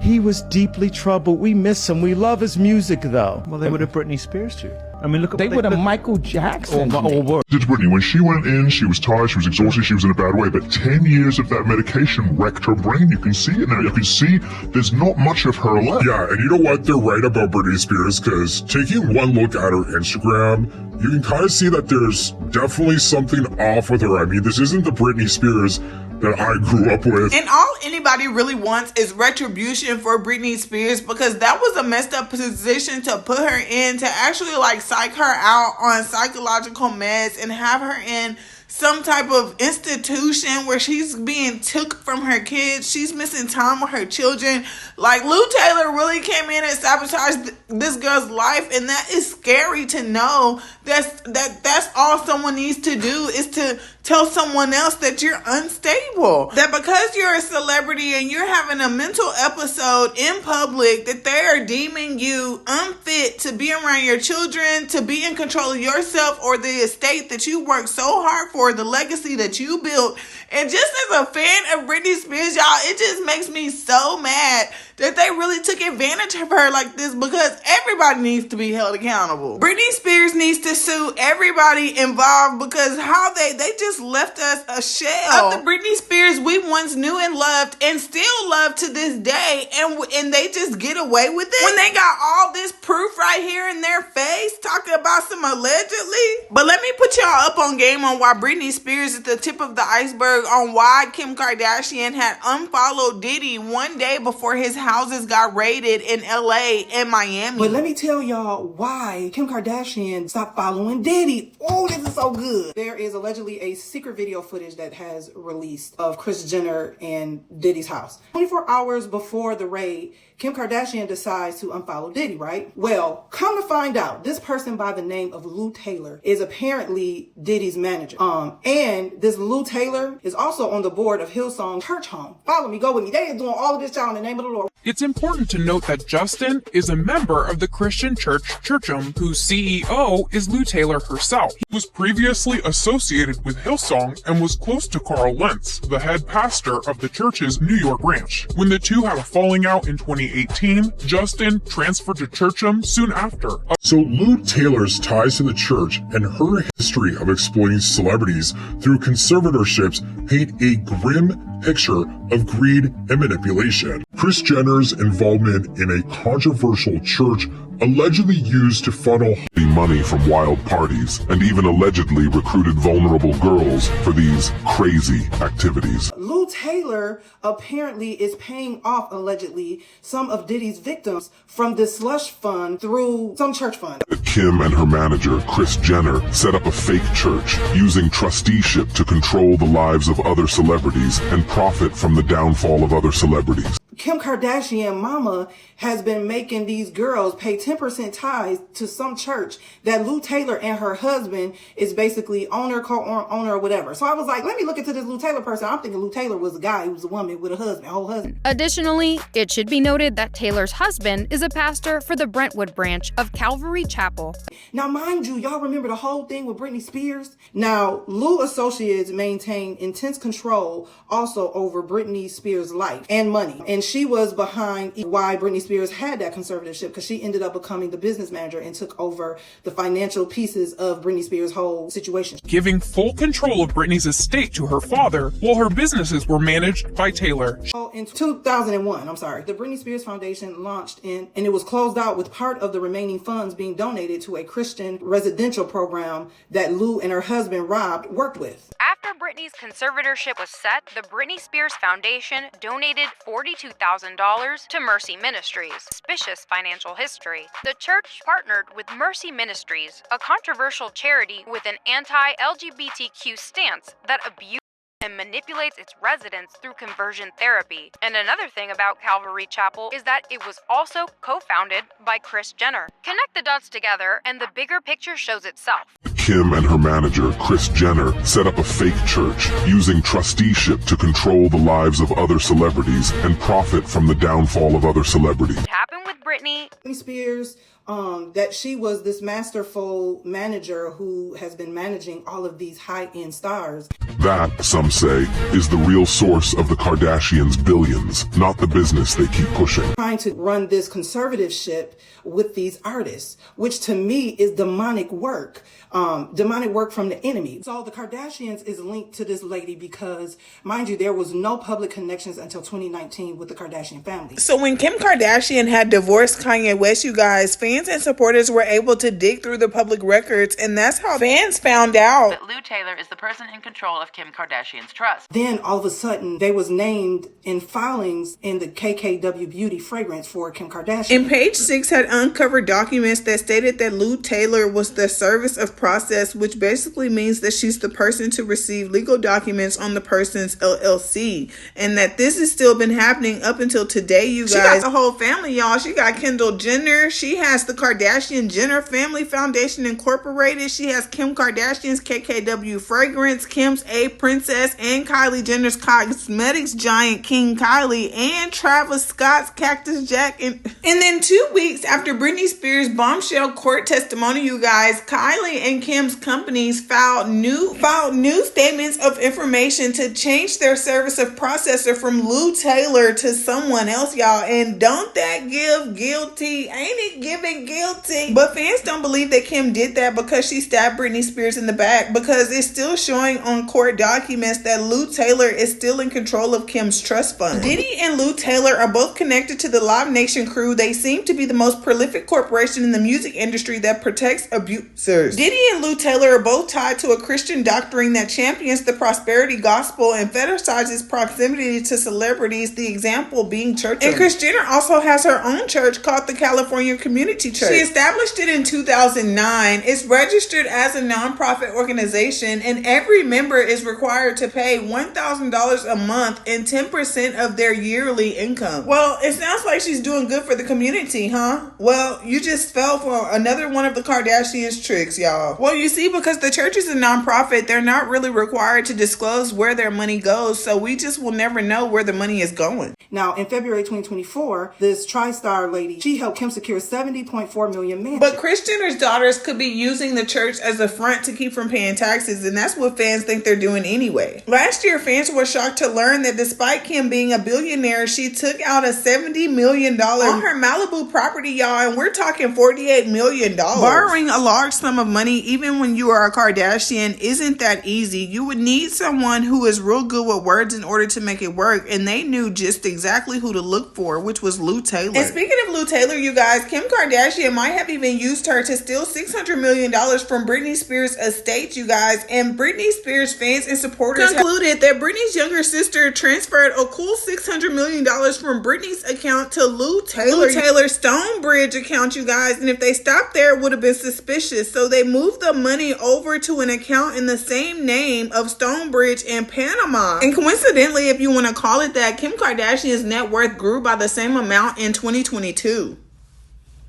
he was deeply troubled. We miss him. We love his music though. Well, they would have Britney Spears too. I mean, look at they would have Michael Jackson. Did Britney, when she went in, she was tired, she was exhausted, she was in a bad way, but 10 years of that medication wrecked her brain. You can see it now. You can see there's not much of her left. Yeah, and you know what? They're right about Britney Spears, because taking one look at her Instagram, you can kind of see that there's definitely something off with her. I mean, this isn't the Britney Spears that I grew up with. And all anybody really wants is retribution for Britney Spears, because that was a messed up position to put her in, to actually like psych her out on psychological meds and have her in some type of institution where she's being took from her kids. She's missing time with her children. Like, Lou Taylor really came in and sabotaged this girl's life, and that is scary to know. That's all someone needs to do, is to tell someone else that you're unstable. That because you're a celebrity and you're having a mental episode in public, that they are deeming you unfit to be around your children, to be in control of yourself or the estate that you worked so hard for, the legacy that you built. And just as a fan of Britney Spears, y'all, it just makes me so mad that they really took advantage of her like this, because everybody needs to be held accountable. Britney Spears needs to sue everybody involved, because how they just left us a shell of the Britney Spears we once knew and loved and still love to this day, and they just get away with it when they got all this proof right here in their face talking about some allegedly. But let me put y'all up on game on why Britney Spears is the tip of the iceberg on why Kim Kardashian had unfollowed Diddy one day before his houses got raided in LA and Miami. But let me tell y'all why Kim Kardashian stopped following Diddy. Oh, this is so good. There is allegedly a secret video footage that has released of Kris Jenner and Diddy's house. 24 hours before the raid, Kim Kardashian decides to unfollow Diddy, right? Well, come to find out, this person by the name of Lou Taylor is apparently Diddy's manager. And this Lou Taylor is also on the board of Hillsong Church Home. Follow me, go with me. They are doing all of this, y'all, in the name of the Lord. It's important to note that Justin is a member of the Christian church Churchum, whose CEO is Lou Taylor herself. He was previously associated with Hillsong and was close to Carl Lentz, the head pastor of the church's New York branch. When the two had a falling out in 2018, Justin transferred to Churchum soon after. So Lou Taylor's ties to the church and her history of exploiting celebrities through conservatorships paint a grim picture of greed and manipulation. Kris Jenner's involvement in a controversial church allegedly used to funnel money from wild parties, and even allegedly recruited vulnerable girls for these crazy activities. Lou Taylor apparently is paying off, allegedly, some of Diddy's victims from the slush fund through some church fund. Kim and her manager, Kris Jenner, set up a fake church using trusteeship to control the lives of other celebrities and profit from the downfall of other celebrities. Kim Kardashian mama has been making these girls pay 10% tithes to some church that Lou Taylor and her husband is basically owner, co-owner, or whatever. So I was like, let me look into this Lou Taylor person. I'm thinking Lou Taylor was a guy who was a woman with a husband, a whole husband. Additionally, it should be noted that Taylor's husband is a pastor for the Brentwood branch of Calvary Chapel. Now, mind you, y'all remember the whole thing with Britney Spears? Now, Lou Associates maintain intense control also over Britney Spears' life and money. And she was behind why Britney Spears had that conservatorship, because she ended up becoming the business manager and took over the financial pieces of Britney Spears' whole situation. Giving full control of Britney's estate to her father, while her businesses were managed by Taylor. In 2001, the Britney Spears Foundation launched and it was closed out with part of the remaining funds being donated to a Christian residential program that Lou and her husband Rob worked with. After Britney's conservatorship was set, the Britney Spears Foundation donated $42,000 to Mercy Ministries. Suspicious financial history. The church partnered with Mercy Ministries, a controversial charity with an anti-LGBTQ stance that abuses and manipulates its residents through conversion therapy. And another thing about Calvary Chapel is that it was also co-founded by Kris Jenner. Connect the dots together and the bigger picture shows itself. Kim and her manager, Kris Jenner, set up a fake church using trusteeship to control the lives of other celebrities and profit from the downfall of other celebrities. It happened with Britney Spears, that she was this masterful manager who has been managing all of these high-end stars. That, some say, is the real source of the Kardashians' billions, not the business they keep pushing. Trying to run this conservatorship with these artists, which to me is demonic work from the enemy. So the Kardashians is linked to this lady because, mind you, there was no public connections until 2019 with the Kardashian family. So when Kim Kardashian had divorced Kanye West, you guys, fans fans and supporters were able to dig through the public records, and that's how fans found out that Lou Taylor is the person in control of Kim Kardashian's trust. Then all of a sudden, they was named in filings in the KKW Beauty fragrance for Kim Kardashian. And Page 6 had uncovered documents that stated that Lou Taylor was the service of process, which basically means that she's the person to receive legal documents on the person's LLC, and that this has still been happening up until today, you guys. She got the whole family, y'all. She got Kendall Jenner. She has the Kardashian Jenner Family Foundation Incorporated. She has Kim Kardashian's KKW fragrance, Kim's A Princess, and Kylie Jenner's cosmetics giant King Kylie, and Travis Scott's Cactus Jack. And then 2 weeks after Britney Spears' bombshell court testimony, you guys, Kylie and Kim's companies filed new statements of information to change their service of processor from Lou Taylor to someone else, y'all. And don't that give guilty? Ain't it giving guilty? But fans don't believe that Kim did that because she stabbed Britney Spears in the back, because it's still showing on court documents that Lou Taylor is still in control of Kim's trust fund. Diddy and Lou Taylor are both connected to the Live Nation crew. They seem to be the most prolific corporation in the music industry that protects abusers. Diddy and Lou Taylor are both tied to a Christian doctrine that champions the prosperity gospel and fetishizes proximity to celebrities, the example being church. And Kris Jenner also has her own church called the California Community Church. She established it in 2009. It's registered as a nonprofit organization, and every member is required to pay $1,000 a month and 10% of their yearly income. Well, it sounds like she's doing good for the community, huh? Well, you just fell for another one of the Kardashians' tricks, y'all. Well, you see, because the church is a nonprofit, they're not really required to disclose where their money goes, so we just will never know where the money is going. Now, in February 2024, this TriStar lady, she helped Kim secure $70.4 million mansion. But Kris Jenner's daughters could be using the church as a front to keep from paying taxes, and that's what fans think they're doing anyway. Last year, fans were shocked to learn that despite Kim being a billionaire, she took out a $70 million on her Malibu property, y'all, and we're talking $48 million. Borrowing a large sum of money, even when you are a Kardashian, isn't that easy. You would need someone who is real good with words in order to make it work, and they knew just exactly who to look for, which was Lou Taylor. And speaking of Lou Taylor, you guys, Kim Kardashian might have even used her to steal $600 million from Britney Spears' estate, you guys, and Britney Spears fans and supporters concluded that Britney's younger sister transferred a cool $600 million from Britney's account to Lou Taylor's Stonebridge account, you guys, and if they stopped there, it would have been suspicious, so they moved the money over to an account in the same name of Stonebridge in Panama. And coincidentally, if you want to call it that, Kim Kardashian's net worth grew by the same amount in 2022.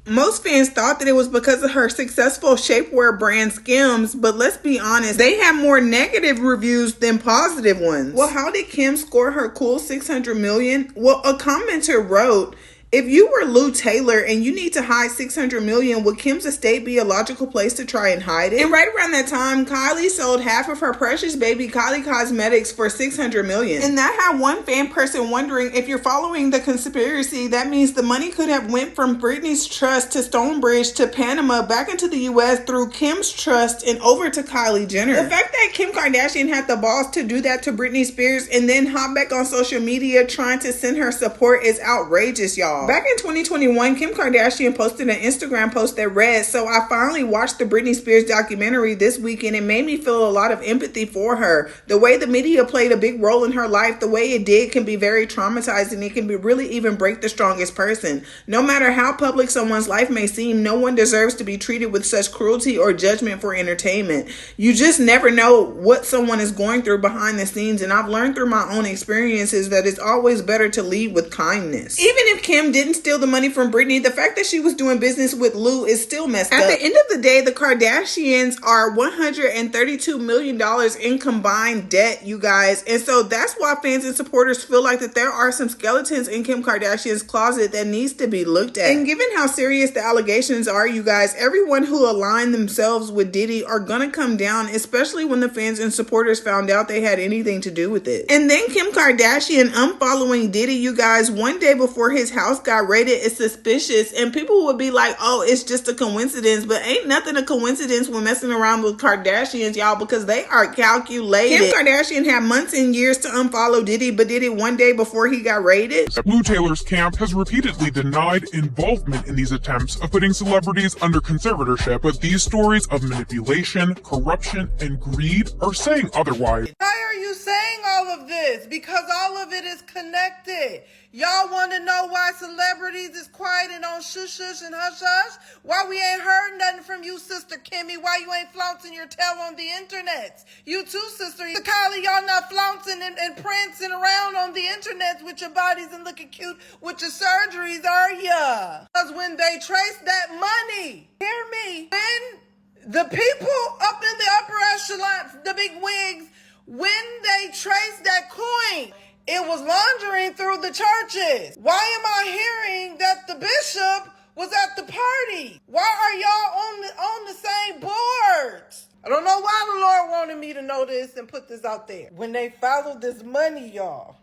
Most fans thought that it was because of her successful shapewear brand Skims, but let's be honest, they have more negative reviews than positive ones. Well, how did Kim score her cool $600 million? Well, a commenter wrote, if you were Lou Taylor and you need to hide $600 million, would Kim's estate be a logical place to try and hide it? And right around that time, Kylie sold half of her precious baby Kylie cosmetics for $600 million. And that had one fan person wondering, if you're following the conspiracy, that means the money could have went from Britney's trust to Stonebridge to Panama back into the US through Kim's trust and over to Kylie Jenner. The fact that Kim Kardashian had the balls to do that to Britney Spears and then hop back on social media trying to send her support is outrageous, y'all. Back in 2021, Kim Kardashian posted an Instagram post that read, so I finally watched the Britney Spears documentary this weekend. It made me feel a lot of empathy for her. The way the media played a big role in her life, the way it did, can be very traumatizing. It can be really even break the strongest person. No matter how public someone's life may seem, no one deserves to be treated with such cruelty or judgment for entertainment. You just never know what someone is going through behind the scenes, and I've learned through my own experiences that it's always better to lead with kindness. Even if Kim didn't steal the money from Britney, the fact that she was doing business with Lou is still messed up. At the end of the day, the Kardashians are $132 million in combined debt, you guys. And so that's why fans and supporters feel like that there are some skeletons in Kim Kardashian's closet that needs to be looked at. And given how serious the allegations are, you guys, everyone who aligned themselves with Diddy are gonna come down, especially when the fans and supporters found out they had anything to do with it. And then Kim Kardashian unfollowing Diddy, you guys, one day before his house house got raided is suspicious, and people would be like, oh, it's just a coincidence, but ain't nothing a coincidence when messing around with Kardashians, y'all, because they are calculated. Kim Kardashian had months and years to unfollow Diddy, but did it one day before he got raided. Lou Taylor's camp has repeatedly denied involvement in these attempts of putting celebrities under conservatorship, but these stories of manipulation, corruption, and greed are saying otherwise. Why are you saying all of this? Because all of it is connected. Y'all want to know why celebrities is quiet and on shush shush and hush hush? Why we ain't heard nothing from you, Sister Kimmy? Why you ain't flaunting your tail on the internet? You too, Sister Kylie, y'all not flaunting and prancing around on the internet with your bodies and looking cute with your surgeries, are ya? Because when they trace that money, hear me, when the people up in the upper echelon, the big wigs, when they trace that coin, it was laundering through the churches. Why am I hearing that the bishop was at the party? Why are y'all on the same boards? I don't know why the Lord wanted me to know this and put this out there. When they followed this money, y'all,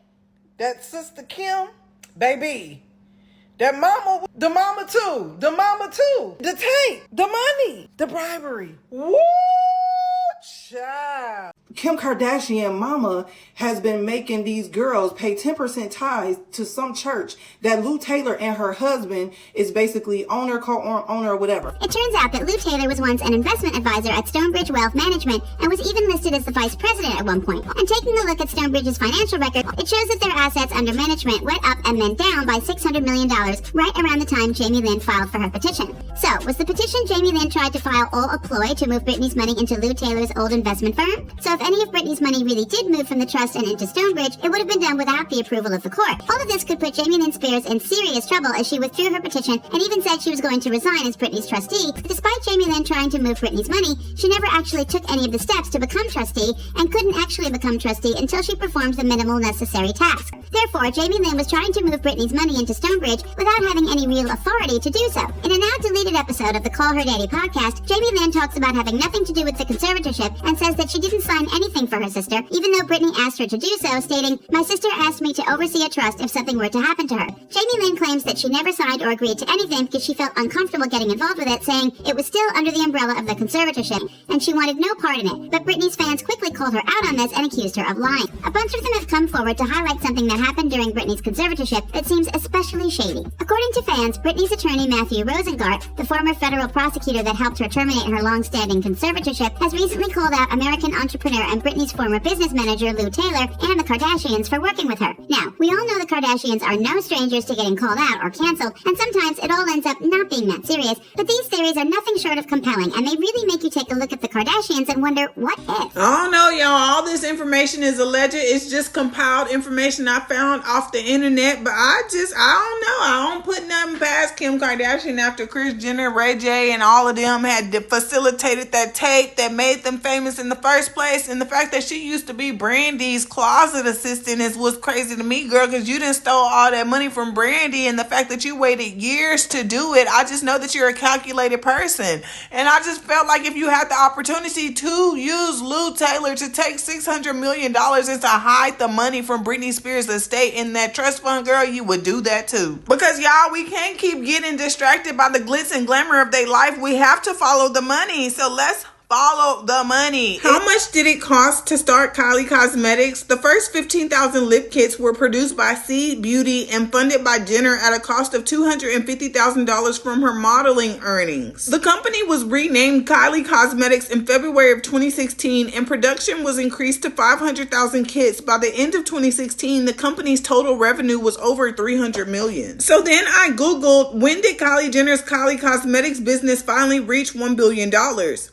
that Sister Kim, baby, that mama, the mama too, the tape, the money, the bribery. Woo, child. Kim Kardashian mama has been making these girls pay 10% tithes to some church that Lou Taylor and her husband is basically owner, co-owner, or whatever. It turns out that Lou Taylor was once an investment advisor at Stonebridge Wealth Management and was even listed as the vice president at one point. And taking a look at Stonebridge's financial record, it shows that their assets under management went up and then down by $600 million right around the time Jamie Lynn filed for her petition. So, was the petition Jamie Lynn tried to file all a ploy to move Britney's money into Lou Taylor's old investment firm? So if any of Britney's money really did move from the trust and into Stonebridge, it would have been done without the approval of the court. All of this could put Jamie Lynn Spears in serious trouble as she withdrew her petition and even said she was going to resign as Britney's trustee. Despite Jamie Lynn trying to move Britney's money, she never actually took any of the steps to become trustee and couldn't actually become trustee until she performed the minimal necessary task. Therefore, Jamie Lynn was trying to move Britney's money into Stonebridge without having any real authority to do so. In a now deleted episode of the Call Her Daddy podcast, Jamie Lynn talks about having nothing to do with the conservatorship and says that she didn't sign anything for her sister, even though Britney asked her to do so, stating, "My sister asked me to oversee a trust if something were to happen to her." Jamie Lynn claims that she never signed or agreed to anything because she felt uncomfortable getting involved with it, saying it was still under the umbrella of the conservatorship, and she wanted no part in it. But Britney's fans quickly called her out on this and accused her of lying. A bunch of them have come forward to highlight something that happened during Britney's conservatorship that seems especially shady. According to fans, Britney's attorney Matthew Rosengart, the former federal prosecutor that helped her terminate her long-standing conservatorship, has recently called out American entrepreneur and Britney's former business manager Lou Taylor and the Kardashians for working with her. Now, we all know the Kardashians are no strangers to getting called out or canceled, and sometimes it all ends up not being that serious, but these theories are nothing short of compelling, and they really make you take a look at the Kardashians and wonder, what if? I don't know, y'all. All this information is alleged. It's just compiled information I found off the internet, but I don't know. I don't put nothing past Kim Kardashian after Kris Jenner, Ray J, and all of them had facilitated that tape that made them famous in the first place, and the fact that she used to be Brandy's closet assistant is what's crazy to me, girl, because you didn't stole all that money from Brandy, and the fact that you waited years to do it, I just know that you're a calculated person, and I just felt like if you had the opportunity to use Lou Taylor to take $600 million and to hide the money from Britney Spears' estate in that trust fund, girl, you would do that too. Because y'all, we can't keep getting distracted by the glitz and glamour of their life. We have to follow the money. So let's follow the money. How much did it cost to start Kylie Cosmetics? The first 15,000 lip kits were produced by C Beauty and funded by Jenner at a cost of $250,000 from her modeling earnings. The company was renamed Kylie Cosmetics in February of 2016, and production was increased to 500,000 kits. By the end of 2016, the company's total revenue was over $300 million. So then I Googled, when did Kylie Jenner's Kylie Cosmetics business finally reach $1 billion?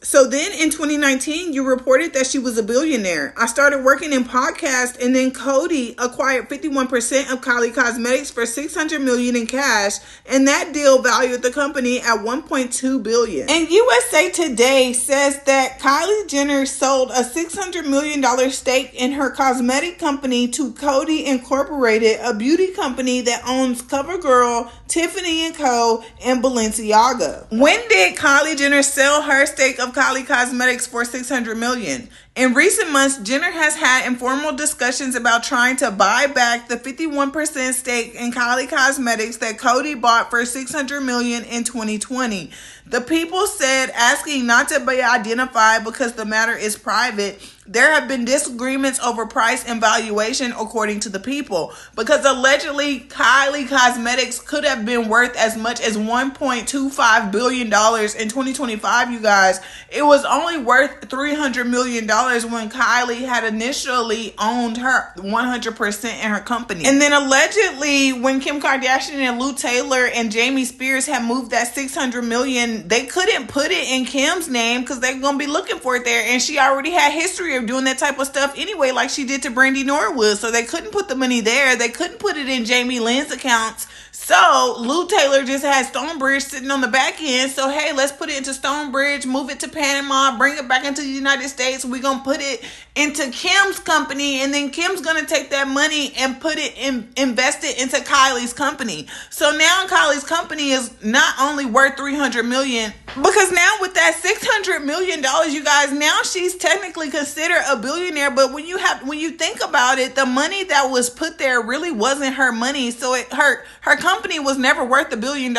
So then in 2019, you reported that she was a billionaire. I started working in podcast, and then Cody acquired 51% of Kylie Cosmetics for $600 million in cash, and that deal valued the company at $1.2 billion. And USA Today says that Kylie Jenner sold a $600 million stake in her cosmetic company to Cody Incorporated, a beauty company that owns CoverGirl, Tiffany & Co., and Balenciaga. When did Kylie Jenner sell her stake of Kylie Cosmetics Cosmetics for $600 million. In recent months, Jenner has had informal discussions about trying to buy back the 51% stake in Kylie Cosmetics that Kody bought for $600 million in 2020. The People said, asking not to be identified because the matter is private. There have been disagreements over price and valuation, according to the People, because allegedly Kylie Cosmetics could have been worth as much as $1.25 billion in 2025, you guys. It was only worth $300 million when Kylie had initially owned her 100% in her company. And then allegedly when Kim Kardashian and Lou Taylor and Jamie Spears had moved that $600 million, they couldn't put it in Kim's name because they're going to be looking for it there. And she already had history of doing that type of stuff anyway, like she did to Brandy Norwood. So they couldn't put the money there. They couldn't put it in Jamie Lynn's accounts. So Lou Taylor just had Stonebridge sitting on the back end. So, hey, let's put it into Stonebridge, move it to Panama, bring it back into the United States. We're going to put it into Kim's company. And then Kim's going to take that money and put it invest it into Kylie's company. So now Kylie's company is not only worth $300 million, because now with that $600 million, you guys, now she's technically considered a billionaire. But when you think about it, the money that was put there really wasn't her money. So her company was never worth $1 billion.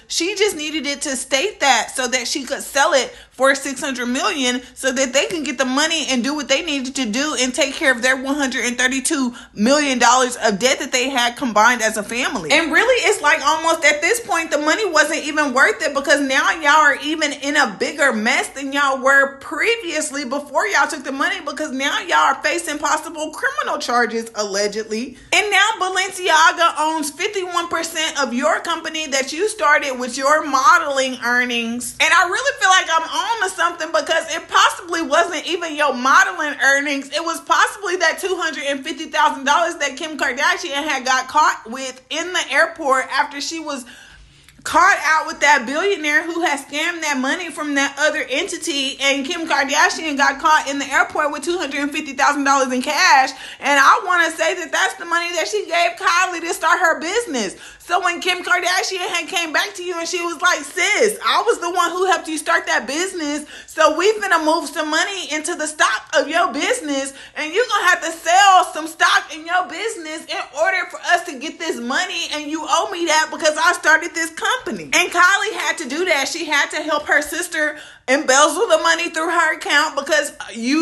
She just needed it to state that so that she could sell it for $600 million so that they can get the money and do what they needed to do and take care of their $132 million of debt that they had combined as a family. And really, it's like almost at this point, the money wasn't even worth it, because now y'all are even in a bigger mess than y'all were previously before y'all took the money, because now y'all are facing possible criminal charges, allegedly. And now Balenciaga owns 51% of your company that you started with your modeling earnings. And I really feel like I'm on to something, because it possibly wasn't even your modeling earnings. It was possibly that $250,000 that Kim Kardashian had got caught with in the airport after she was caught out with that billionaire who had scammed that money from that other entity. And Kim Kardashian got caught in the airport with $250,000 in cash. And I want to say that that's the money that she gave Kylie to start her business. So when Kim Kardashian had came back to you and she was like, sis, I was the one who helped you start that business, so we finna move some money into the stock of your business, and you're gonna have to sell some stock in your business in order for us to get this money, and you owe me that because I started this company. And Kylie had to do that. She had to help her sister embezzle the money through her account, because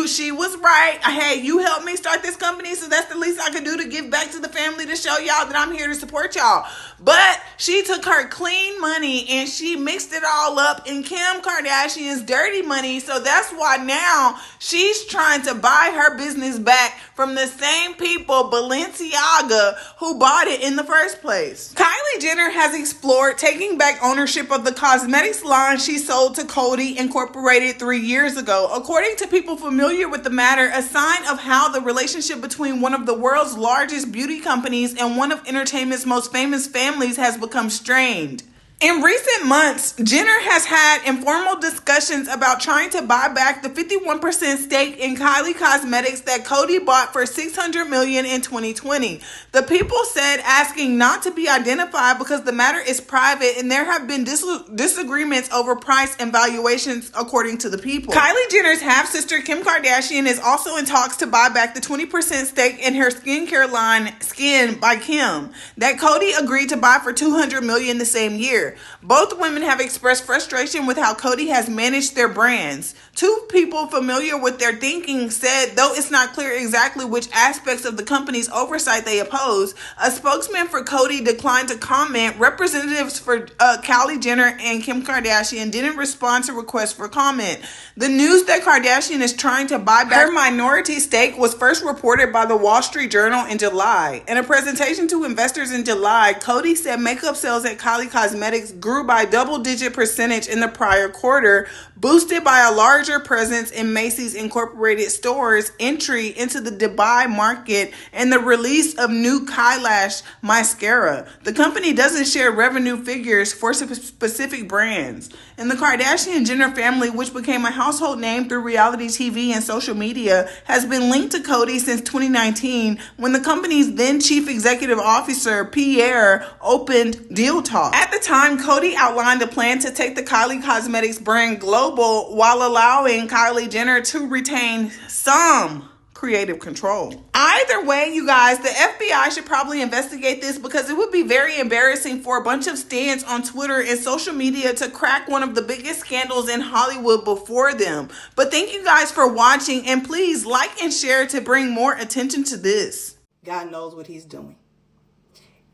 she was right. Hey, you helped me start this company, so that's the least I could do to give back to the family, to show y'all that I'm here to support y'all. But she took her clean money and she mixed it all up in Kim Kardashian's dirty money. So that's why now she's trying to buy her business back from the same people, Balenciaga, who bought it in the first place. Kylie Jenner has explored taking back ownership of the cosmetics line she sold to Kody Incorporated 3 years ago. According to people familiar with the matter, a sign of how the relationship between one of the world's largest beauty companies and one of entertainment's most famous families has become strained. In recent months, Jenner has had informal discussions about trying to buy back the 51% stake in Kylie Cosmetics that Kody bought for $600 million in 2020. The People said, asking not to be identified because the matter is private and there have been disagreements over price and valuations, according to the People. Kylie Jenner's half-sister Kim Kardashian is also in talks to buy back the 20% stake in her skincare line, Skin by Kim, that Kody agreed to buy for $200 million the same year. Both women have expressed frustration with how Kody has managed their brands. Two people familiar with their thinking said, though it's not clear exactly which aspects of the company's oversight they oppose, a spokesman for Kody declined to comment. Representatives for Kylie Jenner and Kim Kardashian didn't respond to requests for comment. The news that Kardashian is trying to buy back her minority stake was first reported by the Wall Street Journal in July. In a presentation to investors in July, Kody said makeup sales at Kylie Cosmetics grew by double-digit percentage in the prior quarter, boosted by a larger presence in Macy's Incorporated stores, entry into the Dubai market, and the release of new Kylash mascara. The company doesn't share revenue figures for specific brands. And the Kardashian-Jenner family, which became a household name through reality TV and social media, has been linked to Kody since 2019, when the company's then chief executive officer, Pierre, opened deal talks. At the time, DayOne, Cody outlined a plan to take the Kylie Cosmetics brand global while allowing Kylie Jenner to retain some creative control. Either way, you guys, the FBI should probably investigate this because it would be very embarrassing for a bunch of stans on Twitter and social media to crack one of the biggest scandals in Hollywood before them. But thank you guys for watching, and please like and share to bring more attention to this. God knows what he's doing.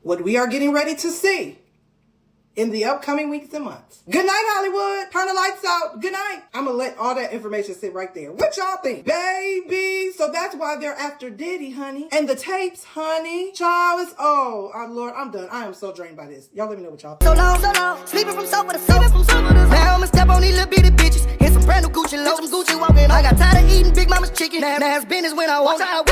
What we are getting ready to see in the upcoming weeks and months. Good night, Hollywood. Turn the lights out. Good night. I'm going to let all that information sit right there. What y'all think? Baby. So that's why they're after Diddy, honey. And the tapes, honey. Child is, oh, Lord, I'm done. I am so drained by this. Y'all let me know what y'all think. So long. Sleeping from sofa to sofa. Now I'ma step on these little bitty bitches. In some brand new Gucci loafers. Some Gucci walking. I got tired of eating Big Mama's chicken. Now it's business when I walk out.